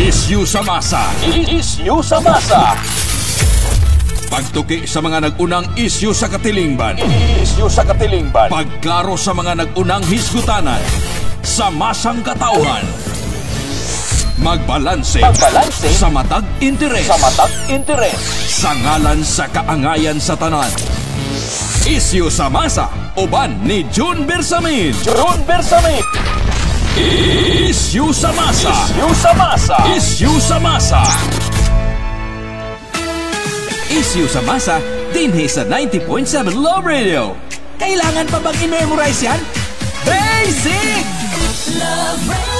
Issue sa masa. Issue sa masa. Pagtuki sa mga nag-unang issue sa katilingban. Issue sa katilingban. Pagklaro sa mga nag-unang hisgutanan sa masang katauhan. Magbalanse sa matag interes. Sa ngalan sa kaangayan sa tanan. Issue sa masa. Uban ni June Bersamin. Issue sa masa. Issue sa masa. Issue sa masa, dinhi sa 90.7 Love Radio. Kailangan pa bang i-memorize yan? Basic! Love Radio.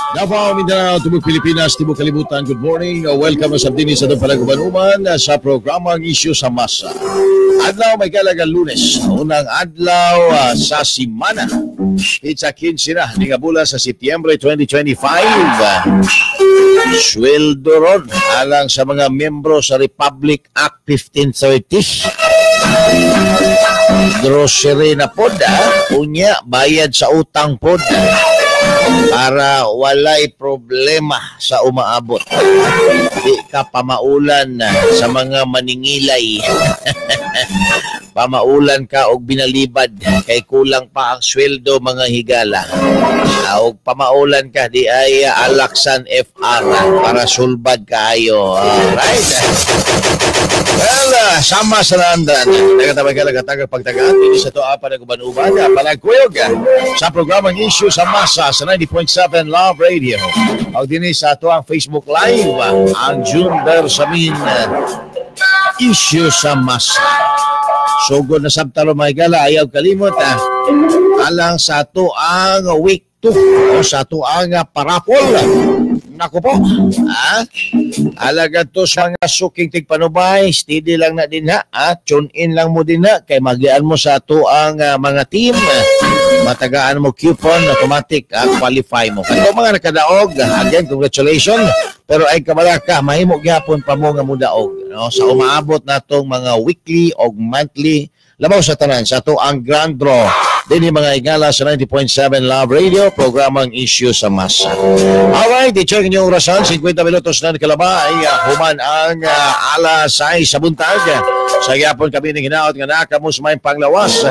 Davao, Mindanao, Tubog Pilipinas, Tibok Kalibutan, good morning. Welcome sa din sa itong palagubanuman sa programang Issue sa Masa. Adlaw may kalagang Lunes, unang adlaw sa simana. It's a 15 na, nga bulan sa Setyembre 2025. Sweldo ron alang sa mga membro sa Republic Act 1530. Grocery na pod, unya bayad sa utang pod. Para walay problema sa umaabot. Di ka pamaulan sa mga maningilay. Pamaulan ka og binalibad kay kulang pa ang sweldo mga higala. Og pamaulan ka di ay alaksan FR para sulbad kaayo. Alright. Well, sama sa nandan. Taga-taga pagtagaan din sa toa para gubanuban. Palagkuyog sa programang Issue sa Masa sa 90.7 Love Radio. O din sa toang Facebook Live ang June Bersamin Issue sa Masa. Sugod na sabtalo mga gala, ayaw kalimot alang sa toang week 2 o sa toang parapol. Naku po, alaga to sa mga suking tigpanubay, steady lang na din tune in lang mo din kay magian mo sa ato ang mga team, matagaan mo coupon, automatic qualify mo. Kaya mga nakadaog, again, congratulations, pero ay kabalaka, mahimo gyapon pa mo nga mudaog, no? Sa umaabot na tong mga weekly o monthly, labaw sa tanan, sa ato ang grand draw. Din mga igala sa 90.7 Love Radio, programang Issue sa Masa. Alright, i-check niyo yung orasan, 50 minutos na kalaba ay human ang alas 6 sa buntag. Sa gyapon kami ng hinaot nga nakamos may panglawas,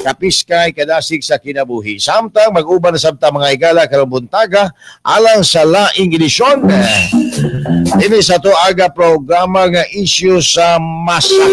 kapiskay, kadasig sa kinabuhi. Samtang mag-uban na samtang mga igala karong buntaga, alang sa laing edisyon. Ini sa to aga programang Issue sa Masa.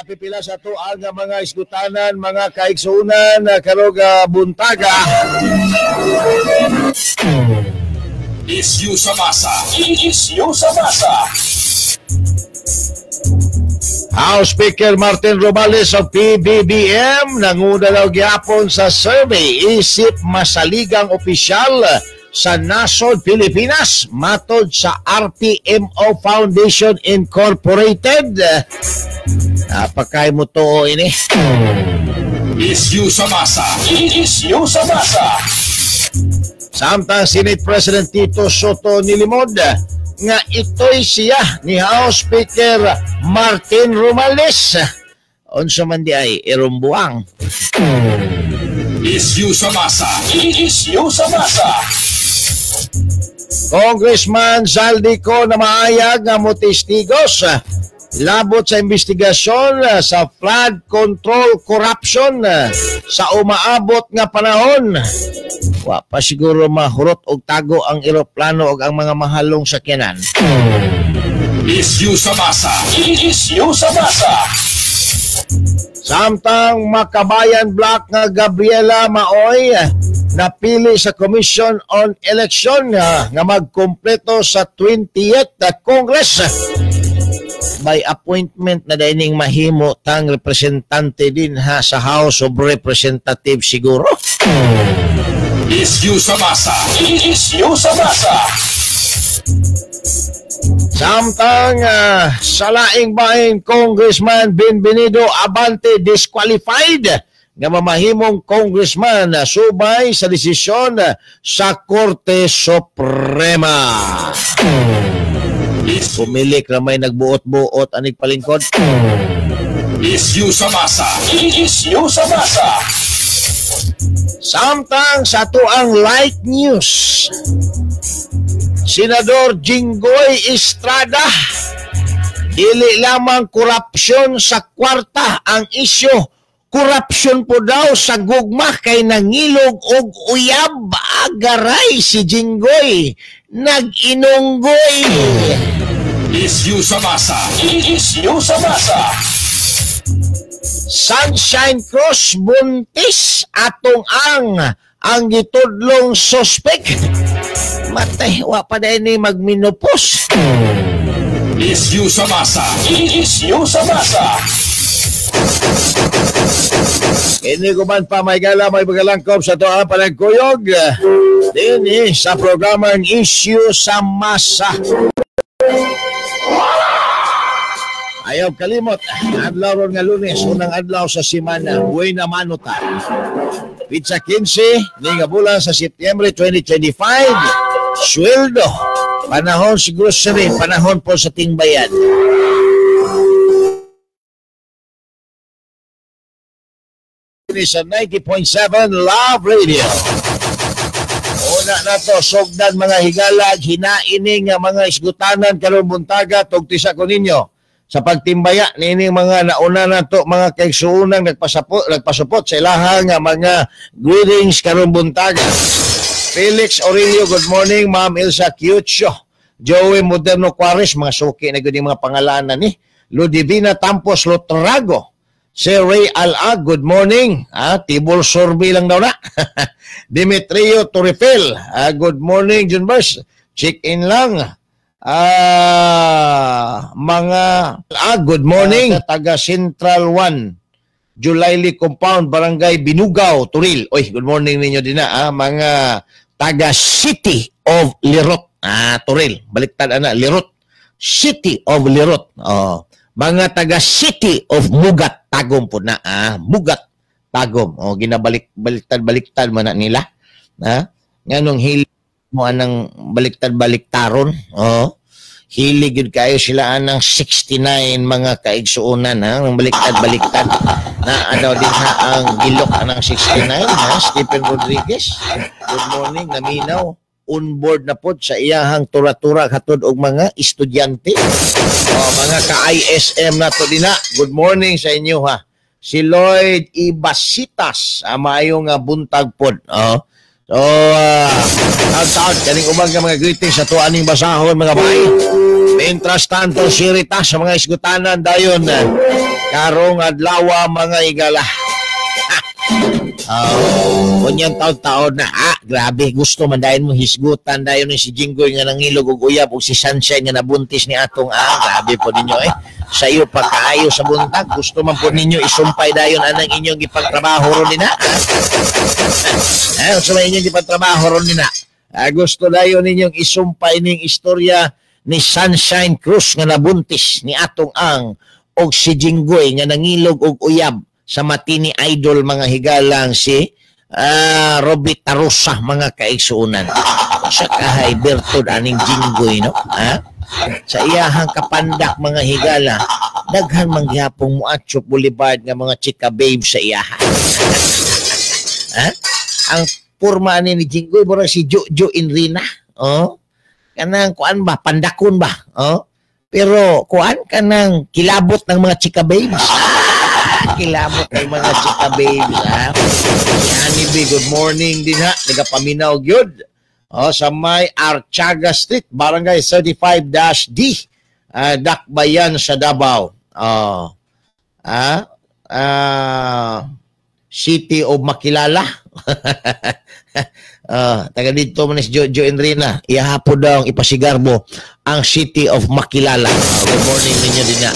Pipila sa to ang mga isgutanan, mga kaiksunan, karong buntaga. Issue sa masa. Issue sa masa. House Speaker Martin Romualdez of PBBM nanguna daw gyapon sa survey isip masaligang opisyal sa Nasod Pilipinas matod sa RTMO Foundation Incorporated. Napakay mo to ini. Issue sa masa. Issue sa masa. Samtang Senate President Tito Soto nilimod nga ito'y siya ni House Speaker Martin Romualdez. Unsa man di ay irumbuang. Issue sa masa. Issue sa masa. Congressman Zaldico na maayag nga motistigos labot sa investigasyon sa flood control corruption sa umaabot nga panahon. Wa pa siguro mahurot og tago ang eroplano og ang mga mahalong sakyanan. Issue sa masa. Issue sa masa. Samtang Makabayan Black nga Gabriela Maoy napili sa Commission on Election nga magkumpleto sa 20th Congress. By appointment na dining mahimo tang representante din sa House of Representatives siguro. Issue sa masa. Issue sa masa. Samtang sa laing bahin, Congressman Bienvenido Abante disqualified nga mamahimong congressman subay sa desisyon sa Korte Suprema. Pumilik na may nagbuot-buot anig palingkod. Issue sa masa. Issue sa masa. Samtang sa tuang light news, Senador Jinggoy Estrada, dili lamang korupsyon sa kwarta ang isyu, korupsyon po daw sa gugma kay nangilog og uyab. Agaray si Jinggoy, nag-inunggoy. Issue sa masa. Issue sa masa. Sunshine Cross buntis atong ang gitudlong suspek. Matay, wa pa dahil ni magminopos. Issue sa masa. Issue sa masa. Ini ko man pa may gala, may magalangkop sa toang panagkuyog. Dini sa programang Issue sa Masa. Ayaw kalimot, adlaw ron nga Lunes, unang adlaw sa simana, buhay na manutan. Pizza 15, ni nga bulan sa Setyembre 2025, sweldo, panahon si grocery, panahon po sa tingbayan. Ini sa 90.7 Love Radio. Una na to, sogdan mga higala, hinaining nga mga isgutanan karon buntaga, tugtisa ko ninyo. Sa pagtimbaya nini mga nauna na to mga kaigsuunang nagpasupot sa ilahang mga greetings karon buntaga. Felix Aurelio, good morning. Ma'am Elsa Kiucho, Joey Moderno Juarez, mga suki na gud mga pangalanan ni. Ludivina Tampos Lotrago, si Ray Alag, good morning. Tibol Sorbi lang daw na. Demetrio Torifel, good morning Junbers. Check in lang. Good morning, taga Central 1 Julayli Compound, Barangay Binugaw, Turil. Oy, good morning ninyo din na mga taga City of Lirot, Turil, baliktad Lirot, City of Lirot. Mga taga City of Mugat, Tagum po na, Mugat, Tagum. Baliktad man na nila. Nganong hilig mo anang baliktad-baliktaron. Hilig yun kayo sila anang 69 mga kaigsuunan, ng baliktad-baliktad na daw din ang gilok anang 69, Stephen Rodriguez, good morning, naminaw on board na pod sa iyahang tura-tura katod og mga estudyante, mga ka-ISM na to din good morning sa inyo si Lloyd Ibasitas, maayong buntag pod. So, taon, kaning umaga mga greetings sa tuaning basahon mga bahay. Mientras tanto, si Rita sa mga isgutanan dayon, karong adlawa mga igala. Kunyang taon-taon na, grabe, gusto man dayon mo hisgutan dayon ni si Jinggoy nga nangilog og uyab ug si Sunshine nga nabuntis ni atong, grabe po ninyo sa iyo pagkaayo sa buntag, gusto man po ninyo isumpay dayon anang inyong ipagtrabaho ron nina. Gusto man inyong ipagtrabaho ron nina. Gusto dayon ninyong isumpay ning istorya ni Sunshine Cruz nga nabuntis ni atong og si Jinggoy nga nangilog og uyab sa matini idol mga higalang si Robby Tarusa mga kaigsuunan. Sa kahay bertod aning Jinggoy, no? Sa iyahang kapandak mga higala, daghan manggihapong Muachop Boulevard nga mga chika babe sa iyahan. Ang porma ni Jinggoy mura si Jojo Inrina. Kanang kuan ba, pandakon ba? Pero kuan kanang kilabot ng mga chika babes. Kilabot ng mga chika babes. Yani B, good morning din nagapaminaw gyud. Sa may Archaga Street, Barangay 35-D, Dakbayan sa Davao. City of Makilala. Taga dito man si Jojo Enrina, ihapon daw ipasigarbo ang City of Makilala. Good morning ninyo din na.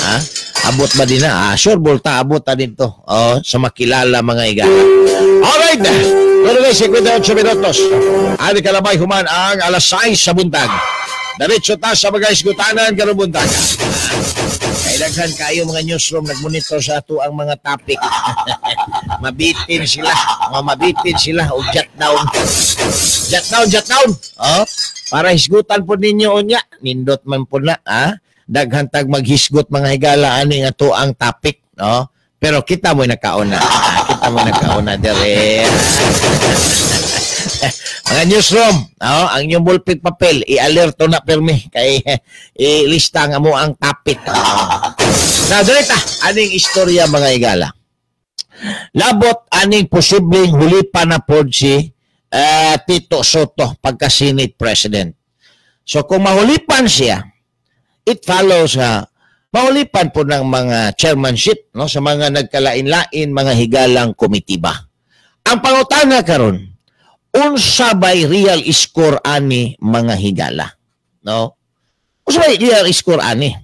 Abot ba din na? Sure, bolta, abot ta dito. Sa Makilala mga igala. Alright na. Pero guys, 58 minutos. Ani kalabay human ang alas 6 sa buntag. Diretso ta sa mga isgutanan karong buntag. Kailangan kayo mga newsroom nagmonitor sa ato ang mga topic. Mabitin sila o jot down. Jot down. Oh, para hisgutan po ninyo unya. Nindot man po na, daghan tag maghisgot mga higala ani nga to ang topic, no? Pero kita mo nakauna. Kita mo nakauna dire. Mga newsroom, ang inyong ballpen papel, i-alerto na permi kay ilista nga mo ang topic. Na direta, aning istorya mga higala. Labot aning posibleng hulipan na pod si Tito Soto pagka Senate President. So kung mahulipan siya, it follows mahulipan po ng mga chairmanship, no, sa mga nagkalain-lain mga higalang komitiba. Ang pangutana karon, unsa bay real score ani mga higala, no? Unsa bay real score ani?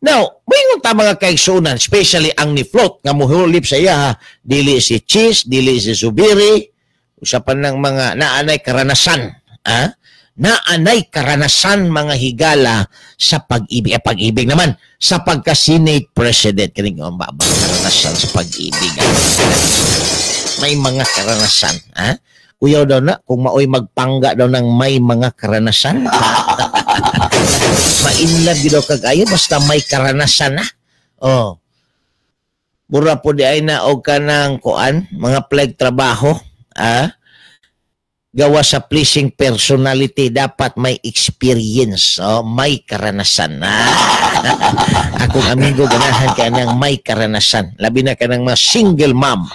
Now, mayroon ta mga kaigsunan, especially ang ni Float nga muhulip sa iya, dili si Cheese, dili si Zubiri, usapan ng mga naanay karanasan, naanay karanasan mga higala sa pag-ibig. Pag-ibig naman sa pagka-Senate President. Kining ang babang karanasan sa pag-ibig. May mga karanasan. Kuyaw daw na, kung maoy magpangga daw ng may mga karanasan. Mainlove daw kagayo, basta may karanasan na. Oh. Mura po di ay na o ka ng kuan, mga plague trabaho. Gawa sa pleasing personality, dapat may experience, may karanasan. Akong amigo ganahan ka ng may karanasan. Labi na ka ng mga single mom.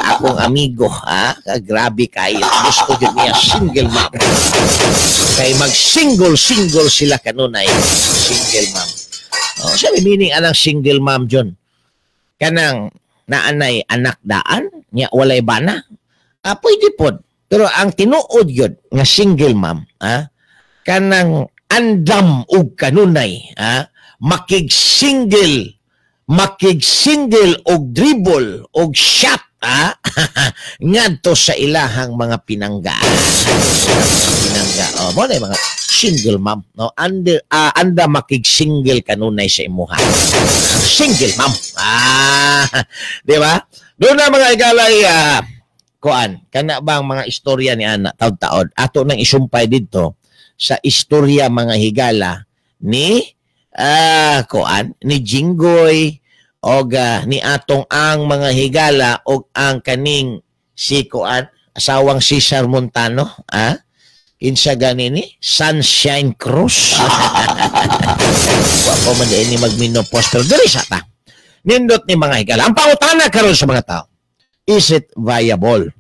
Akong amigo, grabe kayo. Gusto din niya single mom. Kaya mag-single sila kanunay. Single mom. Sabi meaning anang single mom, John? Kanang naanay anak daan, niya walay bana? Pwede po. Pero ang tinuod yun, nga single mom, kanang andam og kanunay, makig-single og dribble og shot, ngadto sa ilahang mga pinangga. Mo na mga single mom, no? Anda makig-single kanunay sa imuha. Single mom. Di ba? Doon na mga igalay, kuan, kana bang mga istorya ni ana taod-taod ato nang isumpay dito sa istorya mga higala ni kuan ni Jinggoy og ni atong ang mga higala og ang kaning si kuan asawang Cesar Montano, kinsa ganini Sunshine Cruz. Wa ko man ni magminopos pero diri sa ta nindot ni mga higala. Ang pangutana karon sa mga tao, is it viable?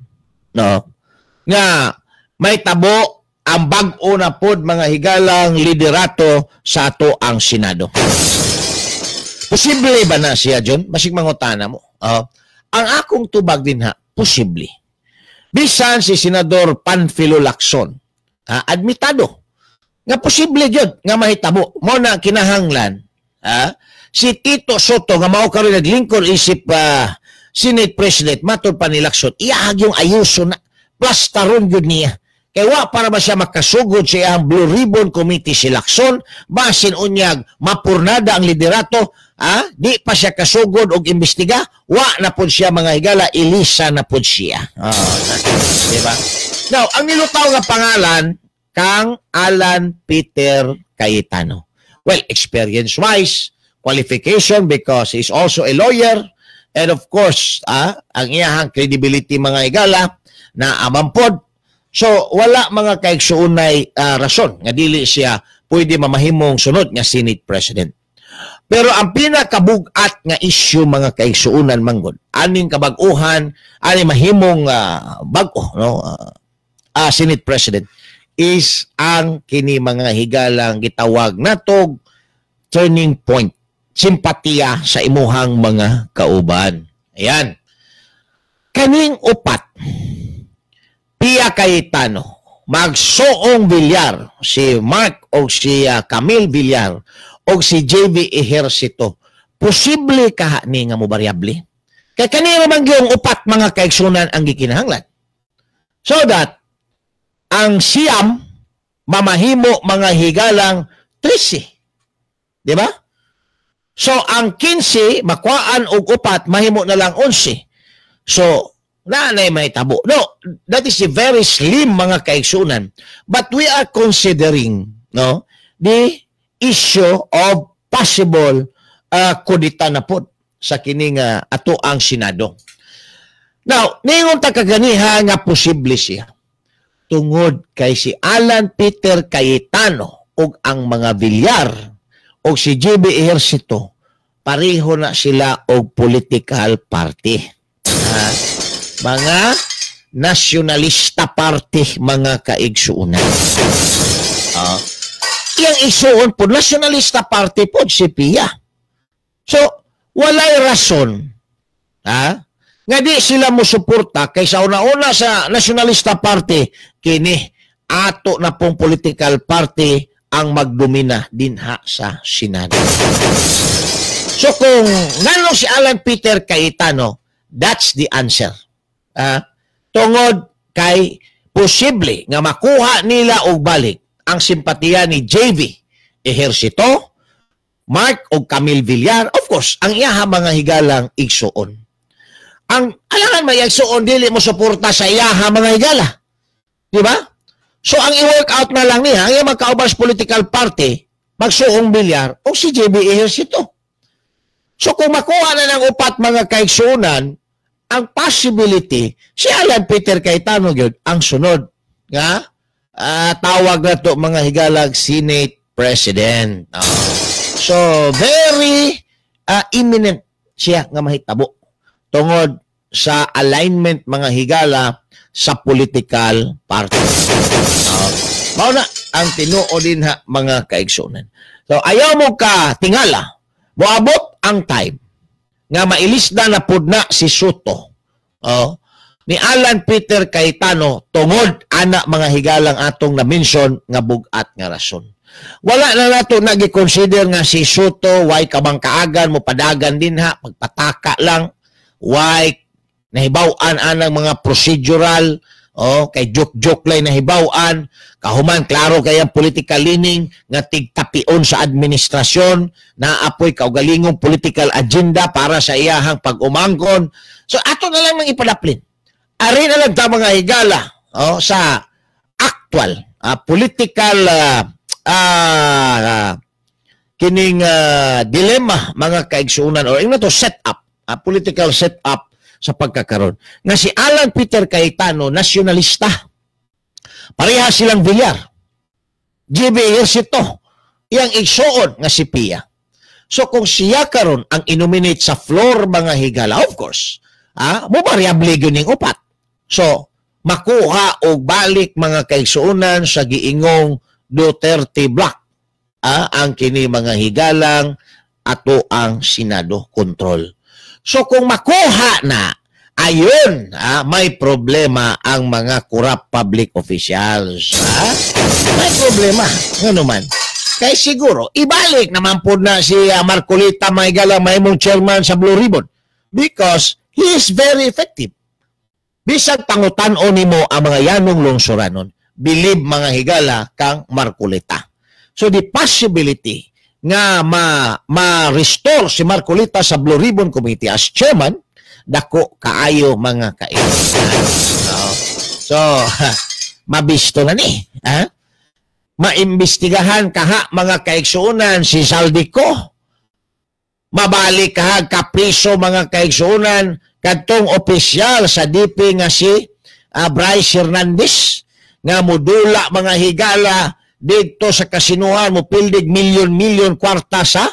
No? Nga may tabo ang bag-o na pod mga higalang liderato sa ato ang Senado. Posible ba na siya, John? Basig mangutana mo. Ang akong tubag din posible. Bisan si Senador Panfilo Lacson, admitado. Nga posible, John, nga mahitabo. Mo na kinahanglan, si Tito Soto, nga mao karon naglingkod isip Senate President, matod pa ni Lacson, iahag yung ayuso na, plus taron yun niya. Kaya wa para ba siya makasugod sa iyang Blue Ribbon Committee si Lacson, basin unyag, mapurnada ang liderato, di pa siya kasugod og imbestiga, wa na po siya mga higala, ilisa na po siya. Diba? Now, ang nilutaw nga pangalan, kang Alan Peter Cayetano. Well, experience-wise, qualification because he's also a lawyer, and of course, ang iyahang credibility mga higala na amampod. So, wala mga kaigsuunay rason nga dili siya pwede mamahimong sunod nga Senate President. Pero ang pinakabugat nga issue mga kaigsuunan manggod, aning kabag-uhan, aning mahimong bag-o, no? Senate President is ang kini mga higalang gitawag natog turning point, simpatiya sa imuhang mga kauban. Ayan. Kaning upat, Pia Cayetano, magsuong Villar, si Mark o si Camille Villar o si JV Ejercito, posible ka ni nga mo variable? Kaya kanina man yung upat mga kaigsunan ang gikinahanglan. So that ang siyam mamahimo mga higalang 13. Di ba? So ang 15 makuhaan og upat mahimo na lang 11. So nanay may tabo. No, that is a very slim mga kaigsunan. But we are considering the issue of possible kudita na po sa kining ato ang Senado. Now, ningon ta kaganiha nga posible siya. Tungod kay si Alan Peter Cayetano ug ang mga Villar ug si JB Ejercito pareho na sila og political party. Mga nasyonalista party mga kaigsuunan. Iyang igsuon po nasyonalista party po si PIA. So, walay rason nga di sila mo suporta kaysa una-una sa nasyonalista party kini ato na pong political party ang magdomina dinha sa Senado. So kung nganong si Alan Peter Cayetano, that's the answer. Tungod kay posible nga makuha nila og balik ang simpatiya ni JB Ejercito, Mark o Camille Villar, of course, ang iyaha mga higalang igsuon. Ang alangan may igsuon, dili mo suporta sa iyaha mga higala. Di ba? So, ang i-work out na lang niya, ang iyang magkaubas political party, magsuong Villar o si JB Ejercito. So, kung makuha na ng upat mga kaigsuunan, ang possibility, si Alan Peter Cayetano yun, ang sunod. Nga? Tawag na to mga higalag Senate President. So, very imminent siya nga mahitabo tungod sa alignment mga higala sa political party. Mao na ang tinuo din ha mga kaigsunan. So, ayaw mo ka tingala, moabot ang time nga mailisda na pud na si Soto ni Alan Peter Cayetano tungod ana mga higalang atong na-mention nga bugat nga rason. Wala na nato nagi-consider nga si Soto why kabang kaagan mo padagan din ha pagpataka lang why nahibaw-an anang mga procedural kay joke-joke lay nahibaw-an kahuman klaro kay ang political leaning nga tigtapion sa administrasyon na apoy kaugalingong political agenda para sa iyahang pag-umangkon. So ato na lang nang ipadaplin. Ari na lang ta mga higala sa actual political kining dilemma mga kaigsuunan or ino to setup, political setup sa pagkakaroon. Nga si Alan Peter Cayetano, nasyonalista. Pareha silang Villar. JB Ejercito, iyang igsuon nga si PIA. So kung siya karon ang inominate sa floor mga higala, of course, mo variable gyud upat. So, makuha o balik mga kaigsuunan sa giingong Duterte Block. Ang kini mga higalang ato ang Senado control. So kung makuha na, ayun, may problema ang mga corrupt public officials. May problema. Nga naman. Kaya siguro, ibalik naman po na si Marcolita Maygala Maymong chairman sa Blue Ribbon because he is very effective. Bisag pangutan-o nimo ang mga yanong lungsuranon, believe mga higala kang Marcolita. So the possibility nga ma-restore si Marcolita sa Blue Ribbon Committee as chairman, dako kaayo mga kaibigan. So, mabisto na ni. Maimbestigahan kaha mga kaigsuunan si Saldico. Mabalik kaha kapriso mga kaigsuunan kadtong opisyal sa DP nga si Bryce Hernandez nga modula mga higala dito sa kasinuhan mo pildig milyon-milyon kwarta sa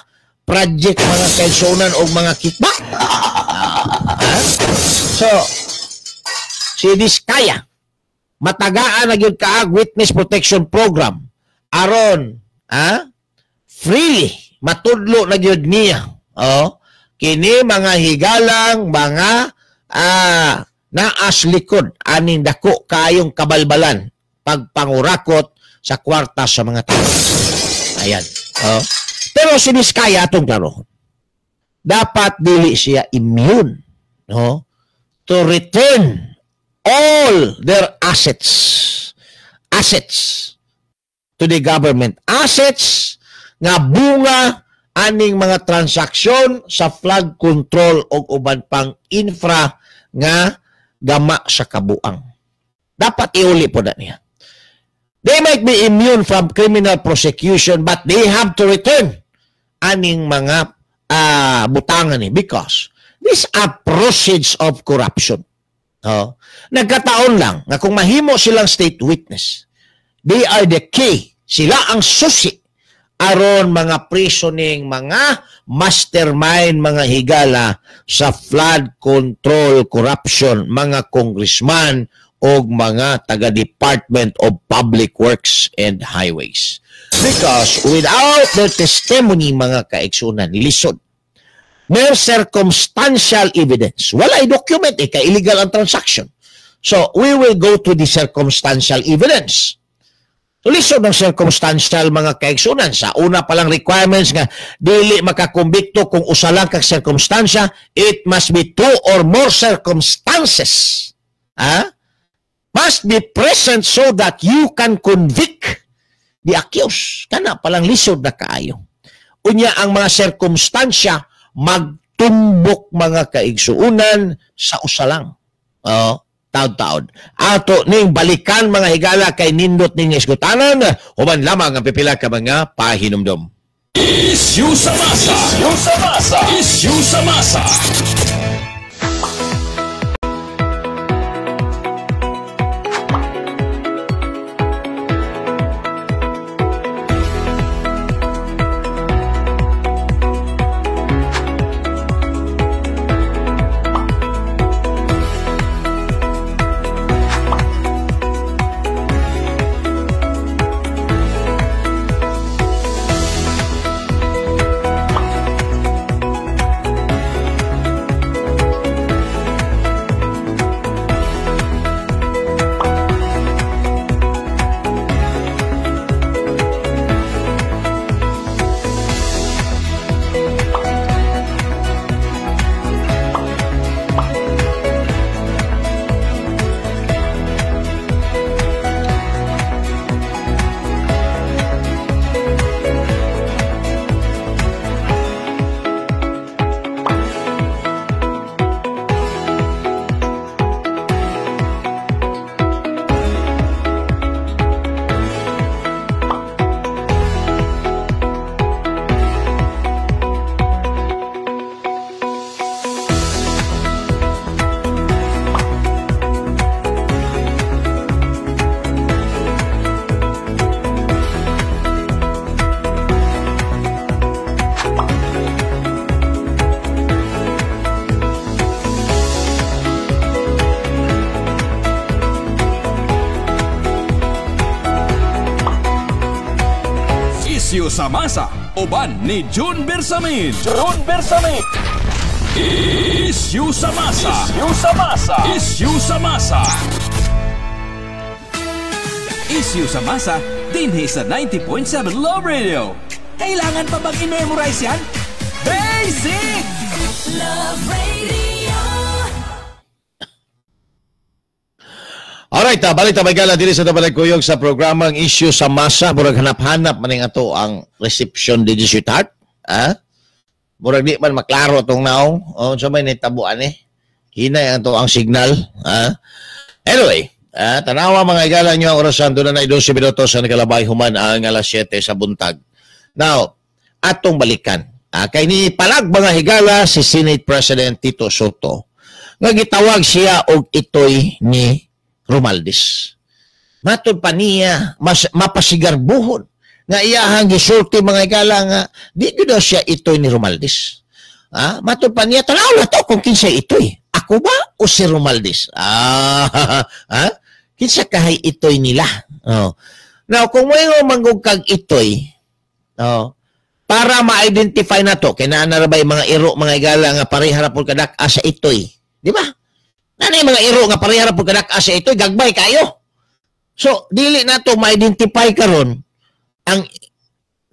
project mga kaigsuunan o mga kickback. So, si Diskaya, matagaan na yun kaag witness protection program. Aron, freely, matudlo na yun niya. Kini mga higalang, mga naas likod, aning dako kayong kabalbalan, pagpangurakot sa kwarta sa mga tao. Ayan. Pero si Diskaya, itong klaro, dapat dili siya immune to return all their assets to the government. Assets nga bunga aning mga transaksyon sa flood control o uban pang infra nga gama sa kabuang. Dapat iuli po na niya. They might be immune from criminal prosecution but they have to return aning mga butangan ni because these are proceeds of corruption. Nagkataon lang na kung mahimo silang state witness, they are the key. Sila ang susi aron mga prisoning, mga mastermind, mga higala sa flood control corruption, mga congressman o mga taga-Department of Public Works and Highways. Because without their testimony, mga kaigsunan, lisod. May circumstantial evidence. Walay document, illegal ang transaction. So, we will go to the circumstantial evidence. So, lisod ng circumstantial mga kaigsunan. Sa una palang requirements nga, dili makakumbikto kung usa lang kag circumstansya, it must be 2 or more circumstances. Must be present so that you can convict the accused. Kana palang lisod na kaayo. Unya ang mga circumstansya magtumbok mga kaigsuunan sa usa lang. Taon-taon. Ato ning balikan mga higala kay nindot ning isgutanan human lamang ang pipila ka mga pahinumdom. Issue sa masa. Issue sa masa. Issue sa masa. Isyu sa Masa, uban ni June Bersamin. June Bersamin. Isyu sa Masa. Issue sa masa. Isyu sa Masa. Isyu sa Masa, dinhi sa 90.7 Love Radio. Kailangan pa bang i-memorize yan? Basic! Love Radio. Alright, balik ta gala diri sa tabalagkuyog sa programang Issue sa Masa. Murag hanap-hanap maning ato ang reception di start. Murag di man maklaro tong naong. So may nitabuan Hinay ang to ang signal. Anyway, tanawa mga igala nyo ang orasan. Doon na 12 minutos sa nakalabay human ang alas 7 sa buntag. Now, atong balikan. Kay ni palag mga higala si Senate President Tito Soto. Nga gitawag siya og itoy ni Romualdez. Matod pa niya mapasigarbuhon nga iyahang gisulti mga igala nga di daw siya itoy ni Romualdez. Matod pa niya tanaw na to kung kinsa itoy. Ako ba o si Romualdez? Kinsa kahay itoy nila. Now kung mayroong manggug kag itoy, para ma-identify na to kay naanarabay mga iro mga igala nga parehara pud kadak sa itoy. Di ba? Nanay mga iro nga parehara pud kadak sa itoy gagbay kayo. So dili na to ma-identify karon ang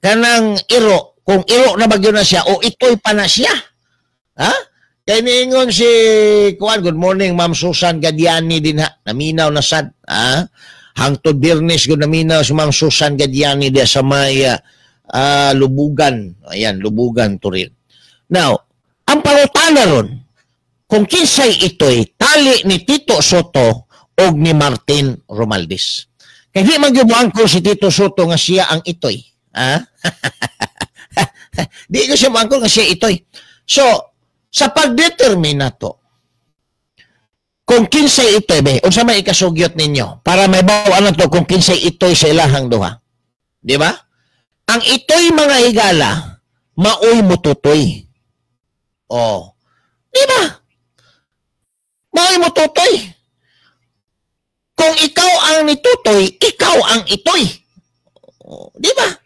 kanang iro kung iro na bagyo na siya o itoy pa na siya. Kay niingon si Kuan, good morning Ma'am Susan Gadiani din ha. Naminaw na sad. Hangtod Biyernes gud naminaw si Ma'am Susan Gadiani di sa may Lubugan. Ayan, Lubugan to rin. Now, ang pangutana ron, kung kinsay ito'y tali ni Tito Soto o ni Martin Romualdez. Kaya di man gibuang ko si Tito Soto nga siya ang ito'y. Di ko siya buang ko nga siya ito'y. So, sa pagdetermine na to, kung kinsay ito'y, unsa may ikasugyot ninyo, para may bawaan na to kung kinsay ito'y sa ilahang duha. Di ba? Ang ito'y mga higala, maoy mututoy. Oh. Di ba? Maoy mututoy. Kung ikaw ang nitutoy, ikaw ang ito'y. Oh, di ba?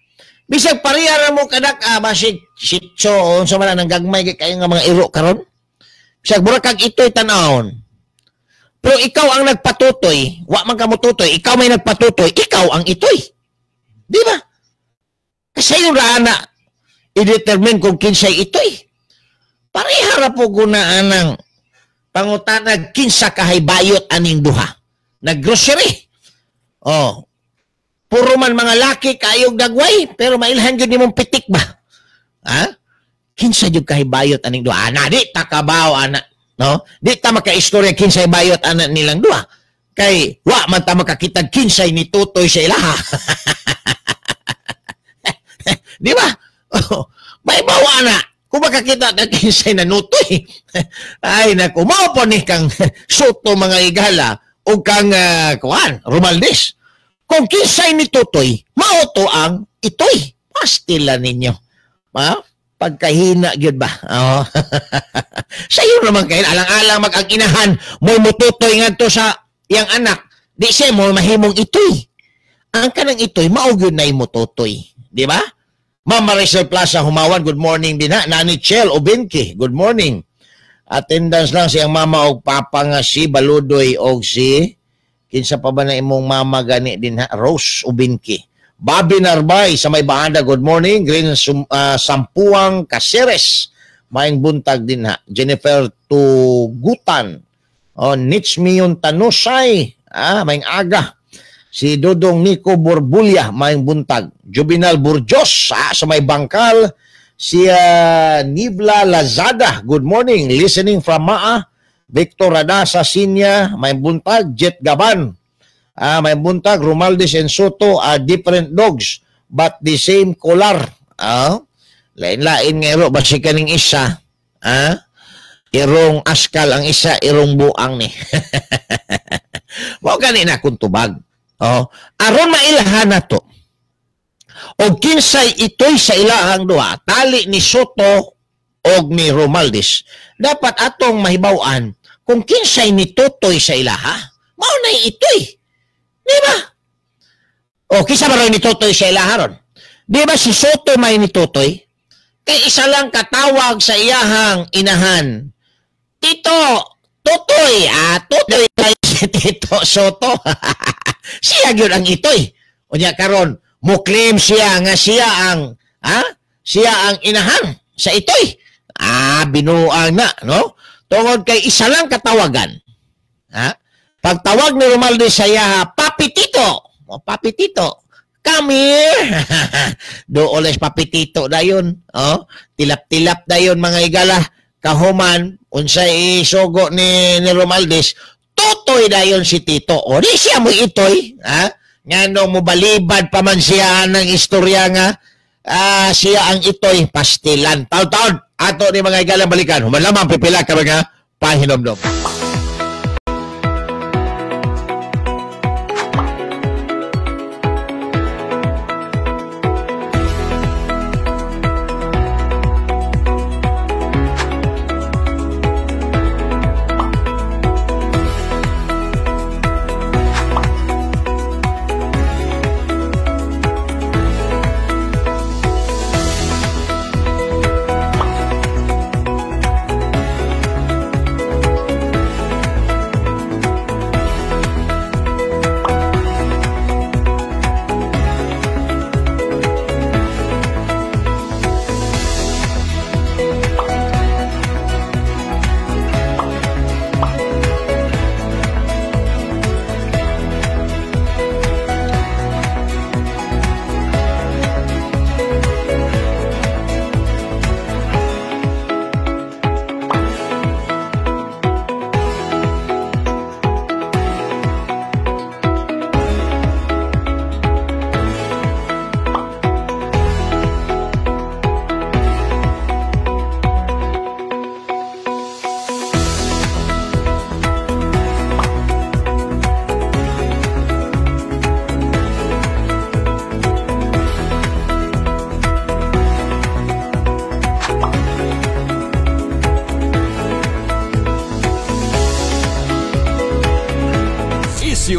Bisag pariyara mo kadak, basig sitso, sa man nang gagmay kayo nga mga iro karon. Bisag burakag ito'y tanahon. Pero ikaw ang nagpatutoy, wa man ka mututoy, ikaw may nagpatutoy, ikaw ang ito'y. Di ba? Kasi yung rana, i-determine kung kinsay ito'y. Parihara po gunaan ng pangutanag kinsa kahay bayot aning duha. Nag-grocery. Oh. Puro man mga laki kayog dagway, pero mailhan yun mong pitik ba? Ha? Kinsa yun kahay bayot aning duha? Ana, di takabaw, ana. No? Di ta maka-istorya kinsay bayot ana nilang duha. Kay, wa man ta makakitag kinsay ni Tutoy sa ilaha. Di ba? Oh, may bawa na. Kung makakita na kinsay na nutoy. Ay, naku, mao po ni kang Soto mga igala o kang, kuan, Romualdez. Kung kinsay ni Tutoy, mao to ang itoy. Pastila ninyo. Ha? Pagkahina, yun ba? Oh. Sa'yo naman kayo, alang-alang mag-aginahan, mo'y mututoy nga to sa iyang anak. Di siya mo mahimong itoy. Ang kanang itoy, maugyon na yung mututoy. Di ba? Ma'am Maricel Plaza Humawan, good morning din ha. Nani Chel Obinki, good morning. Attendance lang siyang mama o papa nga si Baludoy o si kinsa pa ba na imong mama gani din ha, Rose Obinki. Bobby Narbay sa may Bahanda, good morning. Green Sampuang Caceres, maing buntag din ha. Jennifer Tugutan, Nitsmiyon Tanusay, maing aga. Si Dodong Nico Borbulya, maing buntag. Juvenal Burjos, sa may Bangkal. Si Nibla Lazada, good morning. Listening from Maa. Victor Radasa Sinya, maing buntag. Jet Gaban, maing buntag. Romualdez and Soto are different dogs, but the same color. Lain-lain nga iro, basi kaning isa. Irong askal ang isa, irong buang ni. Mao kanina kung tubag. Aron mailahan na to. O kinsay ito'y sa ilahang duha, tali ni Soto o ni Romualdez, dapat atong mahibawan kung kinsay ni Tutoy sa ilaha, mao na ito'y. Di ba? O kinsa ba rin ni Tutoy sa ilaha ron? Di ba si Soto may ni Tutoy? Kay isa lang katawag sa iyahang inahan. Tito, Tutoy, Tutoy si Tito Soto. Siya yun ang ito'y. O niya karon, muklaim siya nga siya ang inahan sa ito'y. Binuang na, no? Tungod kay isa lang katawagan. Pagtawag ni Romualdez sa iya, Papi Tito. O, Papi Tito, come here. Dooles Papi Tito dayon. Tilap-tilap dayon mga igala. Kahuman, unsay isugo ni Romualdez, Tutoy dayon si Tito. O, di siya mo ito'y. Nga nung mubalibad pa man siya ng istorya nga, siya ang ito'y pastilan. Taon-taon, ato ni mga igalang balikan. Humalamang pipila ka mga pahinom-nom.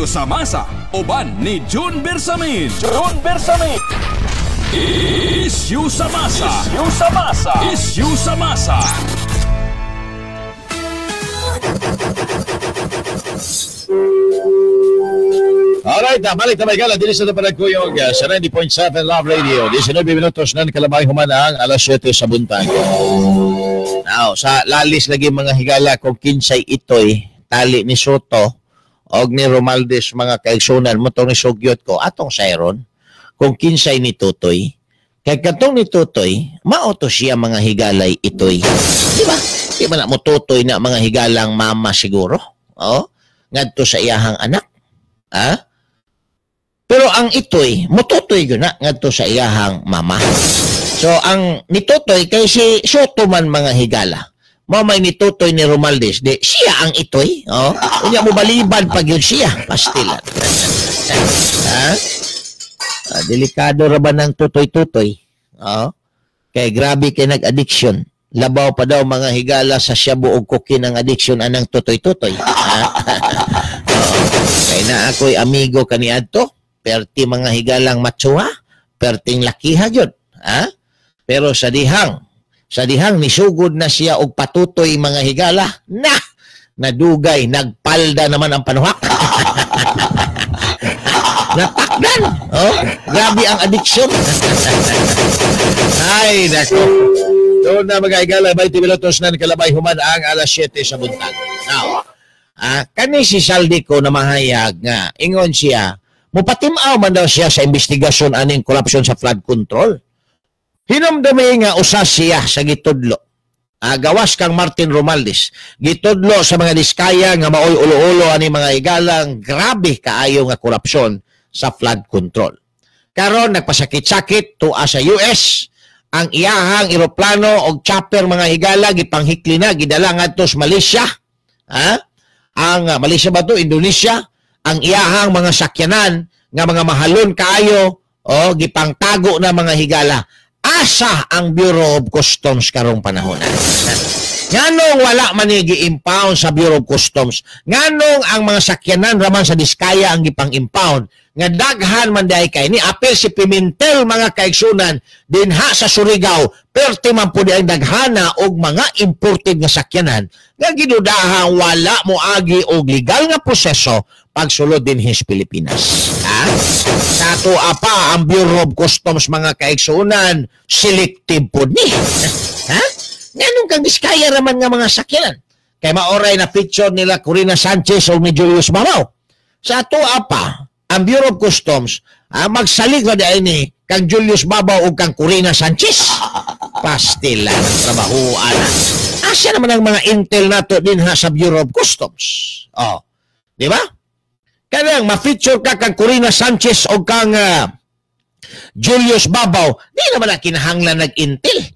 sa masa uban ni June Bersamin. Issue sa masa. Issue sa masa. Alright, balik na may gala. Dili sa Panagkuyog sa 90.7 Love Radio. 19 minutos na kalabay humanang alas 7 sa buntag. Now, sa lalis lagi mga higala kung kinsay itoy tali ni Soto o ni Romaldes mga kaigsunan mo ni Sugyot ko atong sayron kung kinsay ni Tutoy. Kaya katong ni Tutoy, maoto siya mga higalay itoy. Di ba? Di ba na mo Tutoy na mga higalang mama siguro? O? Ngadto sa iyahang anak. Ha? Pero ang itoy, mututoy yun na ngadto sa iyahang mama. So, ang nitutoy kay si Soto man mga higala. Mamay nitutoy ni Romaldes, di siya ang itoy. Oh? Unya mo balibad pag yun siya. Pastilan. Ha? Delikado ra ba ng tutoy-tutoy? Oh? Kay grabe kay nag-addiction. Labaw pa daw mga higala sa shabu o kukin ang addiction anang tutoy-tutoy. Ha? Kaya na ako'y amigo kaniadto, perti mga higalang matsuha, perting lakiha yun. Ha? Pero sa dihang nisugod na siya og patutoy mga higala, nadugay, nagpalda naman ang panuhak. Natakdan. Oh, grabe ang addiction. Ay, nako. Doon na mga higala, 20 minutos na kalabay human ang alas 7 sa buntag. Now, kani si Saldi ko na mahayag nga, ingon siya, mupatimaw man daw siya sa investigasyon aning corruption sa flood control. Hinamdami nga usas siya sa gitudlo. Gawas kang Martin Romaldes. Gitudlo sa mga diskaya nga maoy ulo-ulo ani mga higalang grabe kaayo nga korupsyon sa flood control. Karon nagpasakit-sakit tuwa sa US ang iyahang eroplano og chopper mga higala gipanghikli na gidala ngadto sa Malaysia. Ha? Ang Malaysia ba to? Indonesia? Ang iyahang mga sakyanan nga mga mahalon kaayo o gipangtago na mga higala. Asa ang Bureau of Customs karong panahon? Nganong wala man gi-impound sa Bureau of Customs? Nganong ang mga sakyanan raman sa diskaya ang gipang-impound? Nga daghan man dahi kay ni apel si Pimentel mga kaigsunan dinha sa Surigao perti man pud ang daghana og mga imported nga sakyanan nga gidudahang wala moagi og legal nga proseso pagsulod dinhi sa Pilipinas. Ha? Sa tuwa pa ang Bureau of Customs mga kaigsunan selective pud ni. Ha? Nganong kang diskaya raman nga mga sakyanan? Kay maoray na picture nila Corina Sanchez o ni Julius Babaw. Sa tuwa pa ang Bureau of Customs, magsalig na dahil ni kang Julius Babaw o kang Corina Sanchez. Pastila ng trabahoan. Asya naman ang mga intel nato din ha sa Bureau of Customs. Oh, di ba? Kaya ma-feature ka kang Corina Sanchez o kang Julius Babaw, di naman na kinahanglan nag-intel.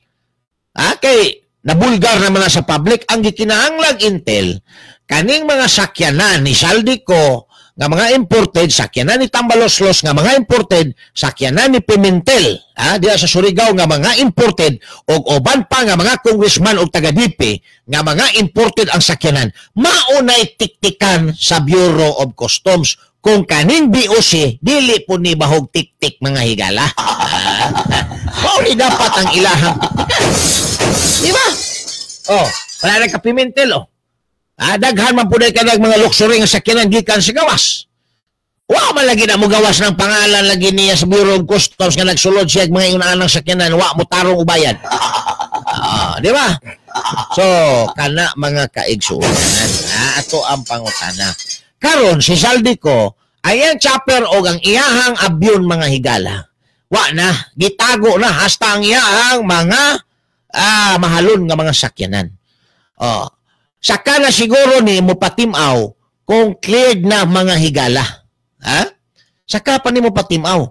Kay nabulgar naman na sa public, ang gikinahanglang intel, kaning mga sakyanan ni Saldi ko, nga mga imported, sakyanan ni Tambaloslos, nga mga imported, sakyanan ni Pimentel, diya sa Surigao, nga mga imported, o oban pa nga mga congressman o taga-DP, nga mga imported ang sakyanan, maunay tiktikan sa Bureau of Customs, kung kaning BOC, dili po ni bahog tik-tik mga higala. Mauni dapat ang ilahang tiktikan. Diba? Wala na ka Pimentel, daghan man po ka mga luxury nga sakyanan gikan sa gawas. Wa man lagi na mo gawas ng pangalan lagi niya sa Bureau of Customs nga nagsulod siya mga inanang sakyanan, wa mo tarong ubayan. Di ba? So, kana mga kaigsuunan, ato ang pangutana. Karon si Saldi ko, ayang chopper o ang iyahang abyon mga higala. Wa na, gitago na hasta ang iyahang mga mahalon nga mga sakyanan. Saka na siguro ni mo patimaw kung cleared na mga higala. Saka pa ni mo patimaw.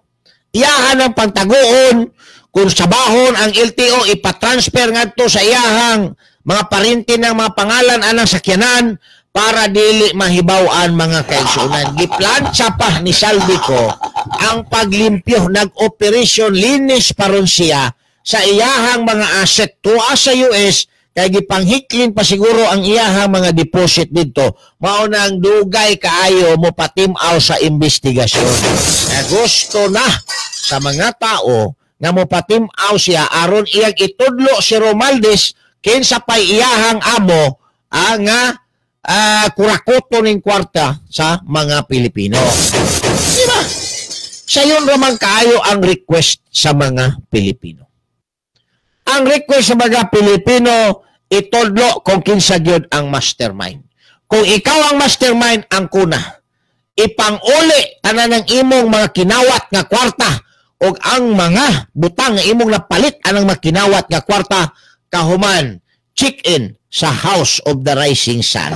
Iyahan ang pagtagoon kung sabahon ang LTO ipatransfer nga to sa iyahang mga parinti ng mga pangalan anang sakyanan para dili mahibawan mga kaigsunan. Giplantsa pa ni Saldi ko ang paglimpyo, nag-operation linis paron siya sa iyahang mga asset tuwa sa US kay gipanghiklin pa siguro ang iyahang mga deposit dito, mao nang dugay kaayo mo patimaw sa investigasyon. Gusto na sa mga tao nga mo patimaw siya aron iyang itudlo si Romualdez kinsa pay iyahang amo nga kurakoto ning kwarta sa mga Pilipino. Diba? Sayon ramang kaayo ang request sa mga Pilipino. Ang request sa mga Pilipino, itudlo kung kinsa gyud ang mastermind. Kung ikaw ang mastermind, ang kuna, ipanguli tanan ng imong mga kinawat nga kwarta o ang mga butang nga imong napalit anang makinawat nga kwarta kahuman check-in sa House of the Rising Sun.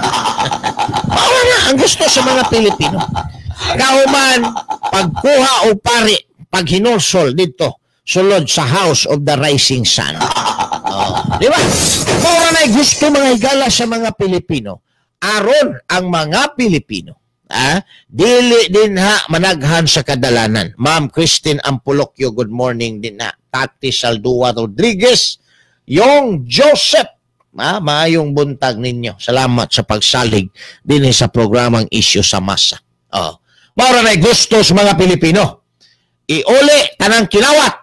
Bawa na ang gusto sa mga Pilipino. Kahuman pagkuha o pari paghinursol dito sulod sa House of the Rising Sun. Di ba? Mura na'y gusto mga higala sa mga Pilipino. Aron ang mga Pilipino, dili din ha managhan sa kadalanan. Ma'am Christine Ampulokyo, good morning din ha. Tati Saldua Rodriguez, yung Joseph, maayong buntag ninyo. Salamat sa pagsalig din sa programang Issue sa Masa. Mura na'y gusto sa mga Pilipino. Iuli tanang kinawat.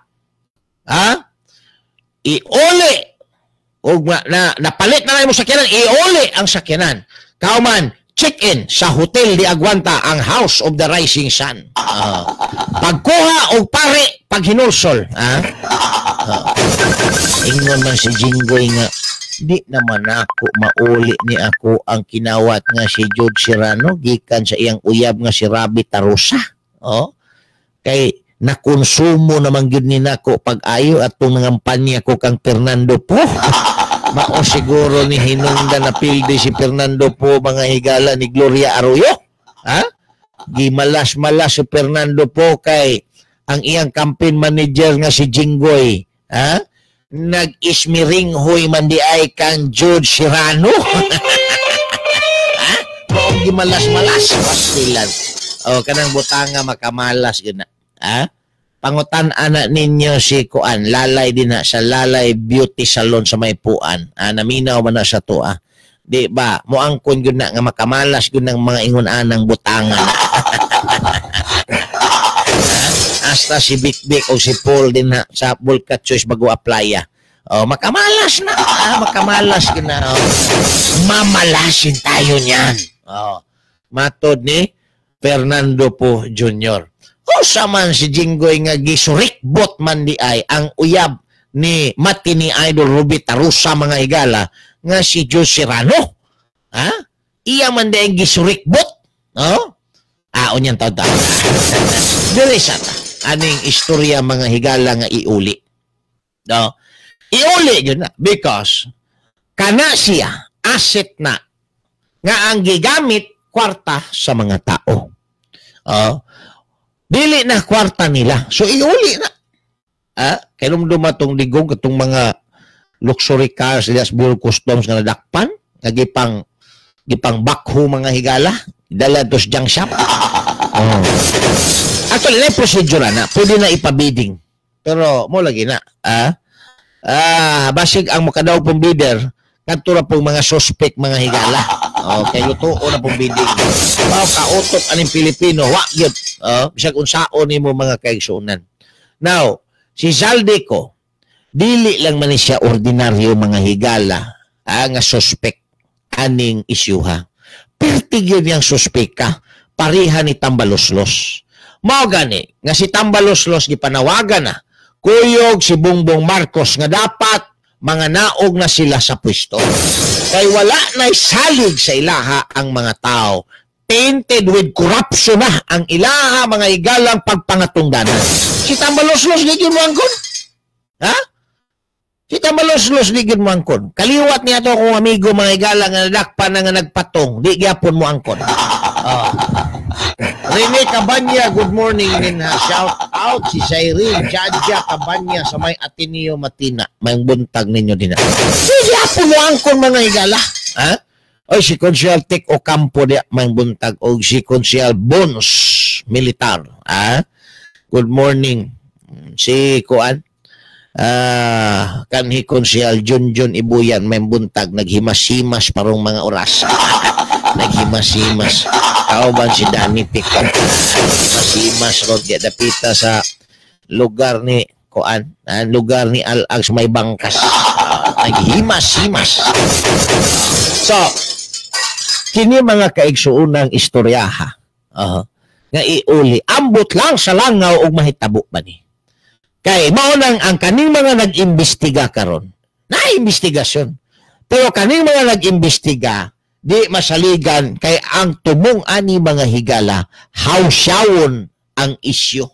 Iuli o napalit na mo sakyanan, iuli ang sakyanan. Kauman, check-in sa Hotel de Aguanta, ang House of the Rising Sun. Pagkuha o pare, paghinursol. Ingon man si Jinggoy nga, di naman ako mauli ni ako ang kinawat nga si George Serrano, gikan sa iyang uyab nga si Rabi Tarusa. Kay nakonsumo naman yun ni nako pag-ayo at itong nangampanya ko kang Fernando po. Mao siguro ni hinungdan na pilde si Fernando po mga higala ni Gloria Arroyo. Gimalas-malas si Fernando po kay ang iyang campaign manager nga si Jinggoy. Nag-ismiringhoy man di ay kang George Serrano. Mao gimalas-malas pastilan. Kanang butanga makamalas gina. Pangutan anak ninyo si Kuan, lalay din na sa Lalay Beauty Salon sa Maypuan. Naminaw man na sa to. Di ba? Muangkon yun na nga makamalas yun ng mga ingon-anang butangan. Hasta si Bik o si Paul din na sa Volcat Choice bago applya. Makamalas na. Makamalas yun na. Mamalasin tayo niyan. Matod ni Fernando po Jr. Sa man si Jinggoy nga gisurikbot man di ay ang uyab ni Mati ni Idol Ruby Tarusa mga higala nga si George Serrano. Iya man di ang gisurikbot. Unyan taon-taon. Dili sa ta. Aning istorya mga higala nga iuli. Iuli yun na because kana siya asset na nga ang gigamit kwarta sa mga tao. Dili na kwarta nila. So, iuli na. Kaya nung dumatong ligong katong mga luxury cars, ilas Bureau Customs nga nadakpan, nagipang bakho mga higala, dala dos junk shop. Actually, na procedure na. Pwede na ipabidding. Pero, mo lagi na. Basig ang makadaw pong bidder, kantura pong mga suspect mga higala. Kay luto na pong bidding. Kautot aning Pilipino, wagyot. Bisag unsaon nimo mga kaigsunan. Now, si Zaldico, dili lang man siya ordinaryo mga higala nga suspect aning isyuha. Pertigyo niyang suspect ka, parihan ni Tambaloslos. Mao gani, nga si Tambaloslos gipanawagan na, kuyog si Bongbong Marcos nga dapat mga naog na sila sa pwesto. Kay wala na salig sa ilaha ang mga tao. Tainted with corruption na ang ilaha mga igalang pagpangatungdanan. Si Tambaloslos ligid mo angkon? Si Tambaloslos ligid mo angkon. Kaliwat niya to kung amigo mga igala nga nadakpan nga nagpatong. Di gyapon mo angkon. Rene Cabanya, good morning din ha. Shout out si Cyril Jaja Cabanya sa may Ateneo Matina. May buntag ninyo din ha. Di gyapon mo angkon mga igala. Oy, si Consial Tek Ocampo dia may buntag o si Consial Bones Militar. Good morning. Si Kuan. kanhi Konsyal Junjun Ibuyan may buntag naghimas-himas parong mga oras. Naghimas-himas. Kauban si Danny Pico. Naghimas-himas rod kaya dapita sa lugar ni Koan, lugar ni Al-Ags may bangkas. Naghimas-himas. So, kini mga kaigsuunang istoryaha. Nga iuli. Ambot lang sa langaw og mahitabo ba ni? Kay mao nang ang kaning mga nag-imbestiga karon. Na-imbestigasyon. Pero kaning mga nag-imbestiga di masaligan kay ang tumong ani mga higala hawsyawon ang isyu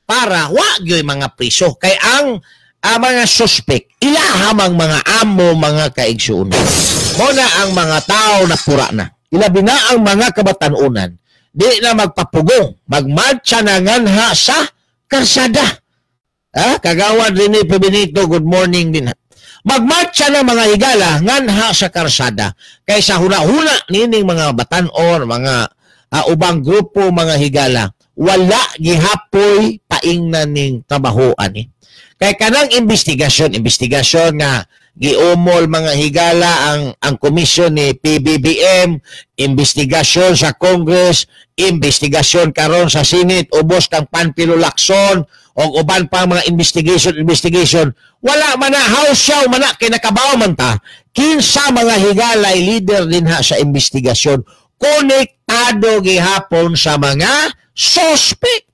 para wa gyoy mga priso kay ang mga suspect ilahamang mga amo mga kaigsuon. Mo na ang mga tao na pura na. Ilabi na ang mga kabatanunan di na magpapugong, magmarcha na nganha sa karsada. Kagawad rin ni Benito, good morning din. Magmarcha ng mga higala nganha sa karsada kaysa huna-huna nining mga batanon, mga ubang grupo mga higala wala gihapoy paingnan ning trabahoan ni. Kay kanang investigasyon nga giumol mga higala ang komisyon ni PBBM, investigasyon sa Congress, investigasyon karon sa Senate, ubos kang Panfilo Lacson o uban pa mga investigation, wala man na hawsyaw man na kinakabaw man ta kinsa mga higalay leader din ha sa investigasyon konektado gihapon sa mga suspect,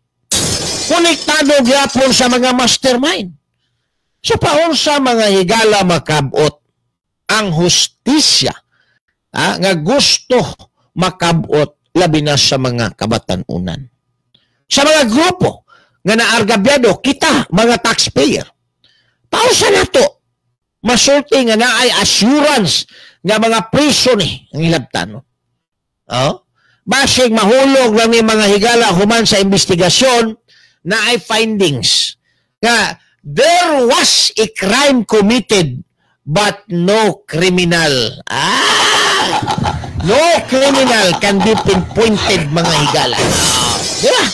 konektado gihapon sa mga mastermind. Sa paon sa mga higala makabot ang hustisya nga gusto makabot labi na sa mga kabatanunan. Sa mga grupo nga naargabyado kita mga taxpayer. Pausa na to. Masulti nga naay assurance nga mga priso ni ang ilabtan. Basig mahulog lang ni mga higala human sa investigasyon na ay findings nga there was a crime committed but no criminal. No criminal can be pinpointed mga higala. Diba?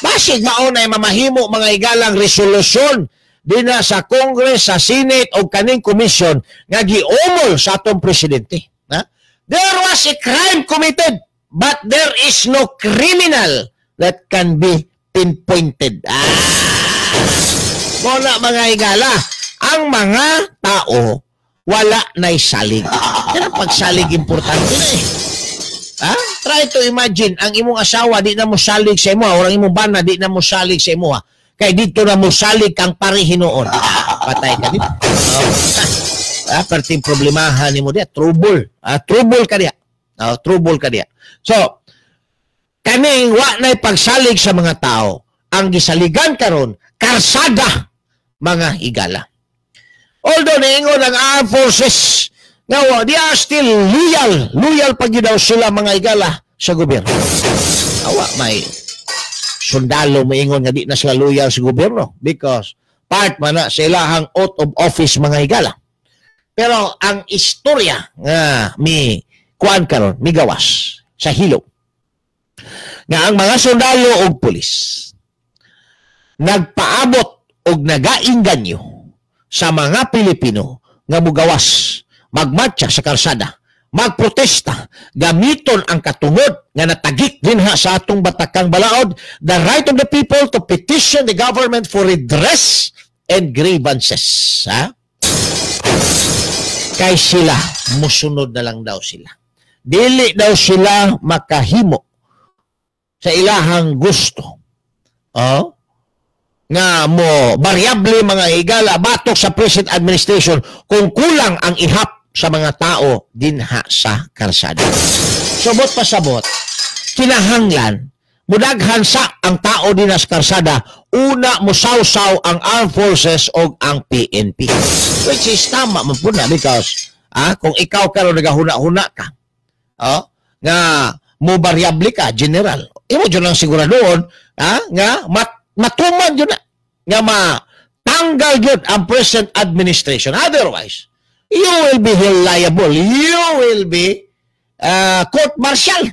Basig maunay mamahimo mga higalang resolusyon din na sa Congress, sa Senate o kaning komisyon nga giumol sa atong presidente. There was a crime committed but there is no criminal that can be pinpointed. Wala mga higala. Ang mga tao wala na'y salig. Yan ang pagsalig importante na eh. Try to imagine, ang imong asawa di na mo salig sa imo, orang imong bana di na mo salig sa imo. Kay dito na mo salig kang parihinoon. Patay ka dito. Perting problemahan ni mo diya, trouble. Trouble ka diya. Trouble ka diya. So, kaning wa na'y pagsalig sa mga tao, ang gisaligan karon karsada mga higala. Although naingon ang armed forces nga they are still loyal pag daw sila mga higala sa gobyerno. May sundalo maingon nga di na sila loyal sa gobyerno because part man na sa ilahang oath of office mga higala. Pero ang istorya nga kuan karon migawas sa hilo nga ang mga sundalo o pulis nagpaabot og nagainganyo sa mga Pilipino nga mugawas, magmarcha sa karsada, magprotesta, gamiton ang katungod nga natagik din ha sa atong batakang balaod, the right of the people to petition the government for redress and grievances. Kay sila, musunod na lang daw sila. Dili daw sila makahimo sa ilahang gusto. Nga mo variable mga higala batok sa present administration kung kulang ang ihap sa mga tao dinha sa karsada. Subot pa sabot, kinahanglan mudaghan sa ang tao dinha sa karsada, una mo sausaw ang armed forces o ang PNP. Which is tama man po na because kung ikaw karon nagahuna-huna ka, nga mo variable ka, general, imo dyan lang siguro doon, nga matuman yun na, nga matanggal yun ang present administration. Otherwise, you will be liable. You will be court-martial.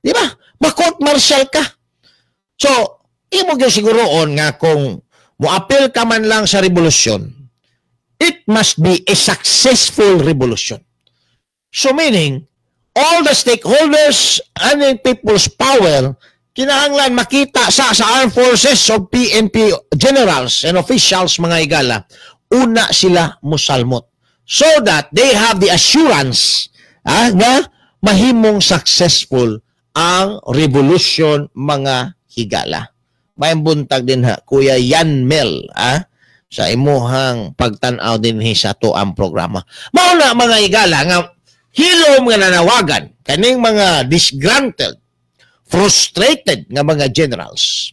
Di ba? Ma-court-martial ka. So, imo yung siguroon nga kung Muapil ka man lang sa revolusyon, it must be a successful revolution. So meaning, all the stakeholders and the people's power, kinahanglan makita sa armed forces of PNP generals and officials, mga higala, una sila musalmot. So that they have the assurance na mahimong successful ang revolution, mga higala. May buntag din ha, Kuya Yan Mel, sa imuhang pagtanaw din sa to ang programa. Mauna mga higala nga hilom nga nanawagan kaning mga disgruntled, frustrated nga mga generals.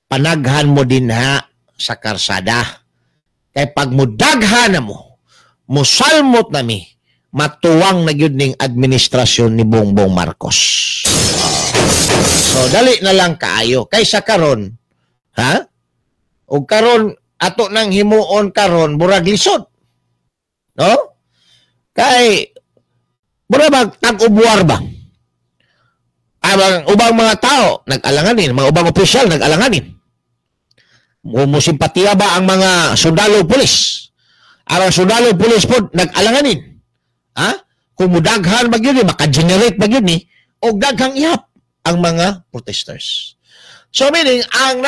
Panaghan mo din ha sa karsada. Kay pag mudaghan na mo, musalmot nami, matuwang na gyud ning administrasyon ni Bongbong Marcos. So dali na lang kaayo kaysa karon, o karon ato nang himuon karon murag lisod, no? Kay murag tag-ubuar ba? Ubang mga tao nag-alanganin, mga ubang opisyal nag-alanganin. Musimpatiya ba ang mga sundalo pulis? Ang sundalo pulis po nag-alanganin. Kung mudaghan ba yun, maka-generate ba yun, o daghang ihap ang mga protesters. So meaning, ang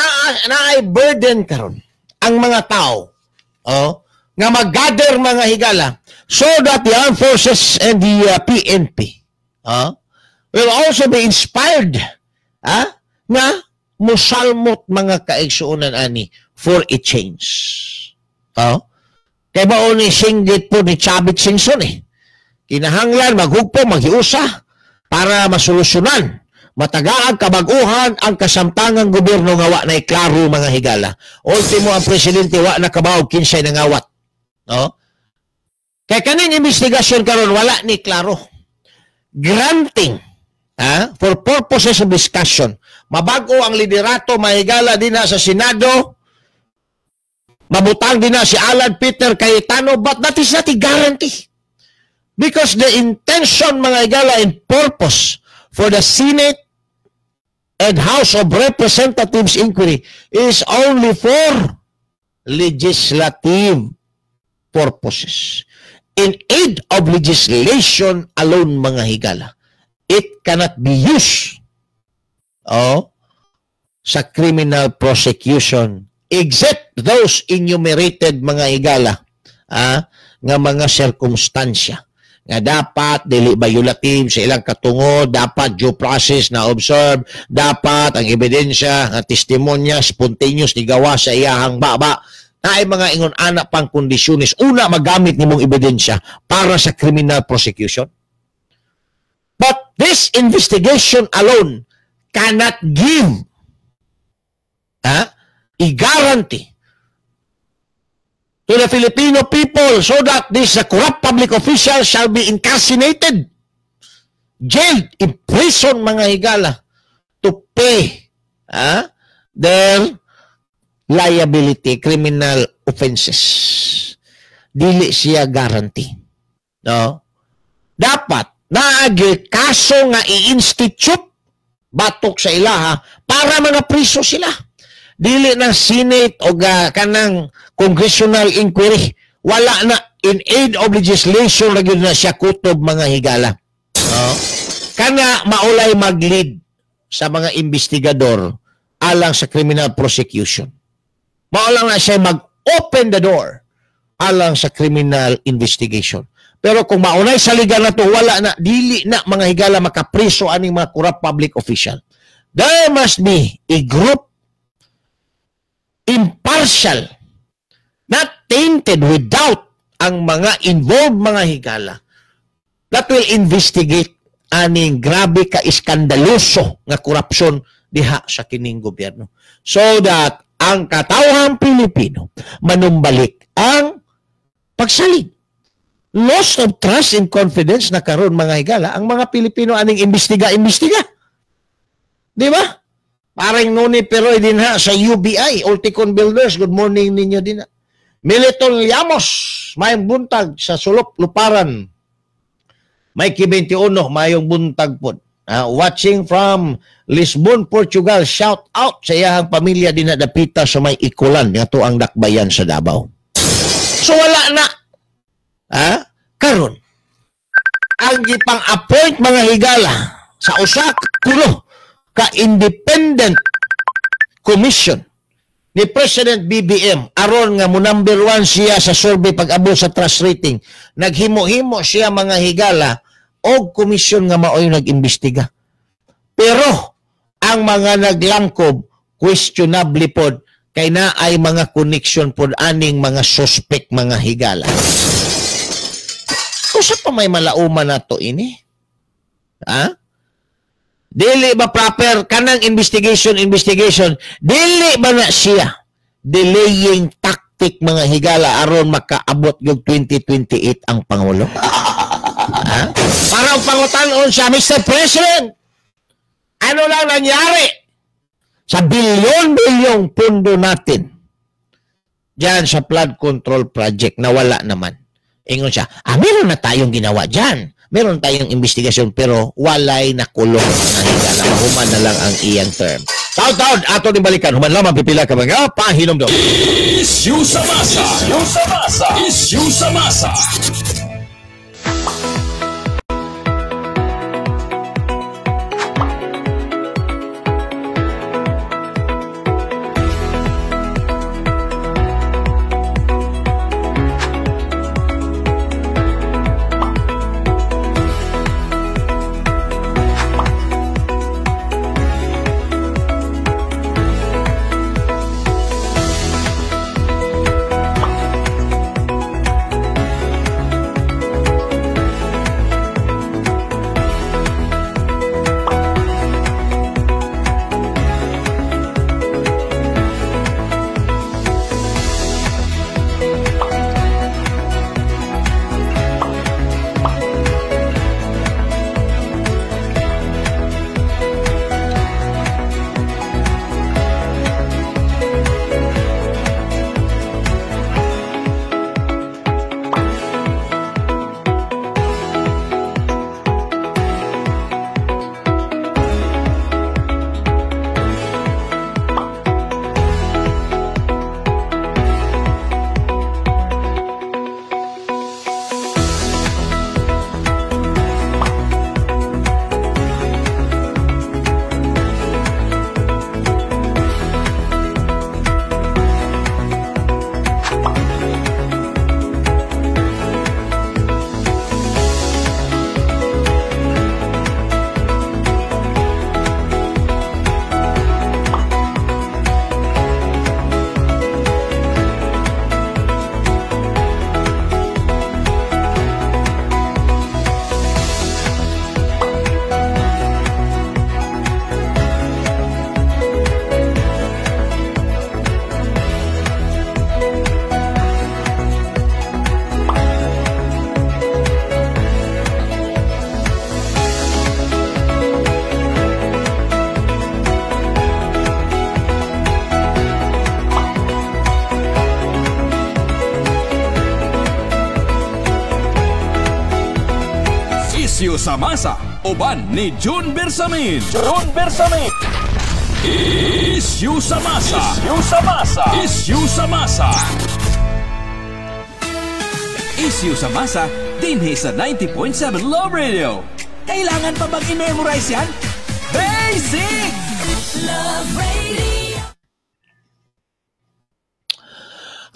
naay burden karon ang mga tao nga mag-gather, mga higala, so that the armed forces and the PNP will also be inspired nga musalmot mga kaigsuunan ani for a change. Kaya ba ni singgit po ni Chavit Singson kinahanglan maghugpo, maghiusa para masolusyonan, matagaag kabaguhan ang kasamtangang gobyerno nga wa na klaro, mga higala. Ultimo ang presidente wa na kabaog kinsay nangawat. Kaya kaning investigasyon karon wala ni klaro. Granting for purposes of discussion. Mabago ang liderato, mahigala din na sa Senado. Mabutang din na si Alan Peter Cayetano, but that is not a guarantee. Because the intention, mga higala, and purpose for the Senate and House of Representatives inquiry is only for legislative purposes. In aid of legislation alone, mga higala, it cannot be used sa criminal prosecution except those enumerated, mga higala, nga mga sirkumstansya nga dapat dili violative sa ilang katungod, dapat due process na observe, dapat ang ebidensya nga testimonya spontaneous ni gawa sa iyahang baba, na ay mga ingon anak pang kondisyones una magamit nimong ebidensya para sa criminal prosecution. But this investigation alone cannot give a guarantee to the Filipino people so that this corrupt public official shall be incarcerated, jailed, imprisoned, mga higala, to pay their liability, criminal offenses. Dili siya guarantee. No? Dapat naagi kaso nga i-institute batok sa ilaha para mga priso sila. Dili na Senate o kanang congressional inquiry. Wala na, in aid of legislation lagi na siya kutob, mga higala. Kana maulay mag-lead sa mga investigador alang sa criminal prosecution. Maulang na siya mag-open the door alang sa criminal investigation. Pero kung maunay sa liga na to, wala na, dili na, mga higala, makapriso aning mga corrupt public official. There must be a group impartial, not tainted with doubt, ang mga involved, mga higala, that will investigate aning grabe ka iskandaloso nga korupsyon diha sa kining gobyerno. So that ang katawhang Pilipino manumbalik ang pagsalig. Loss of trust and confidence na karon, mga higala, ang mga Pilipino aning imbestiga. Di ba? Parang nuni pero din ha sa UBI, Ulticon Builders, good morning ninyo din ha. Militon Llamos, may buntag sa Sulok, Luparan. May K21, mayong buntag po. Watching from Lisbon, Portugal. Shout out sa iyang pamilya dinadapita sa may ikulan. Ito ang dakbayan sa Davao. So wala na. Karon. Ang ipang-appoint mga higala sa usa kulo ka independent commission ni President BBM aron nga mo number 1 siya sa survey pag-abot sa trust rating. Naghimo-himo siya mga higala og komisyon nga maoy nag-imbestiga. Pero ang mga naglangkob questionable pod kay na ay mga connection pod aning mga suspect mga higala. Kusa pa may malauman na to ini? Dili ba proper kanang investigation, dili ba na siya delaying tactic mga higala aron makaabot yung 2028 ang Pangulo? Parang pangutanon siya, Mr. President, ano lang nangyari sa bilyon-bilyong pundo natin dyan sa flood control project na wala naman? Ingon siya, meron na tayong ginawa dyan. Meron tayong investigasyon pero walay nakulong na higala. Mahuman na lang ang iyang term. Taon-taon, ato din balikan. Human lamang pipila ka mga pahinomdom. Issue sa masa. Issue sa masa. Isyu sa Masa, uban ni June Bersamin. Isyu sa Masa. Isyu sa Masa, dinhi sa 90.7 Love Radio. Kailangan pa bang i-memorize yan? Basic! Love Radio.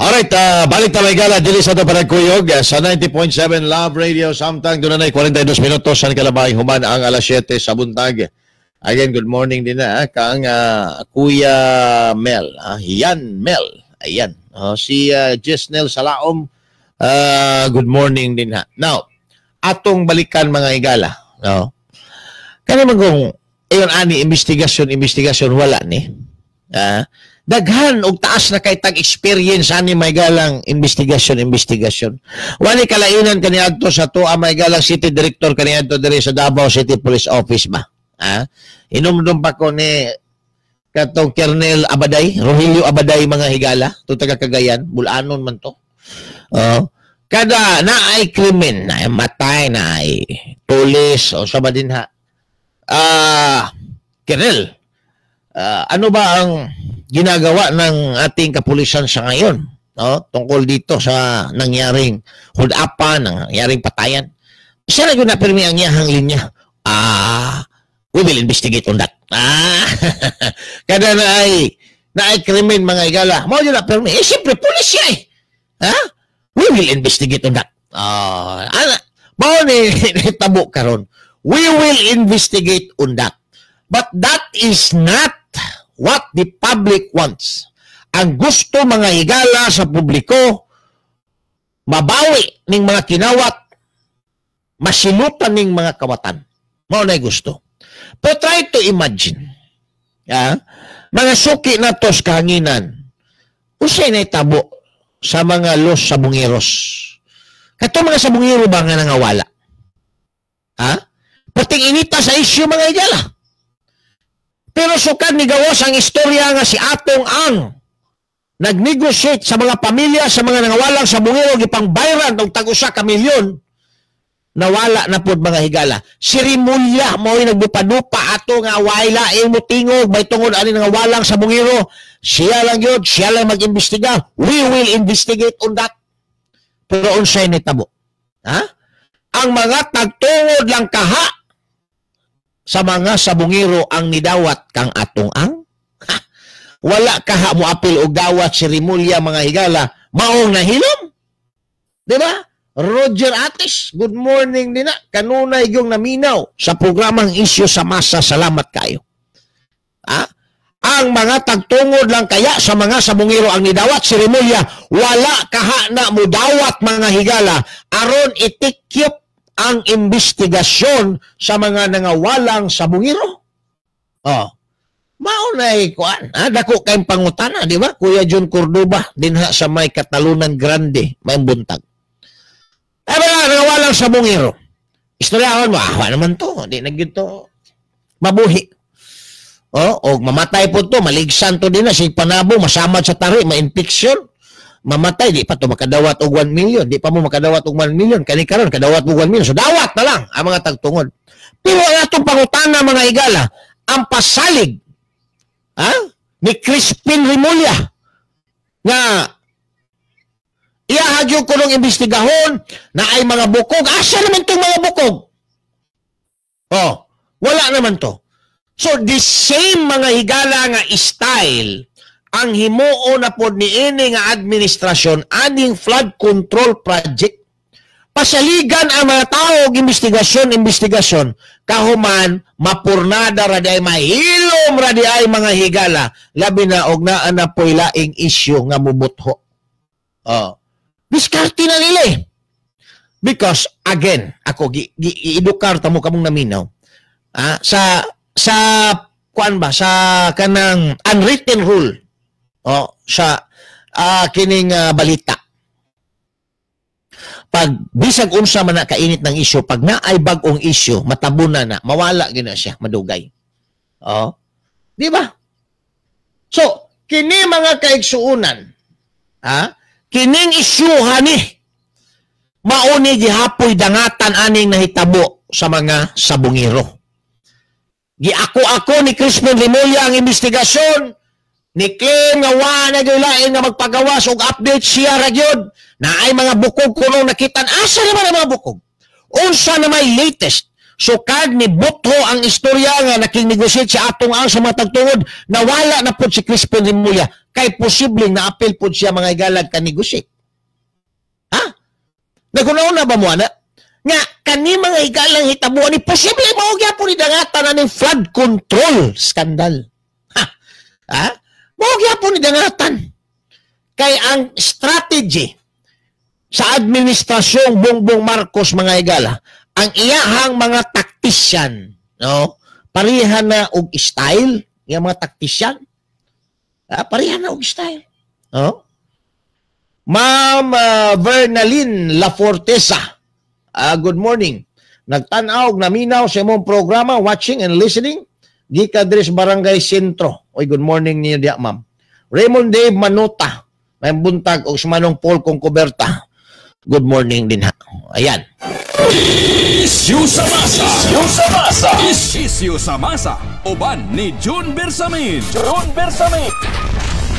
Alright, balik tayo gala, dili sa ito panagkuyog sa 90.7 Love Radio. Samtang doon na 42 minutos sa kalabay human ang alas 7 sa buntag. Again, good morning din na kang Kuya Mel. Yan Mel. Ayan. Si Jesnel Salaom. Good morning din ha. Now, atong balikan mga higala. No? Kaya magong, ayon ani, investigasyon, wala ni. Daghan og taas na kay tag-experience ani may galang investigasyon. Wali kalainan kaniadto sa tuwa may galang city director kaniadto diri sa Davao City Police Office ba. Inumdum pa ko ni katong Colonel Abaday, Rogelio Abaday mga higala, to taga Cagayan, Bulanon man to. Kada na ay krimen, na ay matay, na ay pulis o sa din ha. Colonel, ano ba ang ginagawa ng ating kapulisan sa ngayon, no? Tungkol dito sa nangyaring hold-upan, nangyaring patayan? Siya na yun na pirmi ang iyahang linya. We will investigate on that. Kada na ay krimen mga higala. Mao yun na pirmi. Siyempre, pulis siya eh. We will investigate on that. Mao ni tabo karon. We will investigate on that. But that is not what the public wants. Ang gusto mga higala sa publiko, mabawi ning mga kinawat, masilutan ning mga kawatan. Mao na gusto. But try to imagine. Mga suki na tos kahanginan. Usay na itabo sa mga los sabungeros. Kato mga sabungero ba nga nangawala? Pating inita sa isyu mga higala. Pero sukad ni gawas ang istorya nga si Atong Ang nag-negotiate sa mga pamilya sa mga nangawalang sabungero gipang bayran og tag-usa ka milyon. Nawala na pod mga higala. Si Rimulya mo'y nagdupa-dupa ato nga wala mo tingog may tungod ani nangawalang sabungero. Siya lang yun, siya lang mag-imbestiga. We will investigate on that. Pero unsay ni tabo? Ang mga tagtungod lang kaha sa mga sabungero ang nidawat kang Atong Ang. Wala kaha mo apil og dawat si Rimulya mga higala. Maong nahilom. Diba? Roger Atis, good morning din na. Kanunay yung naminaw sa programang Isyu sa Masa. Salamat kayo. Ang mga tagtungod lang kaya sa mga sabungero ang nidawat si Rimulya, wala kaha na mo dawat mga higala aron itikyop ang investigasyon sa mga nangawalang sabungero. Maunay kuan. Dako kayong pangutana, di ba? Kuya John Cordoba, dinha sa may Katalunan Grande, may buntag. Nangawalang sabungero. Istoryahon mo, naman to. Di na gito mabuhi. O mamatay po to, maligsan to din na, si panabo, masamad sa tari, ma-infection. Mamatay, di pa to makadawat og 1 million. Di pa mo makadawat og 1 million. Kani karon kadawat og 1 million. So dawat na lang ang mga tagtungod. Pero atong pangutana mga higala, ang pasalig ni Crispin Rimulya nga iyahagyo ko ng imbestigahon na ay mga bukog. Asa naman itong mga bukog? Wala naman to. So the same mga higala nga style ang himuo na pod ni ini nga administrasyon aning flood control project. Pasaligan ang mga tao og investigasyon kahuman mapurnada ra di ay mahilom ra di ay mga higala labi na og naa na poy laing issue nga mubutho. Diskarte na nila. Because again, ako giedukar ta mo kamong naminaw. Sa kuan ba sa kanang unwritten rule sa kining balita. Pag bisag unsa man na kainit ng isyu, pag naay bag-ong isyu, matabunan na, mawala gina siya, madugay. Di ba? So, kini mga kaigsuunan, kining isyuhan ni mauni gihapoy dangatan aning nahitabo sa mga sabungero. Giako-ako ni Crispin Rimulya ang investigasyon, ni claim nga wala gyud nga magpagawas og update siya ra gyud na ay mga bukog kuno nakitan. Asa naman ang mga bukog? Unsa na may latest? Sukad ni butho ang istorya nga nakinegosyate si Atong Ang sa mga tagtungod na wala na pod si Crispin Rimulya kay posibleng na-appeal pod siya mga igalag ka-negosyate. Nagunaw ba mo na? Nga kani mga igalang hitabuan ni posible mao gyapon ni dangatan aning flood control scandal. Mao gyapon ni dangatan. Kay ang strategy sa administrasyong Bongbong Marcos mga higala, ang iyahang mga taktisyan, parihan na og style, yung mga taktisyan, parihan na og style. Ma'am Vernaline Lafortesa, good morning. Nagtanaw, naminaw sa imong programa, watching and listening, Gika Dres Barangay Sentro. Oy, good morning niyo diya, ma'am. Raymond Dave Manuta, may buntag, o sumanong Paul Concoberta. Good morning din ha. Ayan. Issue sa masa. Issue sa masa. Isyu sa masa. Uban ni June Bersamin.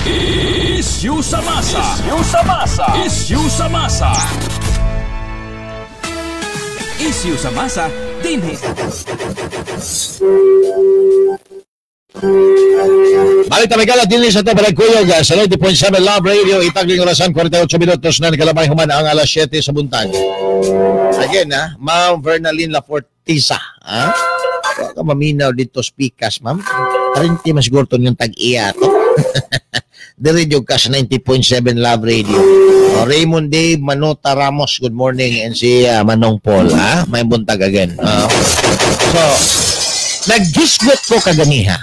Issue sa masa. Issue sa masa. Isyu sa masa dinhi. Balik tayo kala din sa ito Balagkuyog sa 90.7 Love Radio. Itagling orasan 48 minutos na nakalamay human ang alas 7 sa buntag. Again Ma'am Vernaline Lafortisa. Huwag ka maminaw dito speakers ma'am. Karinti mas gurton yung tag-iya to. Diretso ka sa 90.7 Love Radio. Raymond Dave, Manota Ramos, good morning. And si Manong Paul, may buntag again. So, nag-gisgot ko kaganiha.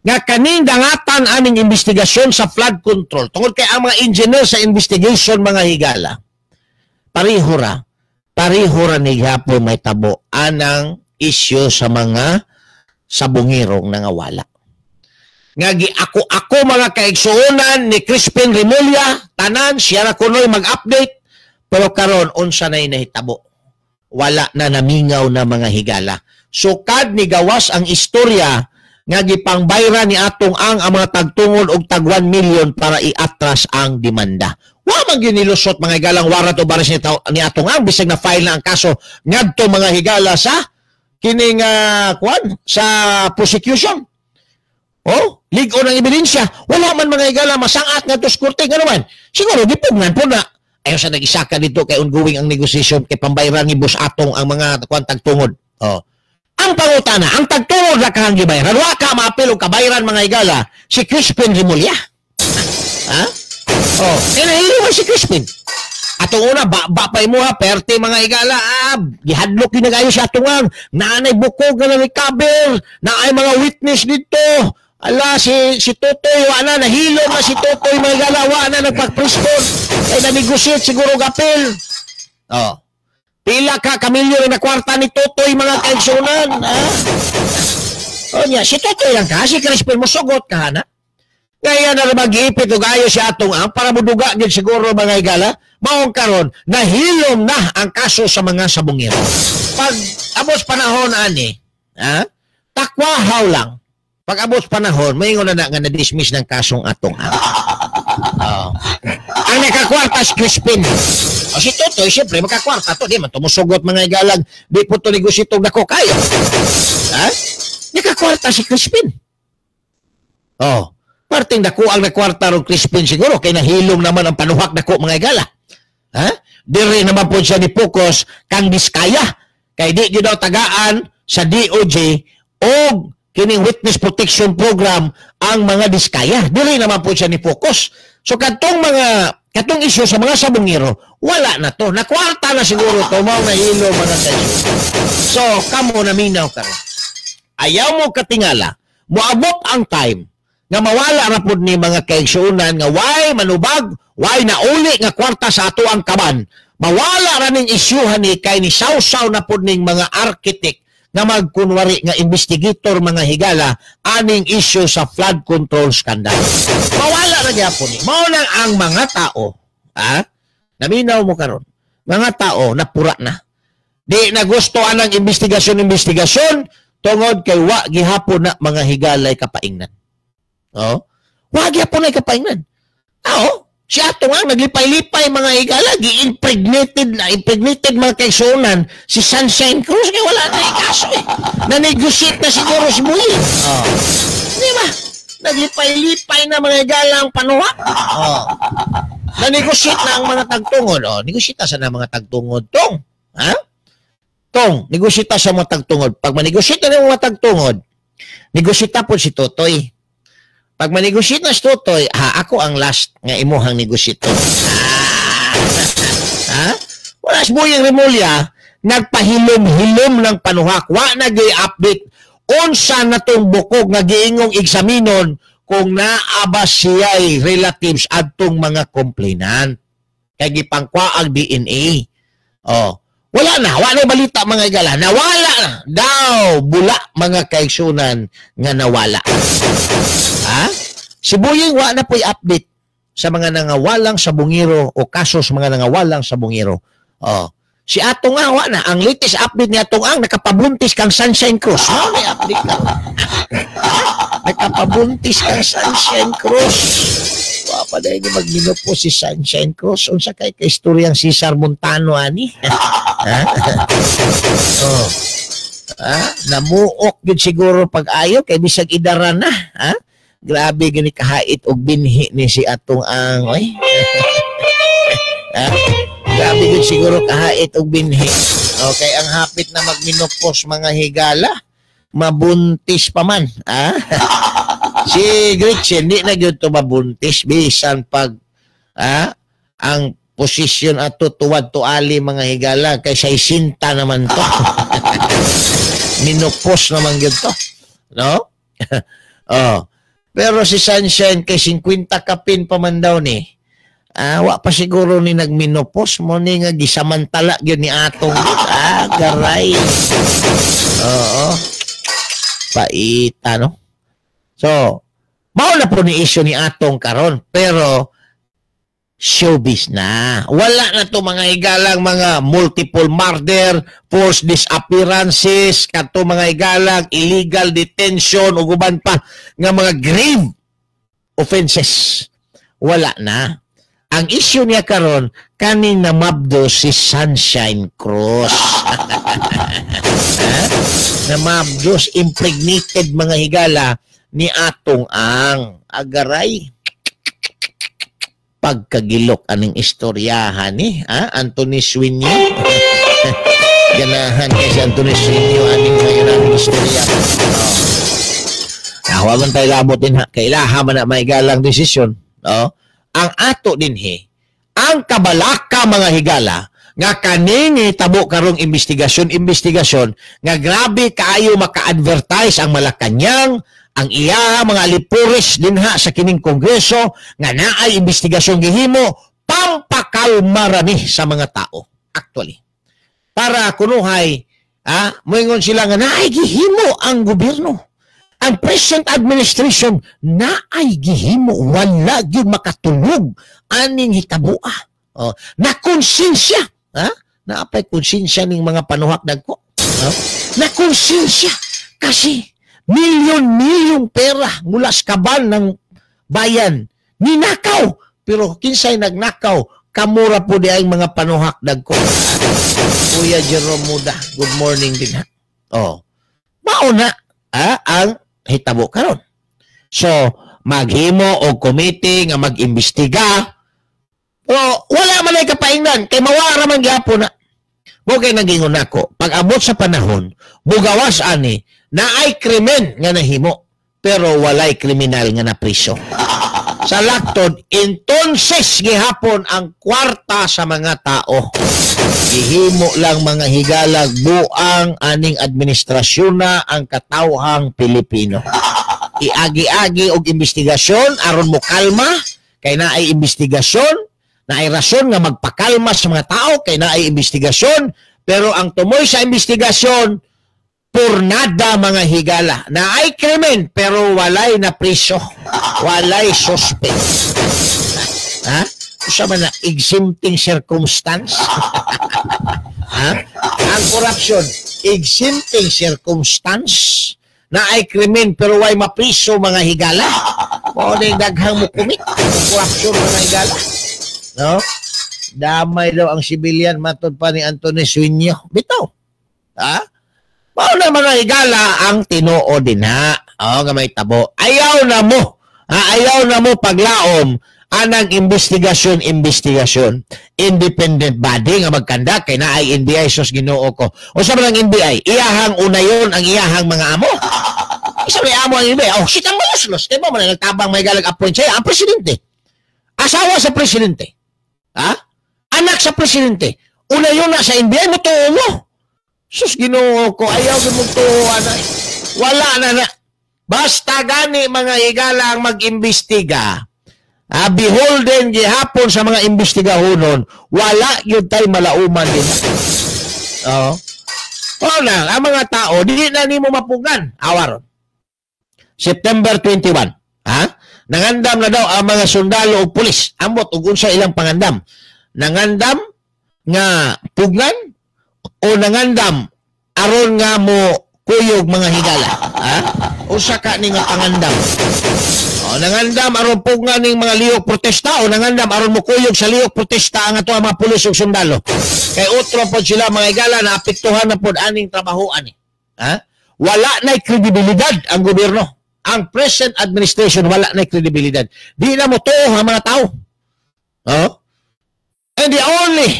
Nga kaning dangatan aning investigasyon sa flood control. Tungkol kay ang mga engineer sa investigation mga higala. Parihura ni Gapo may tabo anang issue sa mga sabungirong nangawala. Ngagi ako mga kaigsuunan ni Crispin Remulla, tanan siya ra kunoy mag-update, pero karon unsa na nahitabo. Wala na namingaw na mga higala. Sukad ni gawas ang istorya nga gipangbayra ni atong ang mga tagtungod og tag 1 million para iatras ang demanda. Wa man ginilusot mga higalang warat o baris ni atong ang bisag na file na ang kaso ngadto mga higala sa kining sa prosecution. Oh, ligo ng ebidensya. Wala man mga higala masangat nga tos korte nga naman. Siguro gipugnan po na. Ayaw sa nag-isaka dito kay ongoing ang negosasyon kay pambayaran ni Boss Atong ang mga tagtungod. Oh. Ang pangutana, ang tagtungod na kang gibayaran. Wa ka maapil o kabayaran mga higala si Crispin Remulla. Oh, kinahili mo si Crispin. Atong una, bapay mo perte mga higala, gihadlok yun nag-ayo siya atong naanay bukog na recover, naay mga witness dito. Ala, si Totoy, wala na, nahilo na si Totoy, mga higala, wala na nagpag-preskon. Ay na-negotiate siguro gapil. Oh. Pila ka kamilyo na kwarta ni Totoy, mga kaigsunan. O niya, si Totoy lang ka, si Crispin mo, sugot ka, na? Ngayon na mag-iipit o gayo siya atong para muduga din siguro mga higala, maong karon nahilom na ang kaso sa mga sabungero. Pag abos panahon ani, takwahaw lang. Pag abos panahon, mayingon na nga na-dismiss ng kasong atong ang nakakwarta si Crispin. O si Totoy, siyempre, makakwarta to. Di man tumusugot mga igalag. Di po ito negositong dako kayo. Nakakwarta si Crispin. Parting dako ang nakwarta ron Crispin siguro. Kaya nahilom naman ang panuhak dako mga igala. Diri naman po siya ni Focus kang Diskaya. Kaya di daw tagaan sa DOJ o kining Witness Protection Program ang mga Diskaya. Dili naman po siya ni Focus. So katong issue sa mga sabungero, wala na to. Nakwarta na siguro to. Mao na hilo mga tayo. So kamo na minaw ka. Ayaw mo katingala. Moabot ang time nga mawala na po ni mga kaigsuunan nga why manubag, why nauli nga kwarta sa ato ang kaban. Mawala ra ning isyuhan ni kay ni sausaw na po ning mga architect nga magkunwari nga investigator mga higala aning issue sa flood control scandal. Mawala na gyapon ni. Mao nang ang mga tao, naminaw mo karon. Mga tao napura na. Di na gusto anang investigasyon tungod kay wa gihapon na mga higalay kapaingnan. Wa gyapon ay kapaingnan. Siya ito nga, naglipay-lipay mga higala, impregnated mga kaigsuunan, si Sunshine Cruz, kaya wala na ikaso Na-negotiate na siguro si Buyin. Di ba? Naglipay-lipay na mga higala ang panuha. Na-negotiate na ang mga tagtungod. Negosyita sa na mga tagtungod. Tong, negosyita sa mga tagtungod. Pag manegosyita na mga tagtungod, negosyita po si Totoy. Pag manegosyate na si Totoy, ako ang last nga imuhang negosyito. Wala si Boyeng Remulla, nagpahilom-hilom ng panuhak. Wa nag-i-update. Unsa na tong bukog nga giingong eksaminon kung naaba siya'y relatives adtong mga complainant. Kaya gipangkwa ang DNA. Wala na balita mga igala. Nawala na daw bula mga kaigsunan nga nawala. Si Boyeng wa na po'y update sa mga nangawalang sabungero o kaso sa mga nangawalang sabungero. Si Atong Ang, wa na. Ang latest update ni Atong Ang, nakapabuntis kang Sunshine Cross. May update na. Nakapabuntis kang Sunshine Cross. Wa pa dahil niya magminopos si Sunshine Cross. Unsa kay kaistoryang Cesar Montano, ani? Oh. Namuok yun siguro pag-ayo, kay bisag idara na. Grabe gani kahait og binhi ni si Atong Ang. Oy. Grabe yun siguro kahait og binhi. Okay, ang hapit na magminopos mga higala, mabuntis pa man. Si Gretchen, di na yun to mabuntis. Bisan pag ang posisyon ato tuwad tuali mga higala, kay sa isinta naman to. Minopos naman yun to. No? Pero si Sunshine, kay 50 kapin pa man daw ni. Wa pa siguro ni nagminopos mo ni nga gisamantala gyud ni Atong. Garay. Oo. Paita, no? So, mao na po ni issue ni Atong karon, pero showbiz na. Wala na to mga higalang mga multiple murder, forced disappearances, kato mga higalang illegal detention ug uban pa nga mga grave offenses. Wala na. Ang issue niya karon kaning namabdo si Sunshine Cross. Namabdo, impregnated mga higala ni Atong Ang. Agaray. Pagkagilok aning istoryahan ni Anthony Swinyo. Ganahan kay si Anthony Swinyo aning mayroong istorya. Hawagan tayo labot din kailaha man na may galang desisyon. Ang ato din ang kabalaka mga higala nga kaning tabo karong investigasyon nga grabe kaayo maka-advertise ang Malacañang, ang iya mga alipuris dinha sa kining kongreso nga naay investigasyon gihimo pampakalma rani sa mga tao. Actually, para kunuhay moingon sila nga naay gihimo ang gobyerno, ang present administration naay gihimo, wala gyud makatulog aning hitabua. Na konsensya, naapay konsensya ning mga panuhak dagko. Na konsensya kasi milyon-milyong pera mula sa kaban ng bayan ninakaw, pero kinsay nagnakaw, kamura po di ay mga panuhak dagko. Kuya Jerome Muda, good morning din ha. Mauna ang hitabo karon. So maghimo og committee nga mag-imbestiga, pero wala man ay kapaingnan kay mawara man gyapon na. Mo kay nagingon nako, pag abot sa panahon mugawas ani na ay krimen nga nahimo pero walay kriminal nga napriso. Sa laktod, entonces gihapon ang kwarta sa mga tao. Gihimo lang mga higalag buang aning administrasyon na ang katawhang Pilipino. Iagi-agi og investigasyon aron mo kalma kay naay investigasyon, naay rason nga magpakalma sa mga tao kay naay investigasyon, pero ang tumoy sa investigasyon purnada mga higala. Naay krimen pero walay na priso. Walay suspect. Usa man na exempting circumstance. Ang corruption, exempting circumstance. Naay krimen pero way mapriso mga higala. Mao ding daghang mo kumit. Corruption mga higala. No? Damay daw ang civilian matod pa ni Anthony Swinyo. Bitaw. Mao na mga higala ang Tinoo din ha. Nga may tabo. Ayaw na mo. Ayaw na mo paglaom anang investigasyon. Independent body nga magkanda kay naay NBI sus Ginoo ko. O sa mga NBI, iyahang unayon ang iyahang mga amo. Isa may amo ang NBI. Sitang maluslos. Kaya mo man nagtabang may galag appoint siya ang presidente. Asawa sa presidente. Anak sa presidente. Unayon na sa NBI mo tuo mo. Sus Ginoo ko, ayaw gimugtuan na. Wala na. Basta gani mga higala ang mag-imbestiga. Beholden gihapon sa mga investigahonon, wala yun tayo malauman din. Ang mga tao, di na nimo mapugan. Awar. September 21. Nangandam na daw ang mga sundalo o pulis. Amot ug unsa ilang pangandam. Nangandam nga pugnan o nangandam aron nga mo kuyog mga higala. Ha? Usa ka ni nga pangandam. O nangandam aron pugna ning mga lihok protesta o nangandam aron mo kuyog sa lihok protesta ang ato mga pulis ug sundalo. Kay utro pod sila mga higala na apektuhan na pod aning trabahoan ni. Ha? Wala na'y kredibilidad ang gobyerno. Ang present administration wala na'y kredibilidad. Di na mo tuo ang mga tao. Oh? And the only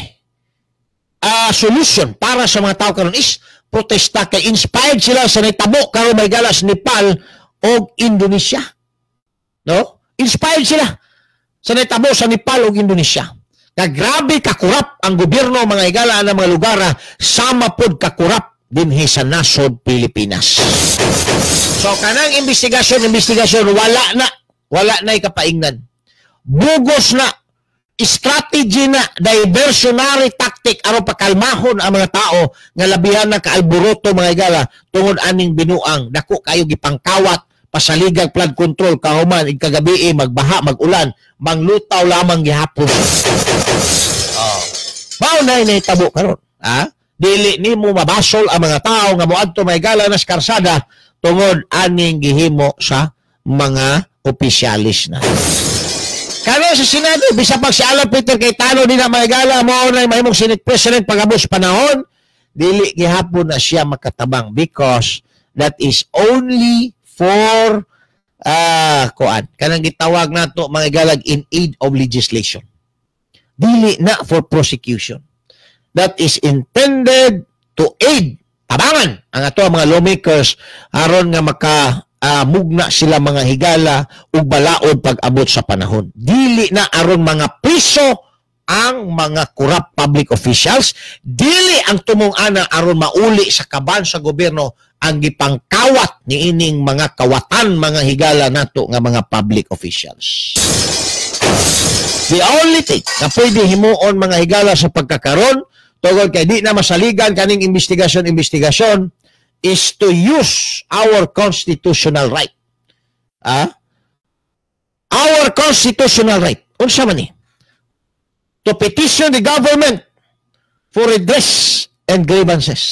solution para sa mga tao karon is protesta kay inspired sila sa nitabo karon may galas Nepal o Indonesia. No? Inspired sila sa nitabo sa Nepal o Indonesia. Na grabe kakurap ang gobyerno mga higala ng mga lugar sama pod kakurap dinhi sa nasod Pilipinas. So kanang investigasyon wala na kapaingnan. Bugos na strategy na diversionary tactic aron pakalmahon ang mga tao nga labihan na kaalburoto mga higala tungod aning binuang dako kayo gipangkawat pasaligag flood control kahuman ig kagabi magbaha magulan manglutaw lamang gihapon. Mao na tabo karon. Dili nimo mabasol ang mga tao nga moadto mga higala nas karsada tungod aning gihimo sa mga opisyalis na. Kano sa Senado, bisa pag si Alan Peter Cayetano din na mga higala mo na mahimong Senate President pagabos panahon, dili gihapon na siya makatabang because that is only for kanang gitawag nato mga higala in aid of legislation. Dili na for prosecution. That is intended to aid, tabangan ang ato mga lawmakers aron nga mugna sila mga higala ug balaod pag-abot sa panahon. Dili na aron mga priso ang mga corrupt public officials, dili ang tumong ana aron mauli sa kaban sa gobyerno ang gipangkawat niining mga kawatan mga higala nato nga mga public officials. The only thing na pwede himuon mga higala sa pagkakaron tungod kay di na masaligan kaning investigasyon is to use our constitutional right. Our constitutional right. Unsa man ni? To petition the government for redress and grievances.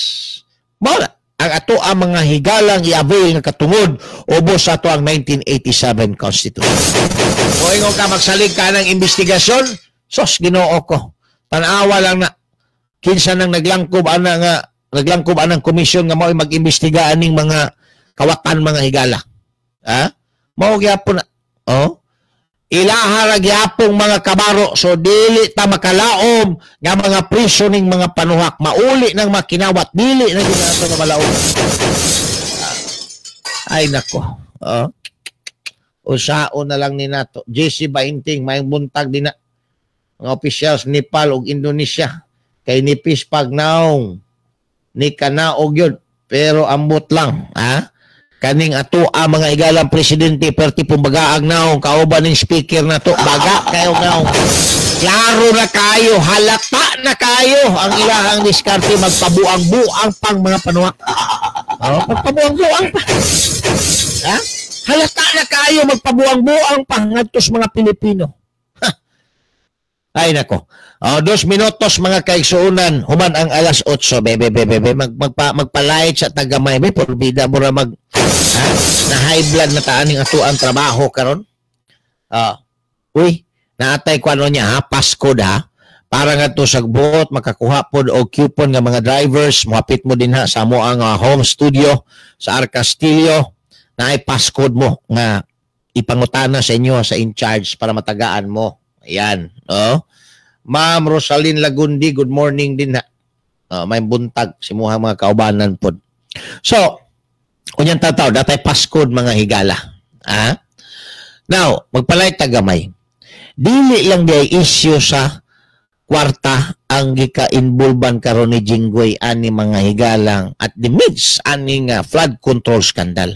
Mao ang ato ang mga higalang i-avail nga katungod ubos sa ato ang 1987 Constitution. O ingon ka magsalig ka ng investigasyon, sos Ginoo ko. Tanawa lang na kinsa nang naglangkob anang komisyon nga mao mag-imbestiga aning mga kawatan mga higala. Mao gyapon na. Ilaha ra gyapong mga kabaro so dili ta makalaom nga mga priso ning mga panuhak mauli nang makinawat dili na ginato nga balaod. Ay nako. Usaon na lang ni nato. JC Bainting may buntag din na mga officials Nepal ug Indonesia kay nipis pagnaong ni kanaog yun. Pero ambot lang, kaning ato ang mga igalang presidente perti pong bagaag naong kauban ng speaker na to. Baga kayo naong. Klaro na kayo, halata na kayo ang ilahang diskarte magpabuang-buang pang mga panuwak. Magpabuang-buang pa. Halata na kayo magpabuang-buang pang ngadtos mga Pilipino. Ay nako. 2 minutos mga kaigsuunan. Human ang alas 8. Magpalayit sa tagamay. May porbida mo na na high blood na taaning ato ang trabaho karon. Uy, naatay ko ano niya Pasko da. Para nga to sagbot, makakuha po o coupon nga mga drivers. Muhapit mo din sa mo ang home studio sa Arcastillo na ay passcode mo nga ipangutana sa inyo sa in-charge para matagaan mo. Ayan. Ma'am Rosalyn Lagundi, good morning din na. May buntag si muha mga kaubanan po. So, kunyan tataw, datay passcode mga higala. Now, magpalay tagamay. Dili lang di issue sa kwarta ang gika-involvan karon ni Jinggoy ani mga higalang at the midst aning flood control scandal.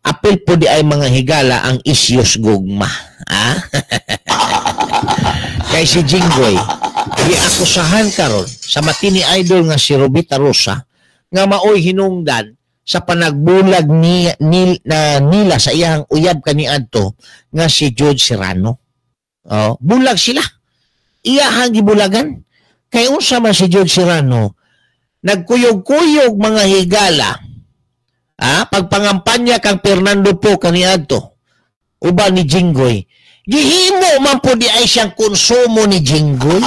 Apil po di ay mga higala ang issues gugma. Kay si Jinggoy, giakusahan karon sa matini idol nga si Robita Rosa nga maoy hinungdan sa panagbulag nila sa iyang uyab kaniadto nga si George Serrano. Bulag sila. Iyahang gibulagan. Kay unsa man si George Serrano nagkuyog-kuyog mga higala. Pagpangampanya kang Fernando po kaniadto uban ni Jinggoy. Gihimo man po di ay siyang konsumo ni Jinggoy.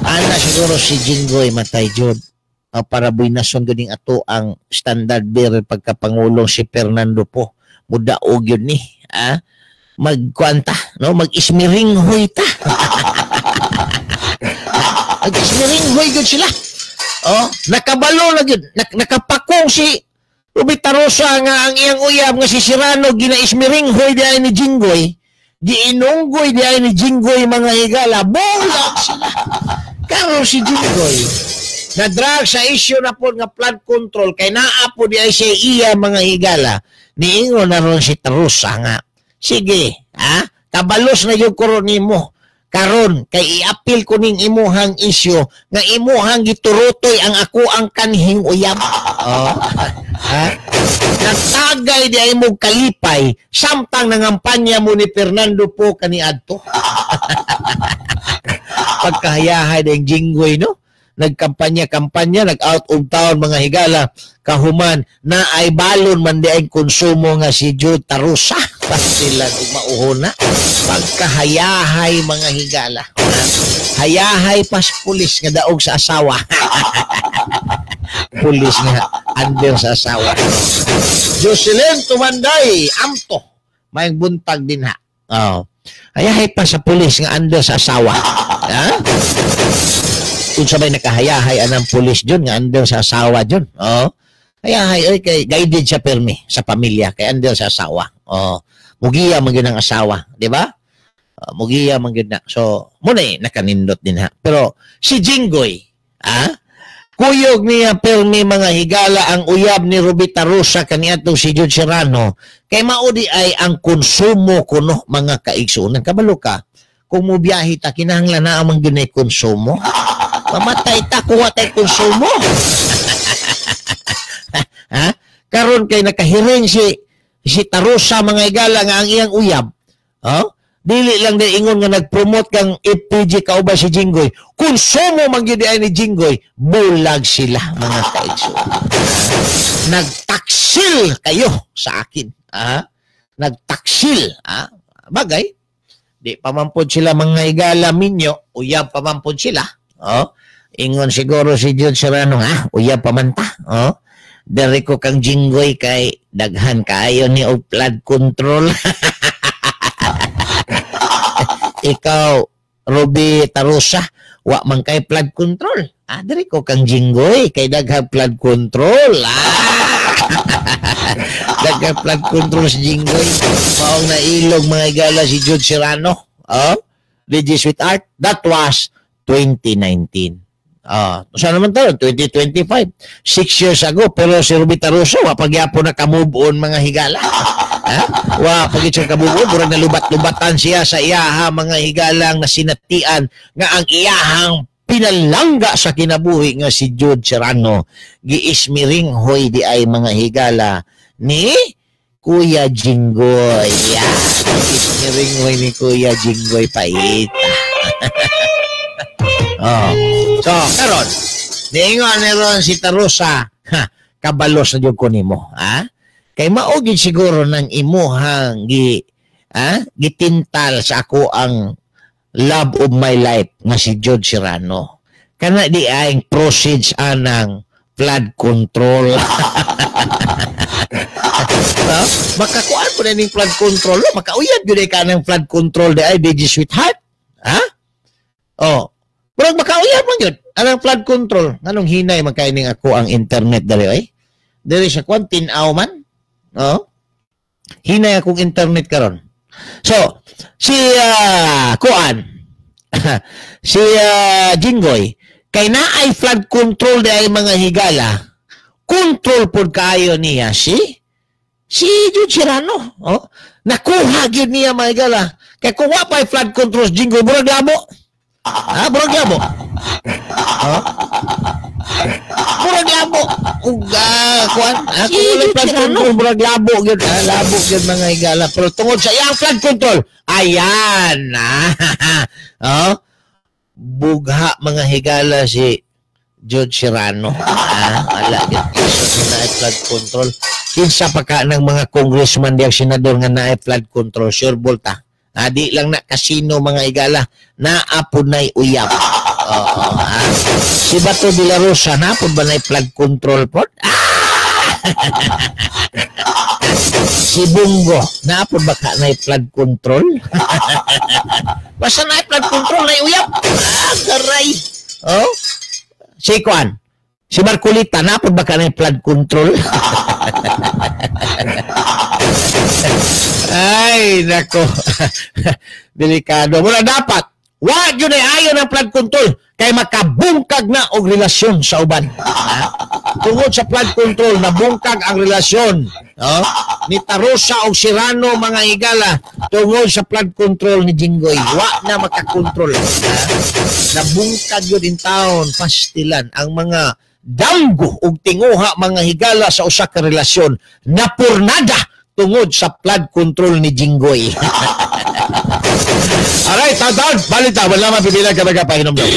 Ana siguro si Jinggoy matay jud. Para buinason ganing ato ang standard bearer pagkapangulong si Fernando po. Mudaog yun ni. Magkwanta, no? Mag-ismiringhoy ta. Mag-ismiringhoy yun sila. Nakabalo na yun. Nakapakong si Rubita Rosa nga ang iyang uyab nga si Serrano gina-ismiringhoy di ay ni Jinggoy. Giinunggoy di ay ni Jinggoy mga higala. Bulag sila. Karo si Jinggoy na-drag sa issue na po nga flood control kay naa po di ay siya iya mga higala. Niingon na ron si Tarusa nga. Sige, kabalos na yung koronimo. Karon kay i-appeal ko ning imuhang issue nga imuhang giturutoy ang ako ang kanhing uyab. Nagtagay di ay mo kalipay samtang nangampanya mo ni Fernando po kaniadto. Pagkahayahay ng Jinggoy, no? Nagkampanya-kampanya, nag-out of town mga higala, kahuman na ay balon man di ay konsumo nga si Jude Tarusa. Sila mauhon na. Pagkahayahay mga higala. Hayahay pas pulis nga daog sa asawa. Pulis nga under sa asawa. Jocelyn Tumanday, amto. May buntag din ha. Hayahay pa sa pulis nga under sa asawa. Kung sabay nakahayahay anang pulis dyan, nga andel sa asawa dyan. Hayahay, kay guided siya permi sa pamilya, kay andel sa asawa. Mugiya man yun ang asawa, di ba? Mugiya man yun na. So, muna nakanindot din ha. Pero, si Jinggoy, kuyog niya permi mga higala ang uyab ni Rubita Rosa kaniadto si Jude Serrano, kay maudi ay ang konsumo kuno mga kaigsunan. Kabalo ka, kung mo biyahe ta, kinahanglan na amang yun ay konsumo. Mamatay ta kung watay konsumo. Karon kay nakahiring si Tarusa mga higala nga ang iyang uyab. Dili lang na ingon nga nag-promote kang FPG kauba si Jinggoy. Konsumo man gyud ay ni Jinggoy, bulag sila mga kaigsunan. Nagtaksil kayo sa akin. Nagtaksil. Bagay. Di pamampod sila mga higala minyo, uyab pamampod sila. Ingon siguro si Jude Serrano, uyab pamanta. Dari ko kang Jinggoy kay daghan kaayo ni og flood control. Ikaw, Ruby Tarusa, wa man kay flood control. Dari ko kang Jinggoy kay daghan flood control. Daghan flood control si Jinggoy. Maong nailog mga higala si Jude Serrano. Legis with Art. That was 2019. Saan naman tayo? 2025. 6 years ago. Pero si Rubita Rosa, wapagyapo na kamove on mga higala. Wapagit siya kamove on. Murang nalubat-lubatan siya sa iyaha mga higalang na sinatian nga ang iyahang pinalangga sa kinabuhi nga si Jude Serrano. Giismiring hoy di ay mga higala ni Kuya Jinggoy. Giismiring hoy ni Kuya Jinggoy paita. So, karon, niingon niron si Tarusa, kabalos na yung kunimo, Kay maugid siguro ng imuhang gitintal sa ako ang love of my life nga si Jude Serrano. Kana di ay proceeds anang flood control. Makakuan po na ng flood control, makauyab yun ka ng flood control di ay Digi Sweetheart. Pero makauyab man yun. Anong flood control? Anong hinay magkaining ako ang internet dali ay? Dali siya kwan, tinaw man. Hinay akong internet karon. So, si si Jinggoy, kay naay flood control di ay mga higala, control pod kaayo niya si Jude Serrano. Nakuha gyud niya mga higala. Kay kung wa pa flood control Jinggoy, murag labo. Murag labo. Murag labo. Kuan. Ako wala flood control, murag labo gyud. Labo gyud mga higala. Pero tungod sa iyang flood control, ayan. bugha mga higala si George Serrano. Wala yun. Na flood control. Kinsa pa ka ng mga congressman diya senador nga na flood control. Sure bolta. Di lang na kasino mga higala. Naapod na'y uyab. Si Bato de la Rosa, naapod ba na'y flood control po? Si Bungo, naapod ba ka na'y flood control? Basta na'y flood control na'y uyab. Garay. Si Kwan, si Marcolita, naapod ba ka na'y flood control? Ay, nako. Delikado. Mula dapat, wag yun ay ayaw ng flood control kay makabungkag na og relasyon sa uban. Tungod sa flood control, nabungkag ang relasyon ni Tarosa o Serrano mga higala tungod sa flood control ni Jinggoy. Wa na makakontrol. Nabungkag yun in town, pastilan ang mga damgo ug tinguha mga higala sa usa ka relasyon na purnada tungod sa flood control ni Jinggoy. Alright, tawad, balita, wala mapipilang ka magpahinom daw.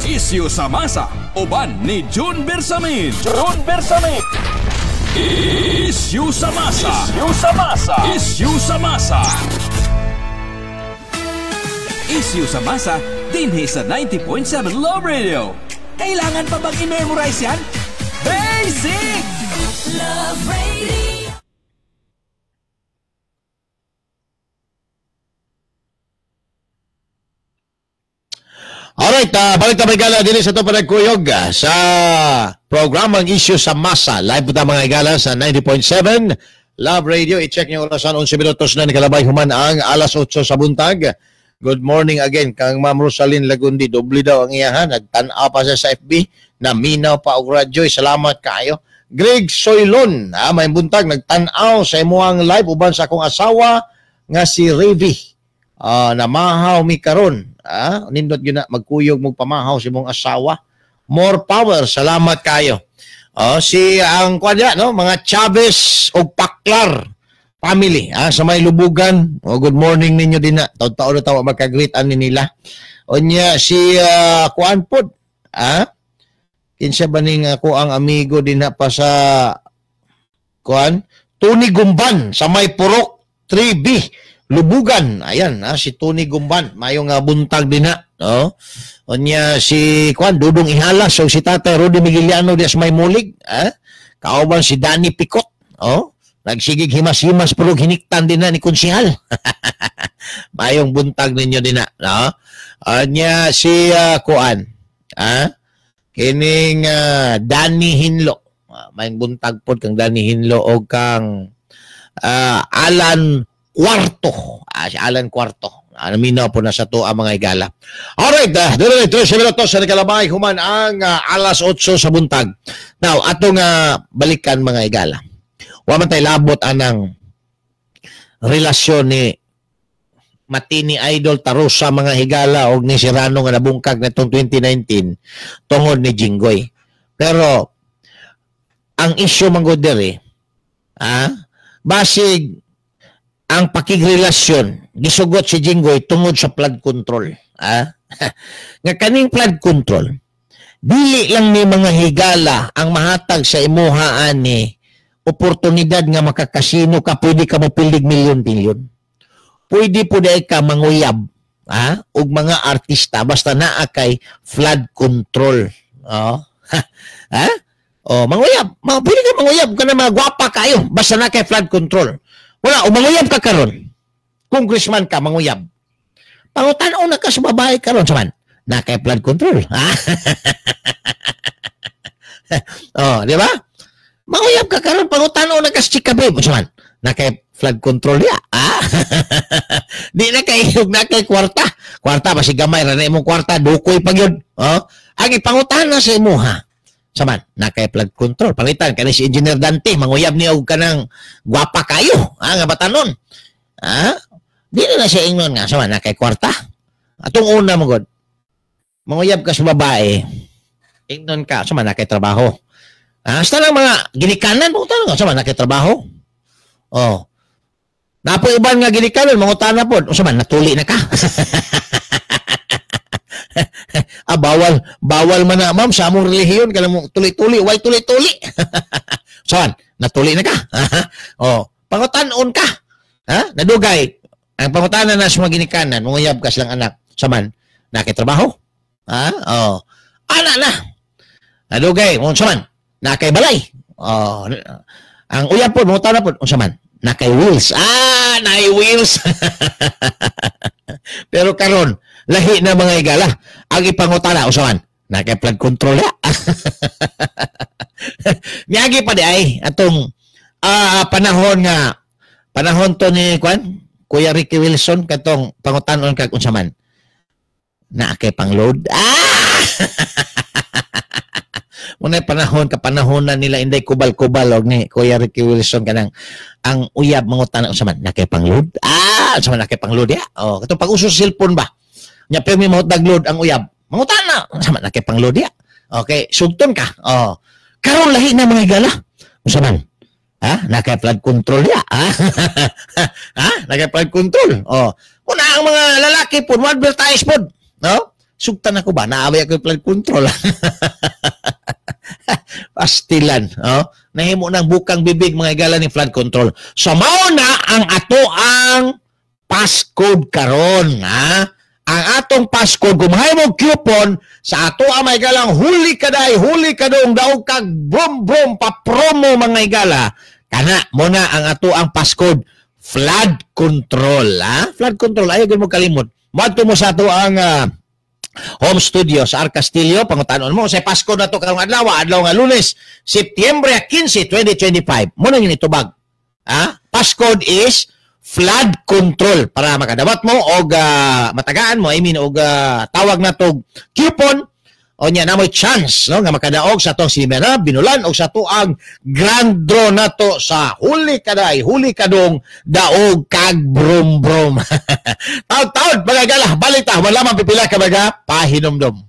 Isyu sa Masa, uban ni June Bersamin. Isyu sa Masa. Isyu sa Masa. Isyu sa Masa, dinhi sa 90.7 Love Radio. Kailangan pa bang i-memorize yan? Basic! Love Radio. Alright, balik na mga igala din sa ito panagkuyog sa programang Isyu sa Masa. Live po tayo mga igala sa 90.7 Love Radio. I-check nyo orasan 11 minutos na nikalabay human ang alas 8 sa buntag. Good morning again kang Ma'am Rosalyn Lagundi. Doble daw ang iyahan. Nagtanaw pa sa FB. Naminaw pa og radyo. Salamat kayo. Greg Soylon, may buntag. Nagtanaw sa imuang live uban sa akong asawa nga si Revi. Namahaw mi karon. Nindot yun na magkuyog mong pamahaw si mong asawa. More power. Salamat kayo. Si ang kwadya, no? Mga Chavez o Paklar family sa may lubugan. Good morning ninyo din na. Taon-taon na tawa magkagritan ni nila. O niya si Kuan Pod. Kinsa ba ning ako ang amigo din na pa sa Kuan? Tony Gumban sa may Purok 3B. Lubugan. Ayan, si Tony Gumban. Mayong buntag din na. No? O niya si Kuan, Dudong Ihalas. So si Tatay Rudy Migueliano di sa may mulig. Kauban si Danny Picot. Nagsigig himas-himas pero hiniktan din na ni Kunsihal. Mayong buntag ninyo din na. No? O niya si Kuan. Kining Danny Hinlo. Mayong buntag po kang Danny Hinlo o kang Alan Cuarto. Si Alan Cuarto. Naminaw po na sa to ang mga igala. Alright, doon na ito. 7 minutos sa nakalabay. Human ang alas 8 sa buntag. Now, atong balikan mga igala. Huwag man tayo labot anang relasyon ni mati ni Idol Tarusa mga higala o ni Serrano nga nabungkag na itong 2019 tungod ni Jinggoy. Pero ang issue manggod diri, basig ang pakigrelasyon gisugot si Jinggoy tungod sa flood control. Nga kaning flood control, dili lang ni mga higala ang mahatag sa imuhaan ni oportunidad nga makakasino ka, pwede ka mapildig milyon-milyon. Pwede po dahil ka manguyab ug mga artista basta naa kay flood control. Manguyab. Pwede ka manguyab ka na mga gwapa kayo basta na kay flood control. Wala, o manguyab ka karon. Congressman ka, manguyab. Pangutanaw na ka sa babae karon saman na kay flood control. Di ba? Manguyab ka karon, pangutanaw na ka sa chika babe saman na kay flood control ya. Di na kay kwarta. Kwarta ba si gamay ra na imong kwarta, dukoy pag yun. Ang ipangutana sa imuha. Saman, na kay flood control. Palitan ka si Engineer Dante, manguyab niya og kanang gwapa kayo. Nga batanon. Di na siya ingnon nga. Saman, na kay kwarta. Atong una mo god. Manguyab ka sa babae. Ingnon ka. Saman, na kay trabaho. Hasta lang mga ginikanan mo tanong. Saman, na kay trabaho. Napo iban nga ginikanan, mangutana po. Saman, natuli na ka. Bawal man na, ma'am, sa among relihiyon, ka mo tuli-tuli, why tuli-tuli? Saman, natuli na ka. Pangutanon ka. Nadugay. Ang pangutanan na sa mga ginikanan, manguyab ka silang anak. Saman, nakitrabaho. Anak na. Nadugay, saman, nakay balay. Ang uyab po, mangutana po, saman, nakay wheels. Nakay wheels. Pero karon, lahi na mga higala. Ang ipangutana, usaman, nakay flood control ya. Miyagi pa di ay, atong panahon to ni Kuya Ricky Wilson, katong pangutanon kag unsaman, nakay pang-load. Muna panahon na nila inday kubal-kubal og ni Kuya Ricky Wilson kanang ang uyab mangutan usaman nakay pang-load. Usaman nakay pang-load ya. Katong pag-uso sa cellphone ba. Nya pero may mahut nag-load ang uyab. Mangutan na usaman nakay pang-load ya. Okay, sugton ka. Karon lahi na mga higala. Usaman. Nakay flood control ya. Nakay flood control. Una ang mga lalaki po advertise pod, no? Sugtan ako ba naaway ako flood control. Pastilan, nahimo nang bukang bibig mga higala ni flood control. So mao na ang ato ang passcode karon, Ang atong passcode kung mahimo coupon sa ato ang mga higalang huli kadong daog kag brom pa promo mga higala. Kana mo na ang ato ang passcode flood control, Flood control ayo gyud mo kalimot. Madto mo sa ato ang home studio sa Arcastillo, pangutanon mo sa Pasko na to karong adlaw nga Lunes, Setyembre 15, 2025. Mo nang itubag. Passcode is flood control para makadawat mo og matagaan mo, og tawag na to coupon o nya na mo chance no nga makadaog sa tong Simera Binulan o sa tuang grand draw nato sa huli kadong daog kag brom taud mga gala balita wala man pipila ka baga pahinomdom.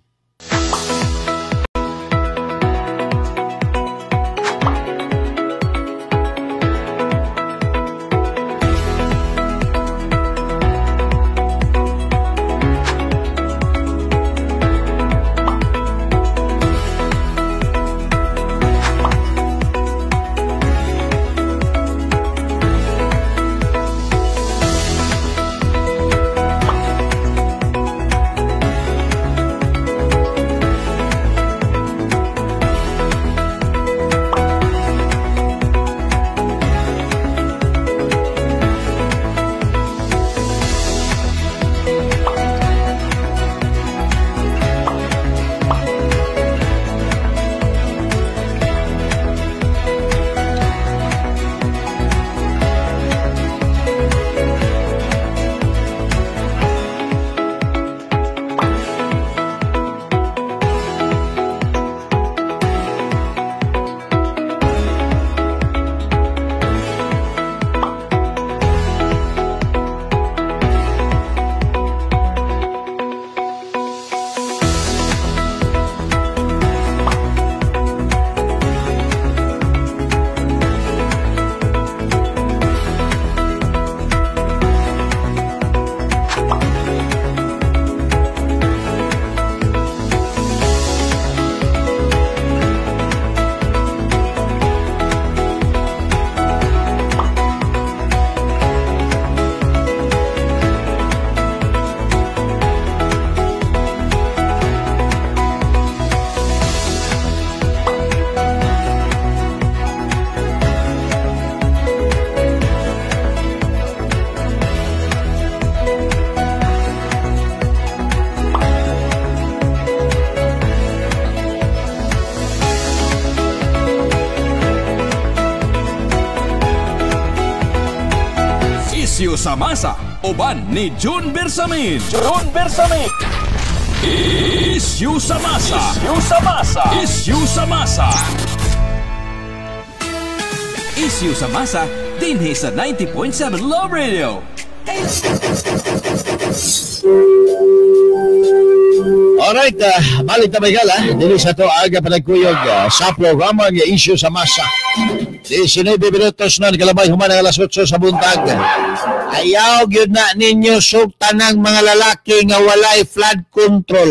Isyu sa masa, uban ni June Bersamin. Isyu sa masa. Isyu sa masa. Isyu sa masa, dinhi sa 90.7 Love Radio. Alright, balik na bagala. Dili sa to aga panagkuyog sa programa ng Isyu sa Masa. 19 minutos na kalabay human ang alas 8 sa buntag. Ayaw gyud na ninyo sugtan ng mga lalaki nga walay flood control.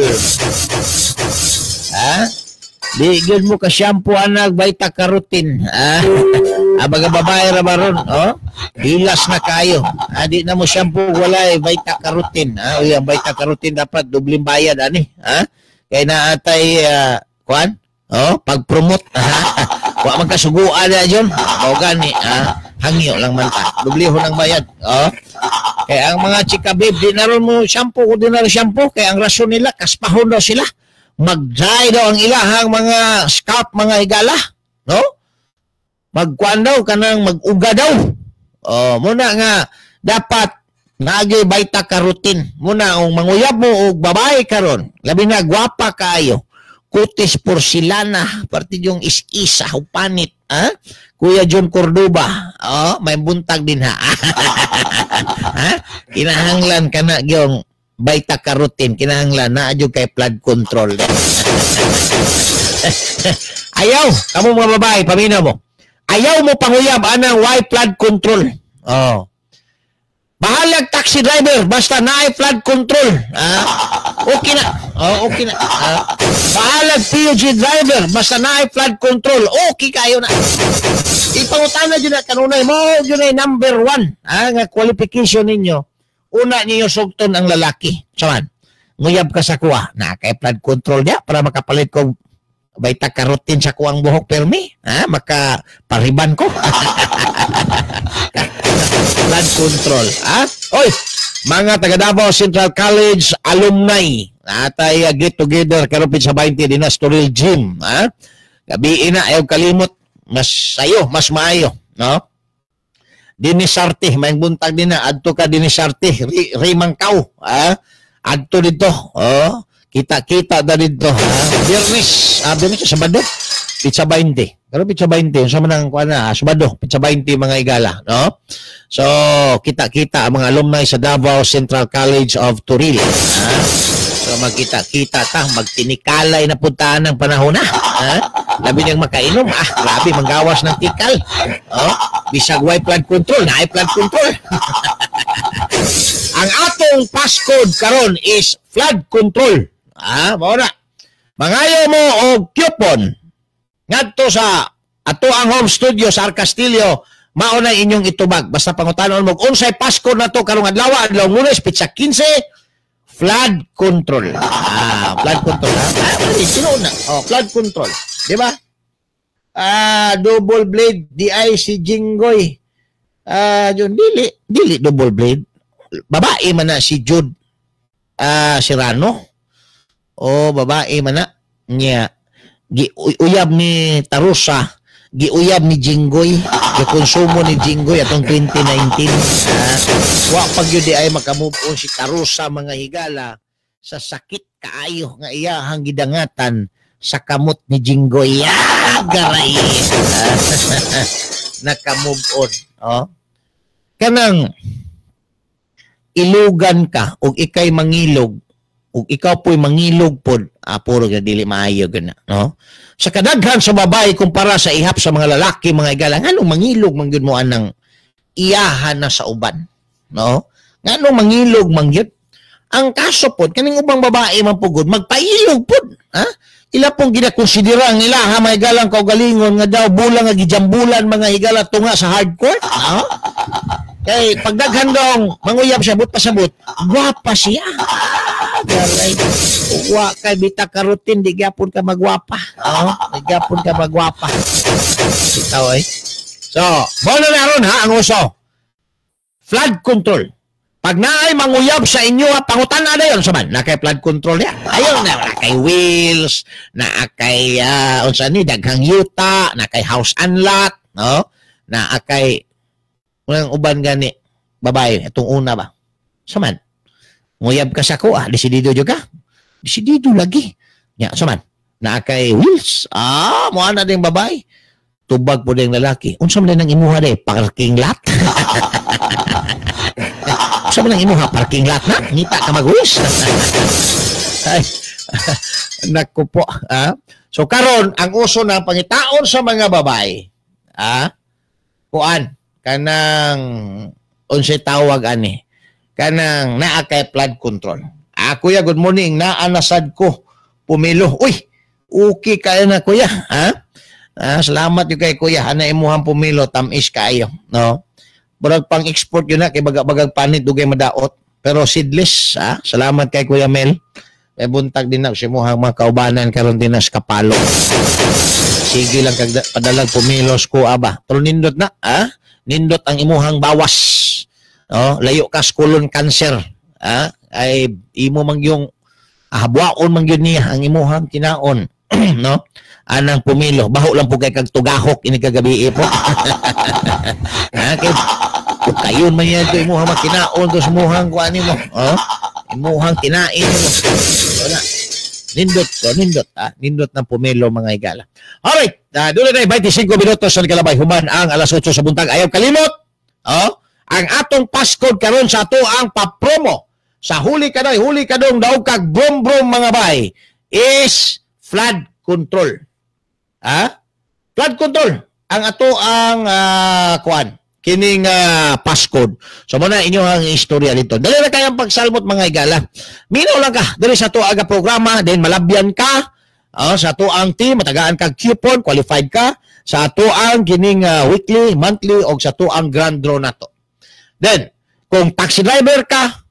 Ha? Di gyud mo ka shampoo anag beta carotene. Abaga babae ra baron, oh. Hilas na kayo. Di na mo shampoo walay beta carotene. Uy, ang beta carotene dapat dubling bayad ani, ha? Kay naatay kuan? Oh, pag-promote. Wa man kasuguan na diyon. Mao gani, hangyo lang man ta. Dubliho ng bayad, oh. Kay ang mga chika babe di na ron mo shampoo, di na ron shampoo kay ang rason nila kaspahon daw sila. Mag-dry daw ang ilahang mga scalp, mga higala, no? Magkuan daw kanang mag-uga daw. Oh, muna nga dapat naagay beta carotene. Muna ang manguyab mo og babae karon, labi na gwapa kaayo. Kutis porcelana, parte yung is-isa upanit, ha? Kuya John Cordoba, oh, may buntag din ha. Ha? Kinahanglan kana gyung beta carotene, kinahanglan na adyo kay flood control. Ayaw, kamo mga babae, paminaw mo. Ayaw mo panguyab anang why flood control. Oh. Bahalag taxi driver basta naay flood control. Okay na. Oh, okay na. Bahalag PUG driver basta naay flood control. Okay kayo na. Ipangutana dyan na kanunay mo, yun ay number 1. Nga qualification ninyo. Una niyo sugton ang lalaki. Saman, nguyab ka sa kuha. Na kay flood control niya para makapalit ko beta carotene sa kuwang buhok permi. Makapariban ko. Flood control. Oy, mga taga Davao Central College alumni. Atay get together karon sa 20 din na Storil Gym. Gabi na ayaw kalimot. Mas sayo, mas maayo, no? Dinisarte, may buntag din na adto ka dinisarte, Rimangkaw, adto dito, oh. Kita-kita da dito, Birnis, Birnis Sabado, Pizza 20. Pero Pizza 20, sa manang kuan na, Sabado, Pizza 20 mga igala, no? So, kita-kita ang mga alumni sa Davao Central College of Turil. So, magkita-kita ta, magtinikalay na puntahan ng panahon na. Labi niyang makainom, grabe, manggawas ng tikal. Oh, bisag way flood control, na flood control. Ang atong passcode karon is flood control. Mauna. Mangayo mo og coupon ngadto sa ato ang home studio sa Arcastillo, mauna inyong itubag. Basta pangutanon mo unsay passcode na to karong adlaw, Lunes, Pizza 15, flood control. Flood control. Sino na? Oh, flood control. Di ba? Double blade, DI si Jinggoy. Yun, dili double blade. Babae man na si Jude Serrano. O babae man na niya. Giuyab ni Tarusa, giuyab ni Jinggoy, gikonsumo ni Jinggoy atong 2019. Wa pag yun di ay makamove on si Tarusa mga higala sa sakit kaayo nga iyahang gidangatan sa kamot ni Jinggoy. Garay. Nakamove on. Oh. Kanang ilugan ka o ikay mangilog o ikaw po'y mangilog po, puro ka dili maayo gana, no? Sa kadaghan sa babae kumpara sa ihap sa mga lalaki, mga igala, anong mangilog mangyud mo anang iyahan na sa uban, no? Anong mangilog mangyud? Ang kaso po, kaning ubang babae man pugod, magpailog po, ha? Ila pong ginakonsidera ang ilaha, mga igalang kaugalingon nga daw, bulang nga gijambulan mga higala tunga sa hardcore, no? Kay pagdaghan dong manguyab siya but pasabot, gwapa siya. Galay. Wa kay bita carotene di gyapon ka magwapa. Di gyapon ka magwapa. Ikaw ay. So, bono na ron ha ang uso. Flood control. Pag naay manguyab sa inyo, pangutan na dayon saman, na kay flood control ya. Ayon na kay wheels, na kay unsa ni daghang yuta, na kay house unlock, no? Na kay ang uban gani babae, itong una ba? Saman. Nguyab ka sa ko, desidido jud ka? Desidido lagi. Nya, saman. Na kay wheels. Mo ana ding babae. Tubag po ding lalaki. Unsa man nang imuha day? Parking lot? Unsa man nang imuha? Parking lot na? Ngita ka mag-wheels? Ay, naku po. So karon ang uso na pangitaon sa mga babae. Kuan kanang unsay tawag ani? Kanang naa kay flood control. Kuya, good morning. Naanasad ko pumilo. Uy, okay kayo na kuya. Salamat yung kay kuya. Ana imuhang pumilo, tamis kayo. No? Burag pang export yun na, kay bagag panit, dugay madaot. Pero seedless, salamat kay kuya Mel. Kay buntag din na, si muhang mga kaubanan, karon din na sa kapalo. Sige lang, padalag pumilos ko, aba. Pero nindot na, nindot ang imuhang bawas. Layo ka skulon cancer. Ay, imo mang yung habwaon mang yun niya, ang imuhang kinaon. No? Anang pumilo, baho lang po kay kag tugahok ini kagabi po. Kayon man yan ito imuhang makinaon to sumuhang ko ani mo. Imuhang kinain mo. Wala. Nindot ng pumilo mga igala. Alright, doon na 25 minutos sa kalabay human ang alas 8 sa buntag. Ayaw kalimot. Ang atong passcode karon sa ato ang papromo sa huli kadong daw kag brom mga bay is flood control. Flood control ang ato ang kuan kining passcode. So muna inyo ang istorya dito. Dali na kayang pagsalmot mga igala. Minaw lang ka dali sa ato aga programa, then malabyan ka sa ato ang team, matagaan kag coupon, qualified ka sa ato ang kining weekly, monthly o sa ato ang grand draw nato. Then kung taxi driver ka,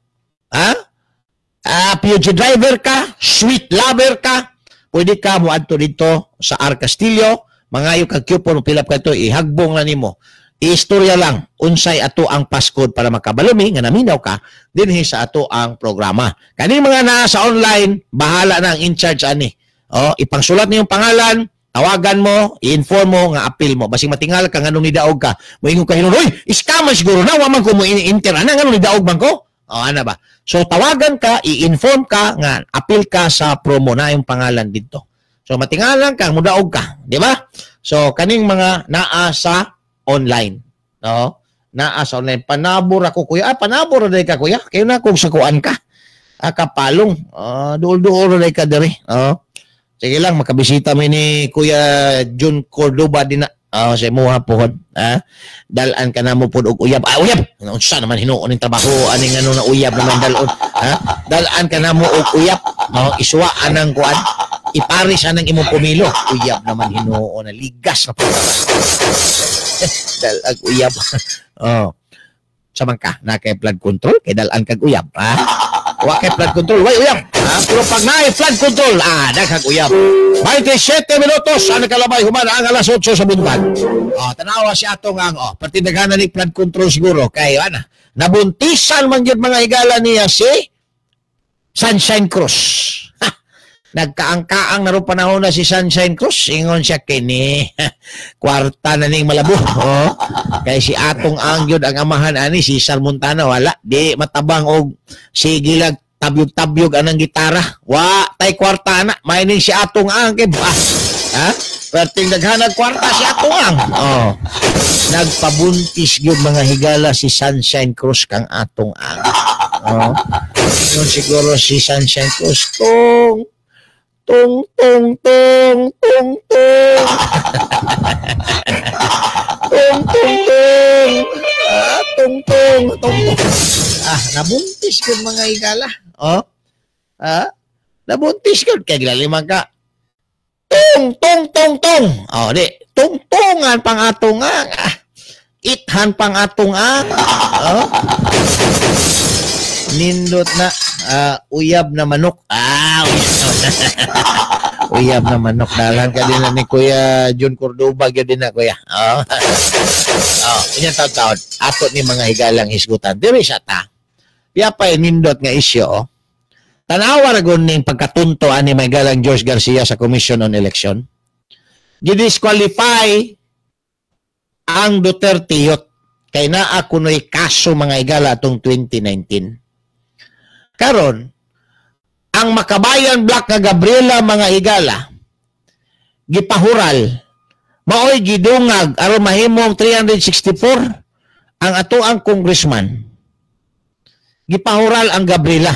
PUG driver ka, sweet lover ka, pwede ka mo adto dito sa R. Castillo, mangayo kag coupon pilap ka ito, ihagbong na nimo. Istorya lang unsay ato ang passcode para makabalumi nga naminaw ka dinhi sa ato ang programa. Kani mga naa sa online, bahala na ang in charge ani. Ipangsulat niyo yung pangalan, tawagan mo, i-inform mo nga appeal mo. Basing matingal ka nganong nidaog ka. Moingon ka hinon, "Oy, scam siguro na wa man ko mo enter ana nganong nidaog man ko?" Ana ba? So tawagan ka, i-inform ka nga appeal ka sa promo na yung pangalan dito. So matingalan ka, mudaog ka, di ba? So kaning mga naa sa online, no? Naa sa online, panabor ako kuya. Panabor na ka kuya. Kayo na kung sakuan ka. Kapalong. Duol-duol na ka diri. Sige lang, makabisita mo ni Kuya Jun Cordoba din na. Sa imuha po. Dalan ka na mo po og uyab. Uyab! Unsa naman hinuon yung trabaho? Aning ano na uyab naman dalon? Dalan ka na mo og uyab. Isuwaan ng kuan. Iparis anang imong pumilo. Uyab naman hinuon. Ligas na po. Dalag uyab. Saman ka, na kay flood control, kay dalan kag uyab. Wa kay flood control, way uyab. Pero pag na flood control, daghang uyab. 27 minutos ang kalabay human ang alas 8 sa buntag. Tanawa si atong ang partidaghanan ni flood control siguro kay nabuntisan man gyud mga higala niya si Sunshine Cruz. Nagkaang-kaang naroon panahon na si Sunshine Cruz. Ingon siya kini. Kwarta na ning malabo. Kaya si atong angyod ang amahan ani si Sal Montana wala. Di matabang og sigilag tabyog-tabyog anang gitara. Wa tay kwarta na. May si atong ang kay perting daghanag kwarta si atong ang. Nagpabuntis gyud mga higala si Sunshine Cruz kang atong ang. Ingon siguro si Sunshine Cruz Tung tung tung tung tung tung tung tung tung nabuntis ko mga igala. Nabuntis ko kaya gilalimang ka tung tung tung tung di tungtungan pang atong ang ithan pang atong ang nindot na uyab na manok. Uyab na manok. Dalan ka din na ni Kuya Jun Cordoba din na kuya. Inyang taon-taon. Ato ni mga higalang hisgutan. Diri siya ta. Piyapay nindot nga isyo. Tanawa ragon ning pagkatunto ani mga higalang George Garcia sa Commission on Election. Gidisqualify ang Duterte youth. kay naa kunoy kaso mga higala atong 2019. Karon, ang Makabayan Black nga Gabriela mga higala gipahural maoy gidungag aron mahimong 364 ang atoang congressman. Gipahural ang Gabriela.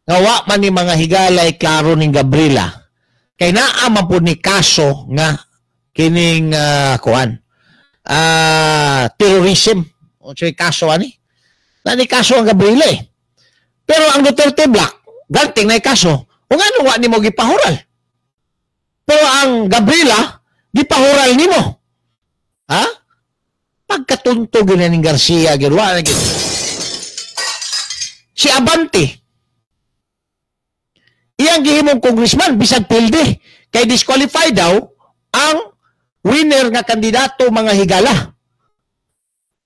Nga wa man ni mga higalay klaro ning Gabriela. Kay naa man pud ni kaso nga kining terrorism. O say kaso ani. Na ni kaso ang Gabriela eh. Pero ang Duterte Black, ganting na kaso. O nga wa nimo gipahural. Pero ang Gabriela, gipahural nimo. Ha? Pagkatuntog na ni Garcia, ginawa na gito. Si Abante, iyang gihimong congressman, bisag pilde, kay disqualify daw ang winner nga kandidato mga higala.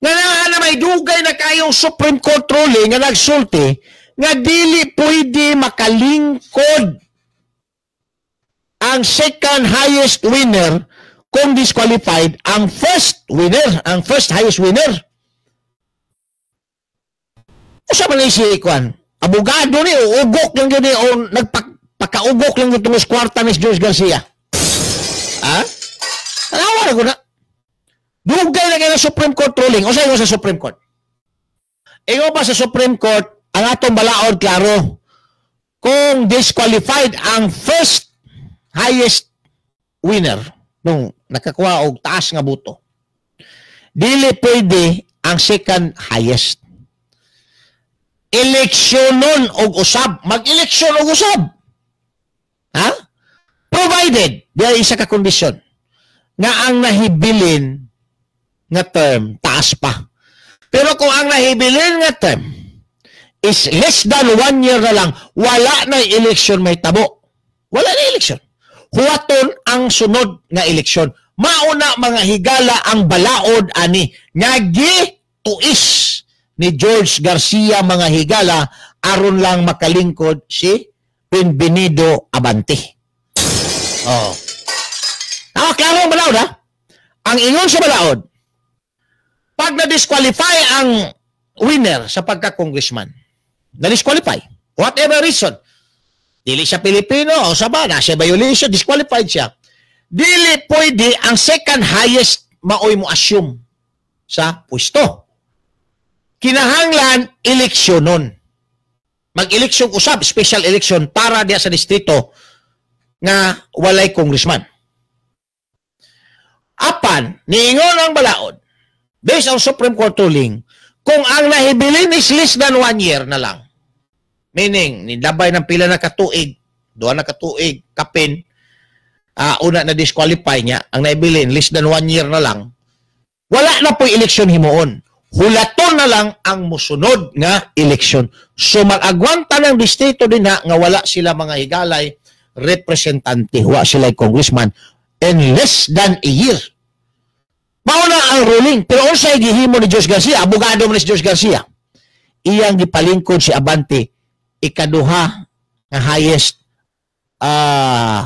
Nga na may dugay na kayong Supreme Court ruling nga nagsulti, nga dili pwede makalingkod ang second highest winner kung disqualified ang first winner, ang first highest winner. Usa man ni si Kwan, abogado ni ugok lang gani o nagpakaugok lang itong kwarta ni George Garcia. Ha? Alawa na ko na. Dugay na kayo sa Supreme Court ruling. O sa sa Supreme Court? Ingo pa sa Supreme Court, ang atong balaod klaro, kung disqualified ang first highest winner, nung nakakuha og taas nga buto, dili pwede ang second highest. Eleksyonon og usab. Mag-eleksyon og usab. Ha? Provided, diya isa ka kondisyon, nga ang nahibilin nga term, taas pa. Pero kung ang nahibilin nga term is less than 1 year na lang, wala na eleksyon may tabo. Wala na eleksyon. Huwaton ang sunod nga eleksyon. Mauna mga higala ang balaod ani nga gituis ni George Garcia mga higala aron lang makalingkod si Bienvenido Abante. Oh. Klaro ang balaod ha? Ang ingon sa balaod, pag na-disqualify ang winner sa pagka-congressman, na-disqualify, whatever reason, dili siya Pilipino o sa ba, nasa violation, disqualified siya, dili pwede ang second highest maoy mo assume sa pwesto. Kinahanglan eleksyonon. Mag-eleksyon usab, special election para diya sa distrito nga walay congressman. Apan, niingon ang balaod, based on Supreme Court ruling, kung ang nahibilin is less than 1 year na lang, meaning, nilabay ng pila na katuig, 2 na katuig, kapin, una na disqualify niya, ang nahibilin, less than 1 year na lang, wala na po eleksyon himoon. Hulaton na lang ang musunod nga eleksyon. So mag-agwanta ng distrito din nga wala sila mga higalay representante, wala sila congressman in less than a year. Mauna ang ruling. Pero unsay gihimo ni George Garcia, abogado mo ni George Garcia, iyang gipalingkod si Abante ikaduha nga highest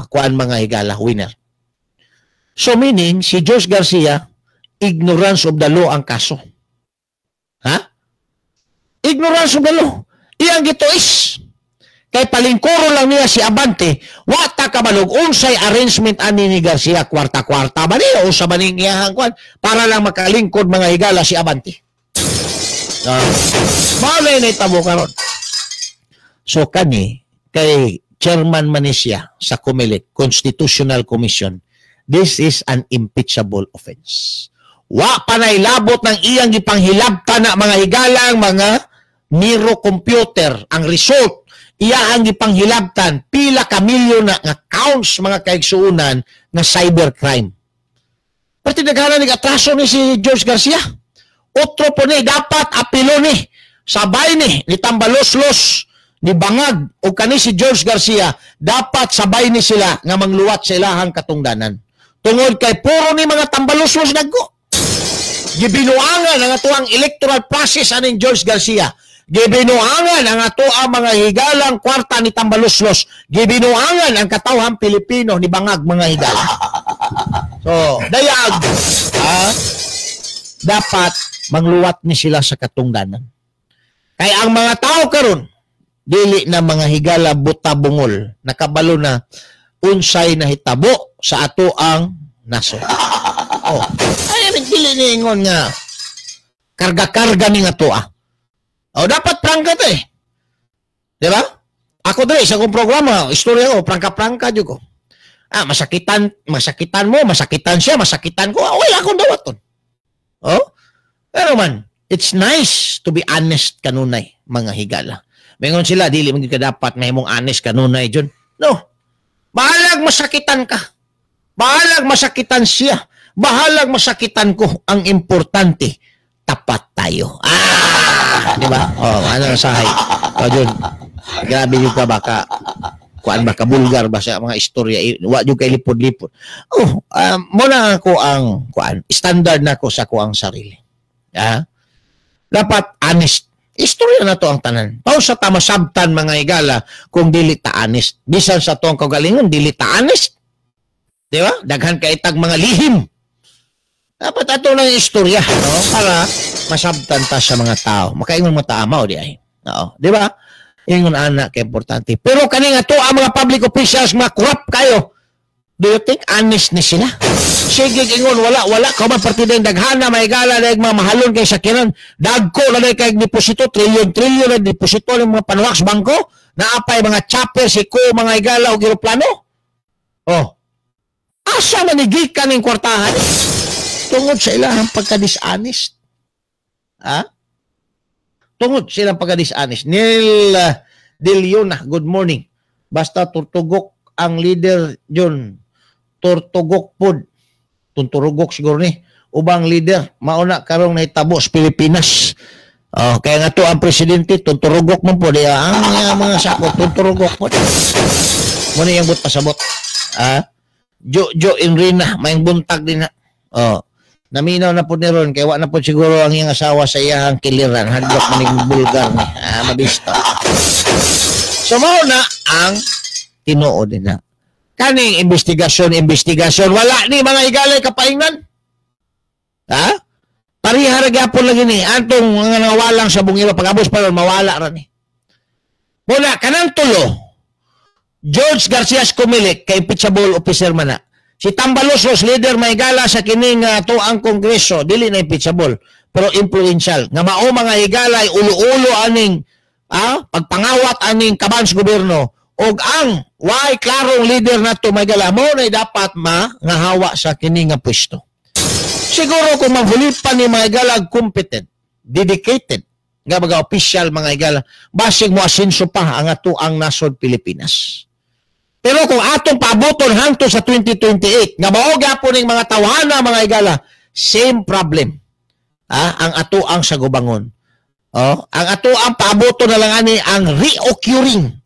kuan mga higala winner. So meaning si George Garcia ignorance of the law ang kaso. Ha? Ignorance of the law. Iyang gituis. Kay palingkoro lang niya si Abante, wata kabalog unsay arrangement ani ni Garcia kwarta-kwarta ba niya o sa baning iyahang kwan para lang makalingkod mga higala si Abante. Malay na itabo karon. So kani kay Chairman Manisya sa COMELEC, Constitutional Commission, this is an impeachable offense. Wa pa na ilabot ng iyang gipanghilabta na mga higalang mga Miro computer. Ang result, iya ang gipanghilabtan pila ka milyon na accounts mga kaigsuunan na cybercrime. Pati naghala nag-atraso ni si George Garcia. Otro po ni, dapat apilo ni, sabay ni Tambaloslos, ni Bangag, o kani si George Garcia, dapat sabay ni sila nga mangluwat sa ilahang katungdanan. Tungod kay puro ni mga Tambaloslos nagko. Gibinuangan ang atuang electoral process aning George Garcia. Gibinuangan ang atuang mga higalang kwarta ni Tambaloslos. Gibinuangan ang katawhang Pilipino ni Bangag mga higala. So, dayag, dapat mangluwat ni sila sa katungdanan. Kaya ang mga tao karon dili na mga higala buta bungol, nakabalo na unsay nahitabo sa ato ang naso. Oh, ay dili ni ingon nga karga-karga ni nga to Oh, dapat prangka to eh. Di ba? Ako dre sa kong programa, istorya ko, prangka-prangka jud ko. Masakitan mo, masakitan siya, masakitan ko. Wala akong dawaton. Oh? Pero man, it's nice to be honest kanunay, mga higala. Mingon sila, dili mo ka dapat na imong honest kanunay, John. No. Bahalag masakitan ka. Bahalag masakitan siya. Bahalag masakitan ko. Ang importante, tapat tayo. Di ba? Oh, ano sahay? Oh, John, grabe yung ka baka kuan baka bulgar ba sa mga istorya, wa jud kay lipod-lipod. Oh, muna ako ang kuan, standard na ko sa kuang sarili. Dapat honest. Istorya na to ang tanan. Pao sa tamasabtan mga higala kung dili ta honest. Bisan sa tuang kagalingon dili ta honest. Di ba? Daghan kay itag mga lihim. Dapat ato lang istorya, no? Para masabtan ta sa mga tao. Makaingon mo taamaw di ay. Oo, di ba? Ingon anak kay importante. Pero kani nga to ang mga public officials mga corrupt kayo. Do you think honest ni sila? Sige ingon wala ka man partida daghana may gala dag mga mahalon kay sakiran. Dagko na kay deposito trilyon na deposito ng mga panuwak sa bangko. Naapay mga chopper si ko mga igala og eroplano. Oh. Asa man gikan ning kwartahan? Tungod sa ilahang pagka-dishonest. Tungod silang pagka-dishonest. Neil Diliona, good morning. Basta turtugok ang leader John. Turtugok pod. Tunturugok siguro ni. Ubang leader, mauna karong nahitabo sa Pilipinas. Kaya nga to ang presidente, tunturugok man po. Ang mga sakot, tunturugok po. Muna yung but pasabot. Jo Inrina, may buntag din na. Naminaw na po ni Ron, kaya wala na po siguro ang iyang asawa sa iyang kiliran. Hadlok maning bulgar ni. Mabista. So, mauna ang tinuod din na. Kaning investigasyon. Wala ni mga igalay kapaingnan. Parihara gyapon lagi ni. Antong mga nawalang sa bungiro. Pag-abos pa ron, mawala ron ni. Muna, kanang tulo. George Garcia Escomilik, kay impeachable officer man na. Si Tambalusos, leader may gala sa kining tuang kongreso, dili na impeachable, pero influential. Nga mao mga higala ay ulo-ulo aning pagpangawat aning kabans gobyerno og ang why klarong leader nato may gala mo na dapat nga hawa sa kining nga pwesto. Siguro kung maghulipan ni mga higala competent, dedicated nga mga official mga higala, basig mo asinso pa ang atuang nasod Pilipinas. Pero kung atong paaboton hangtod sa 2028, nga mao gyapon ning mga tawhana mga higala, same problem. Ang atuang sa gubangon. Ang atuang paaboton na lang ani ang reoccurring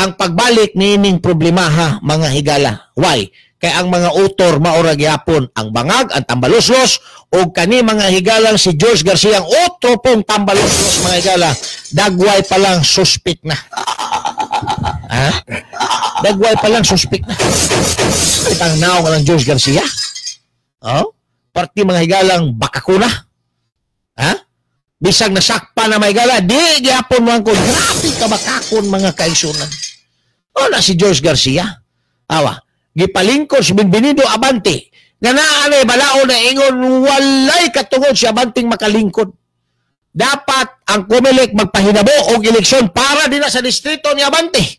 ang pagbalik niining problema mga higala. Why? Kay ang mga autor maura gyapon ang bangag, ang Tambaluslos o kani mga higalang si George Garcia ang otro pong Tambaluslos mga higala, dagway pa lang suspect na. Dagway pa lang suspect na. Itang naong ng George Garcia. Parti mga higalang bakakuna. Bisag nasakpa na mga higala, di gyapon mo ang grabe ka bakakon mga kaisunan. Na si George Garcia. Gipalingkod si Benvenido Abante. Nga naanay balao na ingon walay katungod si Abanting makalingkod. Dapat ang Comelec magpahinabo og eleksyon para din sa distrito ni Abante.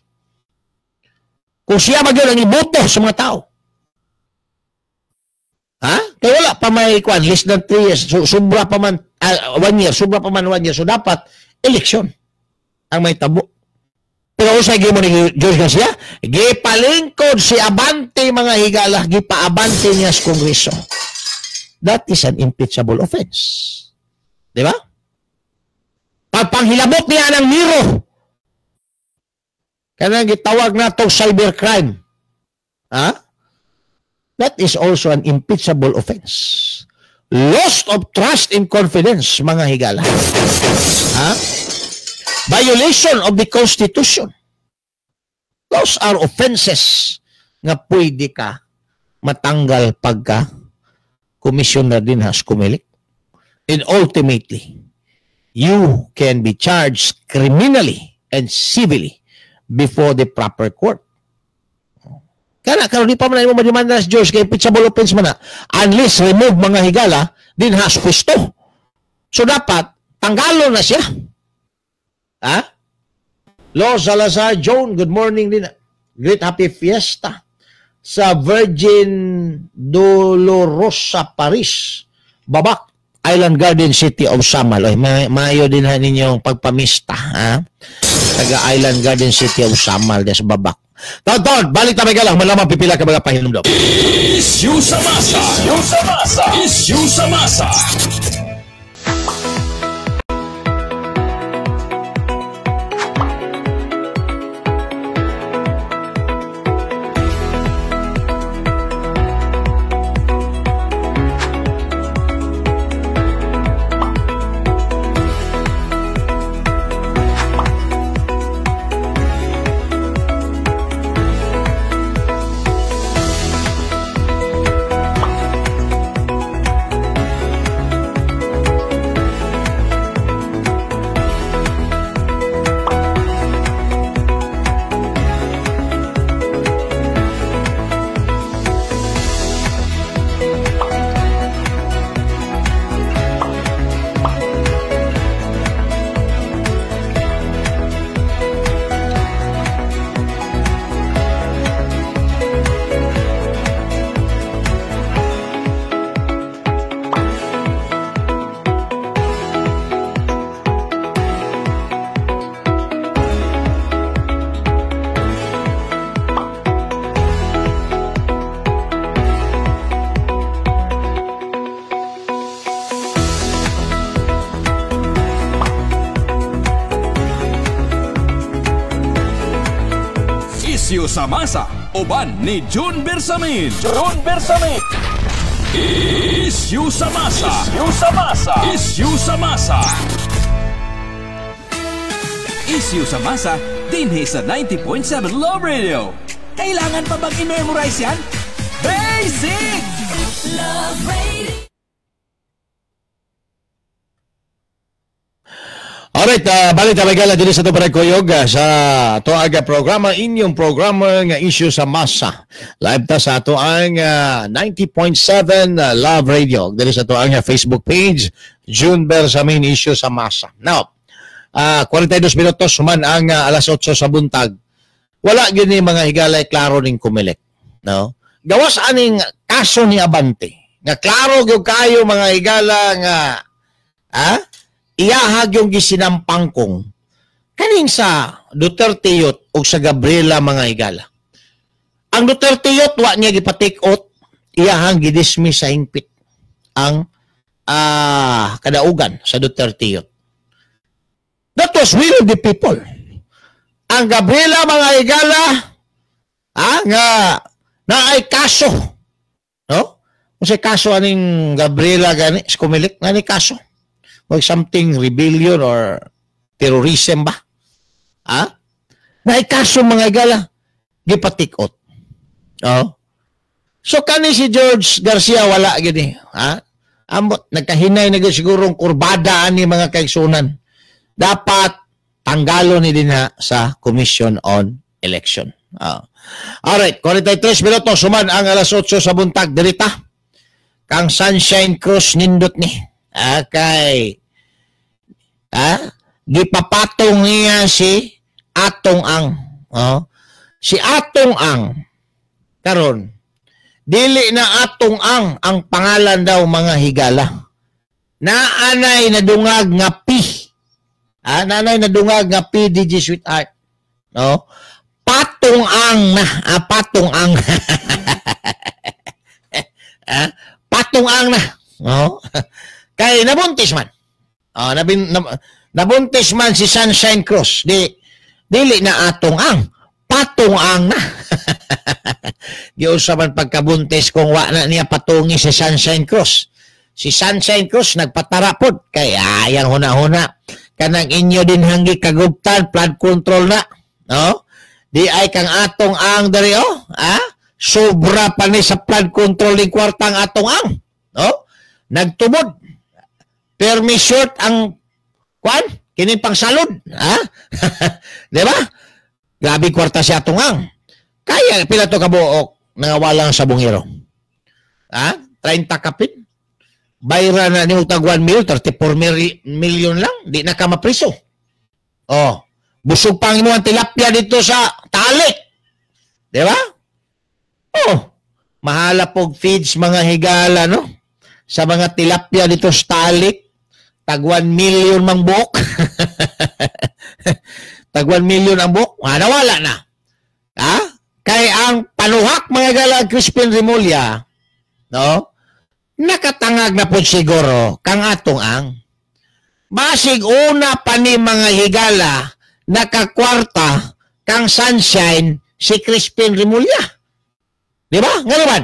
Kung siya magyon ang iboto sa mga tao. Kaya wala pa may less than 3 years. Sobra pa man 1 year. Sobra pa man 1 year. So dapat eleksyon ang may tabo. Pero usay gimo ni George Garcia, gipalingkod si Abante mga higala, gipaabante niya sa Kongreso. That is an impeachable offense. Di ba? Pagpanghilabot niya ng Nero. Kaya gitawag na itong cybercrime. That is also an impeachable offense. Loss of trust and confidence, mga higala. Violation of the Constitution. Those are offenses nga pwede ka matanggal pagka commissioner din has Comelec. And ultimately, you can be charged criminally and civilly before the proper court. Kaya karon di pa man mo madimanda sa Diyos kay pitchable offense man na. Unless remove mga higala, din has pwesto. So dapat, tanggalon na siya. Ha? Lo Salazar, Joan, good morning din. Great happy fiesta sa Virgin Dolorosa, Paris. Babak, Island Garden City of Samal. Mayo din ha ninyong pagpamista. Ha? Taga Island Garden City of Samal. Des Babak. Tawad, balik tayo lang. Malamang pipila ka mga pahinumdom. Issue sa masa. Issue sa masa. Issue sa masa. Isyu sa Masa, uban ni June Bersamin. June Bersamin. Issue sa masa. Isyu sa Masa. Issue sa masa. Isyu sa Masa, dinhi sa 90.7 Love Radio. Kailangan pa bang i-memorize yan? Basic! Love Radio. Alright, balik tayo gala din sa ito para kuyog sa ito aga programa, inyong programa nga issue sa masa. Live ta sa ito ang 90.7 Love Radio. Din sa ito ang Facebook page, June Bersamin, issue sa masa. Now, 42 minutos man ang alas 8 sa buntag. Wala gini mga higalay klaro ning kumilik. No? Gawas aning kaso ni Abante. Nga klaro gyud kayo mga higala nga iyahag yung gisinampang kong kaning sa Duterte yot o sa Gabriela mga higala. Ang Duterte yot wa niya gipatikot, iyahang gidismiss sa hingpit ang kadaugan sa Duterte yot. That was will of the people. Ang Gabriela mga higala nga na ay kaso. No? Kung sa kaso aning Gabriela gani, skumilik na ni kaso. Or something rebellion or terrorism ba? Naikaso mga gala, gipatikot. Oh. So kani si George Garcia wala gini, Amot nagkahinay na sigurong kurbada ani mga kaigsunan. Dapat tanggalo ni din sa Commission on Election. Alright, 43 minutos suman ang alas 8 sa buntag dirita. Kang Sunshine Cross nindot ni. Okay. Gipapatong niya si Atong Ang. Si Atong Ang. Karon, dili na Atong ang pangalan daw mga higala. Naanay na dungag nga P. Naanay na dungag nga P DJ Sweetheart. No? Patong Ang na. Patong Ang. Patong Ang na. No? Kay nabuntis man. Nabuntis man si Sunshine Cross. Dili na Atong Ang. Patong Ang na. Giusa man pagkabuntis kung wa na niya patungi si Sunshine Cross. Si Sunshine Cross nagpatarapod. Kaya yang huna-huna. Kanang inyo din hanggi kagubtan. Flood control na. No? Di ay kang Atong Ang dari sobra pa ni sa flood control ni kwartang Atong Ang. No? Nagtubod. permi short ang kwan, kini pang salud, ha? Di ba? Grabe kwarta si atong ang. Kaya pila to kabuok nangawalang sa bungiro. Ha? 30 kapit. Bayra na ni utag 1 million, 34 million lang, di na ka mapriso. Oh, busog pang imo ang tilapia dito sa tali. Di ba? Oh, mahala pog feeds mga higala, no? Sa mga tilapia dito sa talik, tag 1 million mang buok. Tag 1 million ang buok, nawala na. Ha? Kaya ang panuhak mga higala Crispin Remulla, no? Nakatangag na po siguro kang atong ang. Basig una pa ni mga higala nakakwarta kang sunshine si Crispin Remulla. Di ba? Nga naman.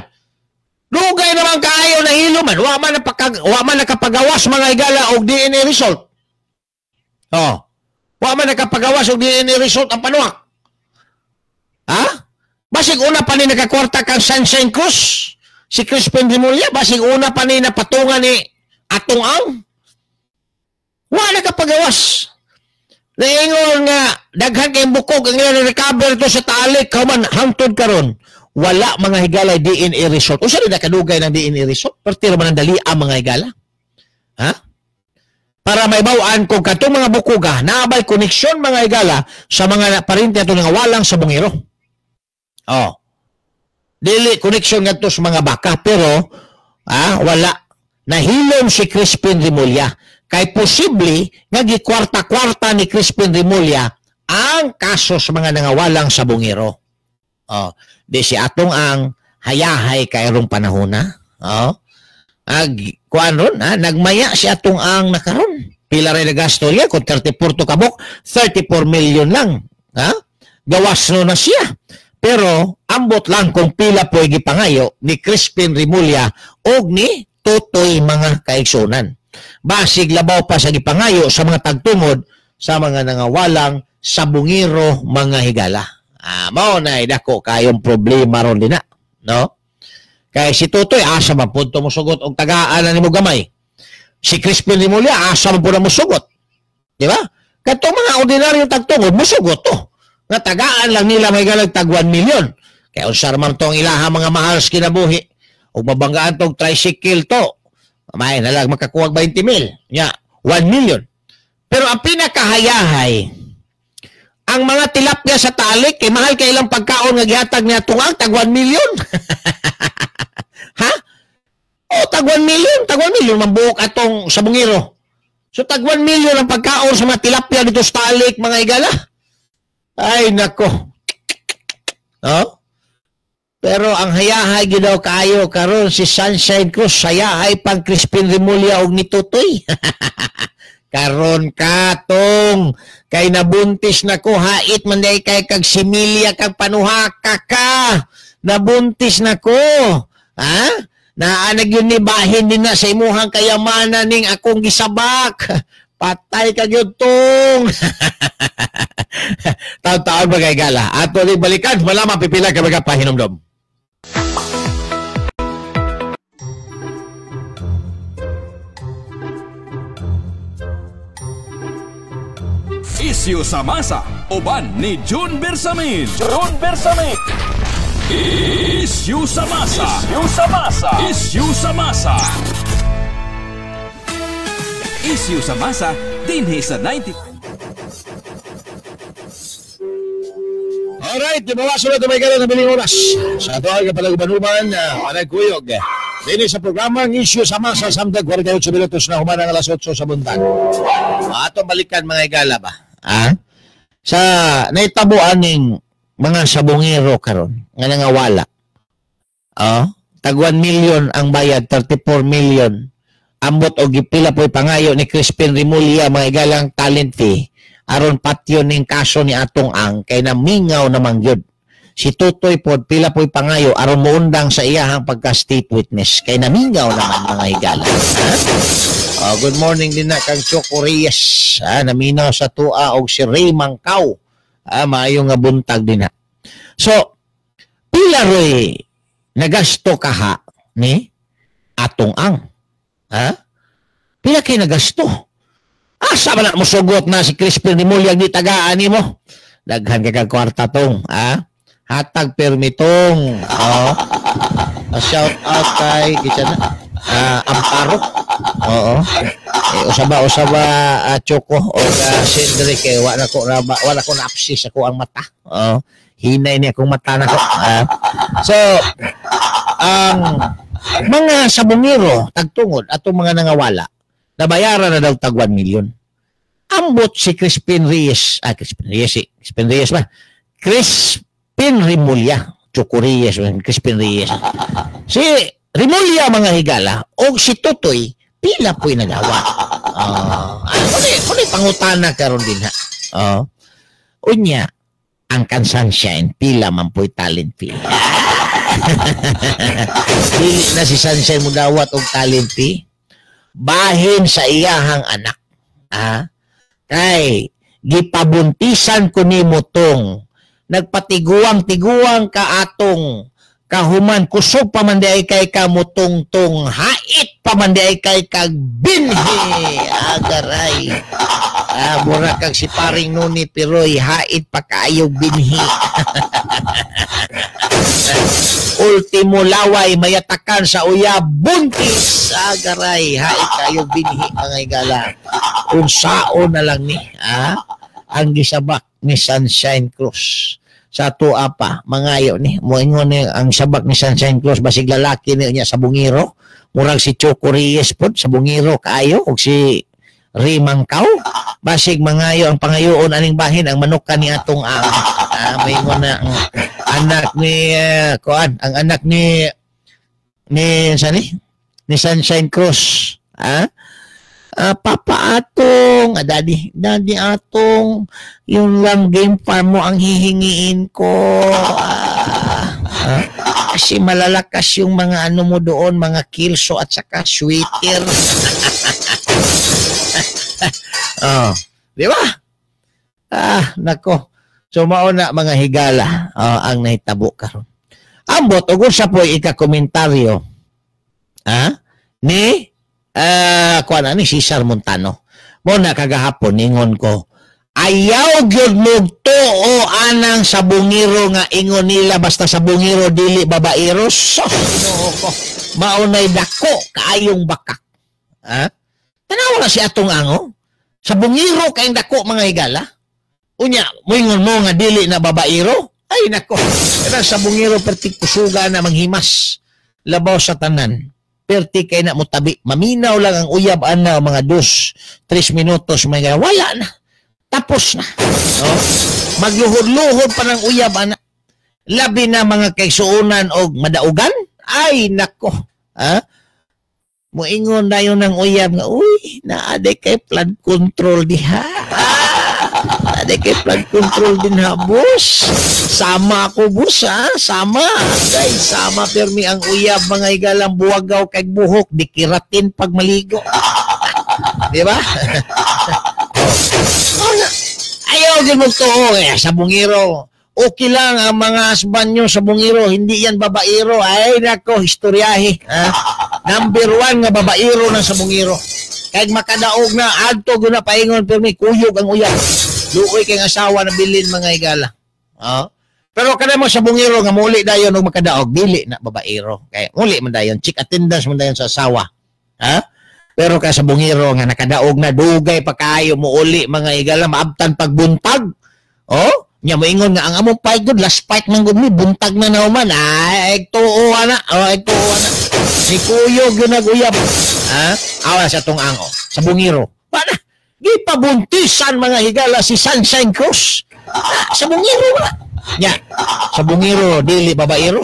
Lugay naman kaayo na hilo man. Wa man nakapagawas mga higala og DNA result. Oh. Wa man nakapagawas og DNA result ang panuhak. Ha? Basig una pa ni nakakwarta kang Sunshine Cruz si Crispin Remulla. Basig una pa ni napatungan ni atong ang. Wa nakapagawas. Naingon nga daghan kay bukog ang recover to sa talik kauman hangtod karon. Wala mga higala DNA result. Usa rin nakadugay ng DNA result. Partira man ang dali ang mga higala. Ha? Para may bawaan kung katong mga bukuga naabay koneksyon mga higala sa mga parinti ato nga walang sa bungiro. Oh. Dili koneksyon nga to sa mga baka pero wala. Nahilom si Crispin Remulla. Kay posible nga gikwarta-kwarta ni Crispin Remulla ang kaso sa mga nangawalang sa bungiro. Oh, di si atong ang hayahay kayrong panahon na. Oh. Kuan ron, nagmaya si atong ang nakaron. Pila rin na gasto niya kung 34 to kabok, 34 million lang. Ha? Gawas no na siya. Pero ambot lang kung pila po gipangayo ni Crispin Remulla og ni Totoy mga kaigsunan. Basig labaw pa sa gipangayo sa mga tagtungod sa mga nangawalang sa bungiro mga higala. Mao na dako kayong problema ron din na, no? Kay si Totoy asa man pud mo sugot og tagaan na nimo gamay. Si Crispin Remulla asa man pud mo sugot. Di ba? Kadto mga ordinaryong tagtungod mo sugot to. Nga tagaan lang nila may galag tag 1 million. Kay unsar man tong ilaha mga mahal sa kinabuhi og mabanggaan tong tricycle to. May nalag makakuha 20 mil. Nya 1 million. Pero ang pinakahayahay ang mga tilapia sa talik, kay mahal kay ilang pagkaon nga gihatag niya tuwag, tag 1 million. Ha? O, tag 1 million. Tag 1 million, mambuok atong sa bungiro. So, tag 1 million ang pagkaon sa mga tilapia dito sa talik, mga higala. Ay, nako. No? Pero ang hayahay gidaw kaayo karon si Sunshine Cruz, hayahay pang Crispin Remulla og ni Totoy. Karon katong kay nabuntis na ko hait man day kay kag similya kag panuhaka ka. Nabuntis na ko. Ha? Naanag yun ni bahin din na sa imuhang kayamanan ning akong gisabak. Patay ka gyud tong. Taon-taon bagay gala. Ato ni balikan wala mapipila ka magapahinomdom. Isyu sa masa, uban ni June Bersamin. Isyu sa masa. Isyu sa masa, dinhi sa 90. Alright, mawaso na ito may gano'n na biling oras. Sa ito ay kapalagubanuman, panagkuyog. Dini sa programang Isyu sa Masa, samdag 48 minutos na humanang alas 8 sa buntan. Atong balikan mga higala ba? Sa naitabuan ning mga sabungero karon nga nangawala. Tag 1 million ang bayad, 34 million. Ambot og gipila po'y pangayo ni Crispin Remulla mga higalang talent fee. Aron patyo ning kaso ni atong ang kay namingaw namang gyud. Si Totoy pod pila po'y pangayo aron muundang sa iyahang pagka-state witness kay namingaw naman mga higala. Good morning din na kang Choco Reyes. Naminaw sa tua og si Ray Mangkaw. Maayo nga buntag din na. So, pila roy nagasto kaha ni atong ang. Pila kay nagasto? Asa man na mo sugot na si Crispin Remulla di tagaan nimo? Daghan ka kag kwarta tong, hatag permitong. Oh. Shout out kay kitsa na. Amparo. Oo. Usaba Choco o Sindri kay wala ko na absis ako ang mata. Oo. Hinay ni akong mata nako. So ang mga sabungero tagtungod atong mga nangawala nabayaran na daw tag 1 million. Ambot si Crispin Reyes ba? Crispin Remulla. Choco Reyes, Crispin Reyes. Si Remulla mga higala o si Tutoy pila po'y nagawa. Kundi pangutana karon din ha. Unya, ang Sunshine, pila man po'y talent fee. Dili na si Sunshine mo dawat og talent fee. Bahin sa iyahang anak. Kay, gipabuntisan ko ni Motong. Nagpatiguang-tiguang ka atong kahuman kusog pamanday kay ka mutong-tong hait pamanday kay kag binhi agaray mura kag si paring Nuni Piroy hait pa kaayo binhi. Ultimo laway mayatakan sa uyab buntis agaray hait kaayo binhi mga higala unsaon na lang ni ang gisabak ni Sunshine Cruz sa tuwa pa, mangayo ni. Moingon ni ang sabak ni Sunshine Cruz, basig lalaki niya sa bungiro. Murag si Choco Reyes po, sa bungiro kaayo. O si Rimangkaw. Basig mangayo ang pangayoon aning bahin, ang manukan ni atong moingon na ang anak ni, ang anak ni Sunshine Cruz. Papa atong, daddy atong, yung lang game farm mo ang hihingiin ko. Kasi malalakas yung mga ano mo doon, mga kilso at saka sweater. Di ba? Nako. So mauna mga higala ang nahitabo karon. Ambot, ugol sa po ika-komentaryo. Ni ni Cesar Montano. Mo na kagahapon ningon ko, ayaw gyud mo tuo anang sabungiro nga ingon nila basta sabungiro dili babaero. So, ko. Maunay dako kaayong bakak. Tanawa na si atong ango. Sabungiro kayong dako mga higala. Unya, moingon mo nga dili na babaero. Ay nako. Kada sabungiro perti kusuga na manghimas. Labaw sa tanan. Perti kay na mo tabi. Maminaw lang ang uyab ana mga 2-3 minutos mga wala na. Tapos na. Magluhod-luhod pa ng uyab ana. Labi na mga kaigsuunan o madaugan. Ay nako. Moingon na yun ng uyab nga, uy, naaday kay flood control diha. Naaday kay flood control din ha, boss. Sama ako, boss, ha? Sama. Guys, sama permi ang uyab, mga igalang buwagaw kay buhok, dikiratin pag maligo. Di ba? Ayaw din mo to, sa bungiro. Okay lang ang mga asban nyo sa bungiro, hindi yan babaero. Ay, nako, historyahe. Number 1 nga babaero na sa bungiro. Kahit makadaog na, adto guna paingon, pero may kuyog ang uyab. Luoy kay asawa na bilin mga igala. Pero kada mo sa bungiro nga muli dayon og makadaog, dili na babaero. Kaya muli man dayon, check attendance man dayon sa asawa. Pero kaya sa bungiro nga nakadaog na, dugay pa kayo mo uli mga igala, maabtan pagbuntag. Nya moingon nga ang among fight good last fight man gud ni buntag na nauman tuo na si kuyog yun naguyab awa sa tong ango sa bungiro para gipabuntisan mga higala si Sunshine Cruz sa bungiro na nya sa bungiro dili babaero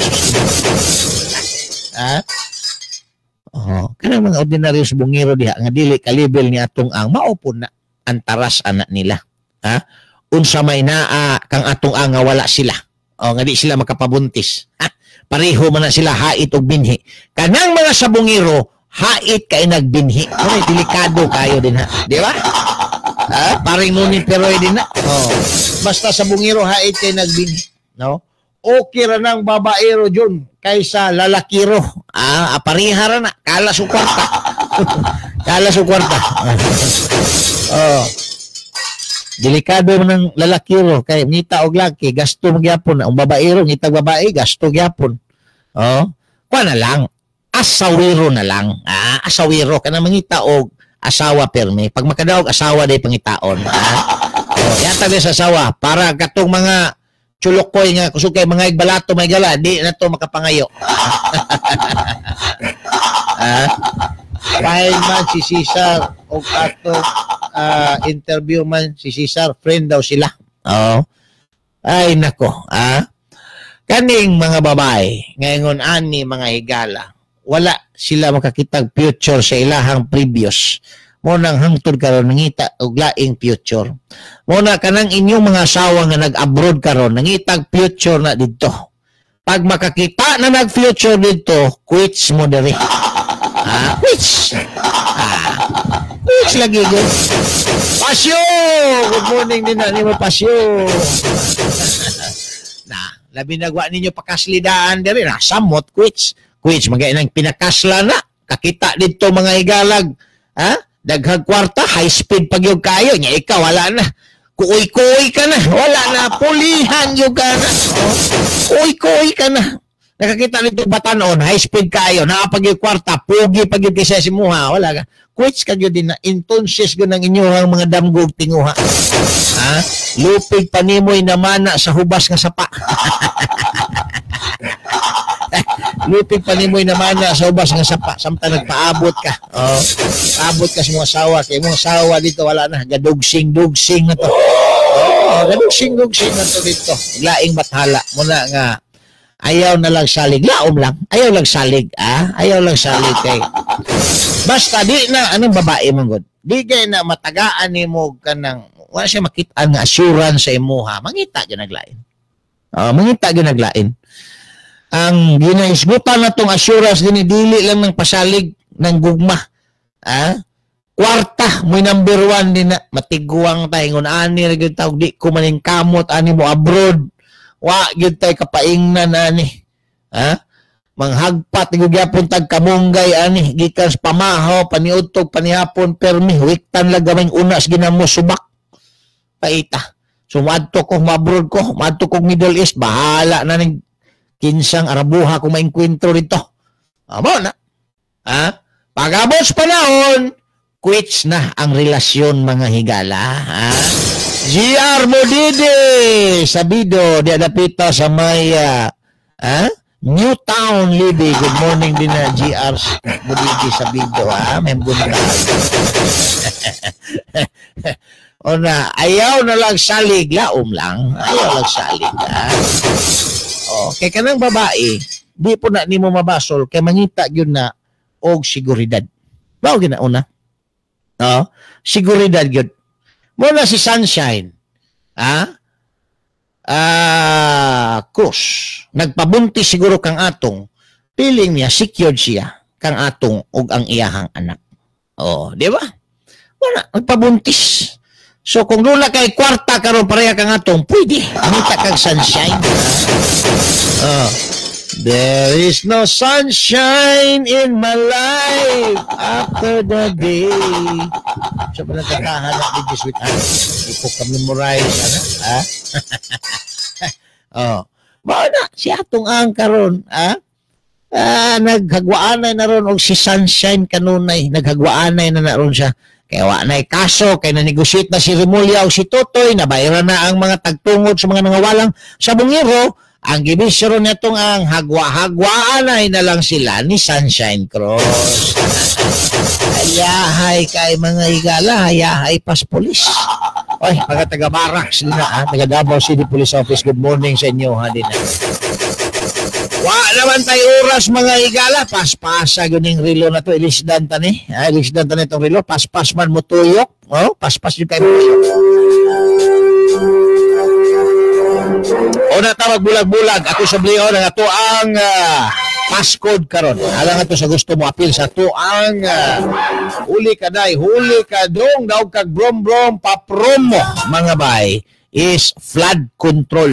kanang mga ordinaryo sa bungiro diha nga dili kalibel ni atong ang maupon na antaras anak nila unsa may naa kang atong nga wala sila nga di sila makapabuntis pareho man na sila hait og binhi kanang mga sabungiro hait kay nagbinhi delikado kayo din di ba paring Nuni Piroy din basta sabungiro hait kay nagbinhi okay ra nang babaero jud kaysa lalakiro parihara na kala sa kwarta Kalas o kwarta. Oh. Delikado ng lalaki ro kay ngita og laki gasto magyapon ang babaero ngita babae gasto gyapon. Oh, kuha na lang asawiro na lang. Asawiro kana mangita og asawa permi. Pag makadaog asawa day pangitaon. Oh, yata sa asawa para katong mga chulukoy nga kusog kay mga igbalato may gala di na to makapangayo. Kahit man si Cesar o ato interview man si Cesar, friend daw sila. Oh. Ay nako, kaning mga babae ngayon ani mga higala, wala sila makakitag future sa ilahang previous. Mo nang hangtod karon nangita og laing future. Mo na kanang inyong mga asawa nga nag-abroad karon nangitag future na didto. Pag makakita na nag-future dito, quits mo diri. Quits. Quits lagi good. Pasyo! Good morning din na mo Pasyo. Labi nagwa ninyo pakaslidaan diri na samot quits. Quits magay nang pinakasla na. Kakita dito mga igalag. Daghang kwarta, high speed pag yung kayo. Nya ikaw, wala na. Kuoy-kuoy ka na. Wala na. Pulihan yung ka na. Kuoy-kuoy ka na. Nakakita nito batanon, high speed kayo. Nakapag yung kwarta, pugi pag yung kisa si muha. Wala ka. Quits ka yun din na. Intonsis ko ng inyong mga damgog tinguha. Lupig panimoy na mana sa hubas nga sapa. Lupig panimoy naman na sa ubas nga sapa samtang nagpaabot ka. Paabot ka sa mga asawa kay mga asawa dito wala na gadugsing na to. Gadugsing na to dito. Laing bathala mo na nga ayaw na lang salig, laom lang. Ayaw lang salig, Ayaw lang salig kay. Basta di na anong babae man gud. Di kay na matagaan nimo kanang wala siya makita nga assurance sa imuha. Mangita gyud naglain. Mangita gyud naglain. Ang ginaisgutan na itong assurance dinidili lang ng pasalig ng gugma. Kwarta, may number 1 din na matiguang tayo. Ngun ani, nagyod tawag di ko maning kamot, ani mo abroad. Wa, yun tayo kapaingnan, ani. Manghagpat, nagyapon tag kamunggay, ani. Gikas pamahaw, paniutog, panihapon, permi. Wiktan lang gamay unas, ginamo subak. Paita. So, madto ko, mabroad ko, madto ko Middle East, bahala na ng kinsang arabuha kung mainkwentro dito. Amo na. Pagabos panahon, quits na ang relasyon mga higala. GR Modide sabido, di adapita sa may Newtown, Libby. Good morning din na GR Modide sabido. May bunta. O na, ayaw na lang salig, laom lang. Ayaw lang salig. Kay kanang babae, di po na nimo mabasol kay mangita gyud na og seguridad. Mao ginauna. Seguridad gyud. Mo na si Sunshine. Cruz. Nagpabuntis siguro kang atong. Feeling niya secured siya kang atong og ang iyahang anak. Di ba? Wala nagpabuntis. So kung lula kay kwarta karon pareha kang atong, pwede. Anita kang Sunshine. There is no sunshine in my life after the day. So pa nagkakahanap ni Jesus with us. Ipo ka memorize, Mauna, si atong ang karon, naghagwaanay na ron og si Sunshine kanunay. Naghagwaanay na ron siya. Kaya na'y kaso, kaya nanegosite na si Remulla o si Totoy, nabayaran na ang mga tagtungod sa mga nangawalang sa bungiro. Ang gibisyo ron nitong ang hagwa-hagwaanay na lang sila ni Sunshine Cross. Hayahay kay mga higala, hayahay pas polis. Oy, mga taga-barracks din na, taga Davao City Police Office, good morning sa inyo, din na. Naman tayo oras mga higala, paspasa yung relo na to, ilisdan ta ni. Ilisdan ta ni itong relo, paspas man mo tuyok. Paspas yung kayo tuyok. O na tawag bulag-bulag, ako sa Bleo na ito ang passcode karon. Alang ito sa gusto mo apil sa ito ang huli ka day, huli ka dong, daw kag brom-brom, papromo mga bay. is flood control.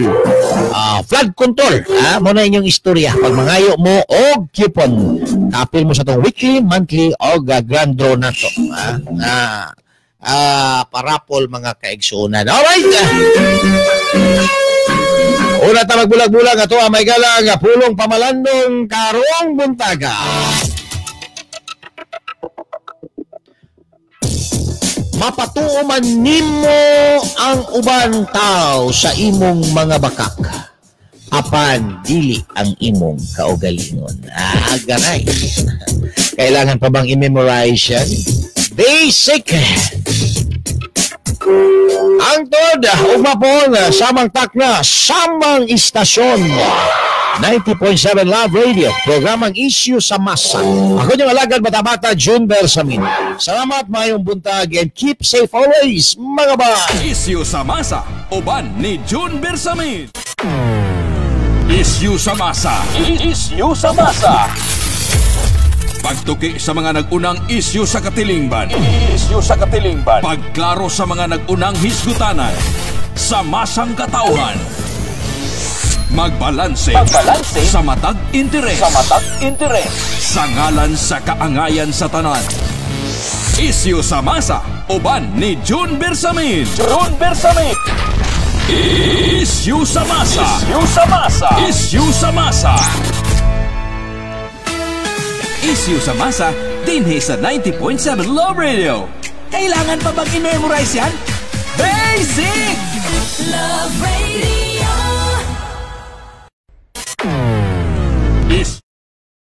Flood control. Muna inyong istorya. Pag mangayo mo og coupon, kapil mo sa itong weekly, monthly, o grand draw na to. Parapol mga kaigsunan. Alright! Una ta magbulag-bulag ato may galang pulong pamalandong karong buntaga. Mapatuo man nimo ang uban tao sa imong mga bakak, apan dili ang imong kaugalingon. Garay. Kailangan pa bang i-memorize yan? Basic. Ang tod, umapon, samang takna, samang istasyon. 90.7 Love Radio, programang Issue sa Masa. Ako yung alagad bata-bata, June Bersamin. Salamat, mayong buntag, and keep safe always, mga ba! Issue sa Masa, uban ni June Bersamin. Issue sa Masa. Issue sa masa. Pagtuki sa mga nag-unang issue sa katilingban. Issue sa katilingban. Pagklaro sa mga nag-unang hisgutanan. Sa masang katauhan. Magbalanse sa matag interes. Sa ngalan sa kaangayan sa tanan. Issue sa Masa, uban ni June Bersamin. Issue sa Masa. Issue sa Masa. Issue sa Masa, dinhi sa 90.7 Love Radio. Kailangan pa bang i-memorize yan? Basic! Love Radio.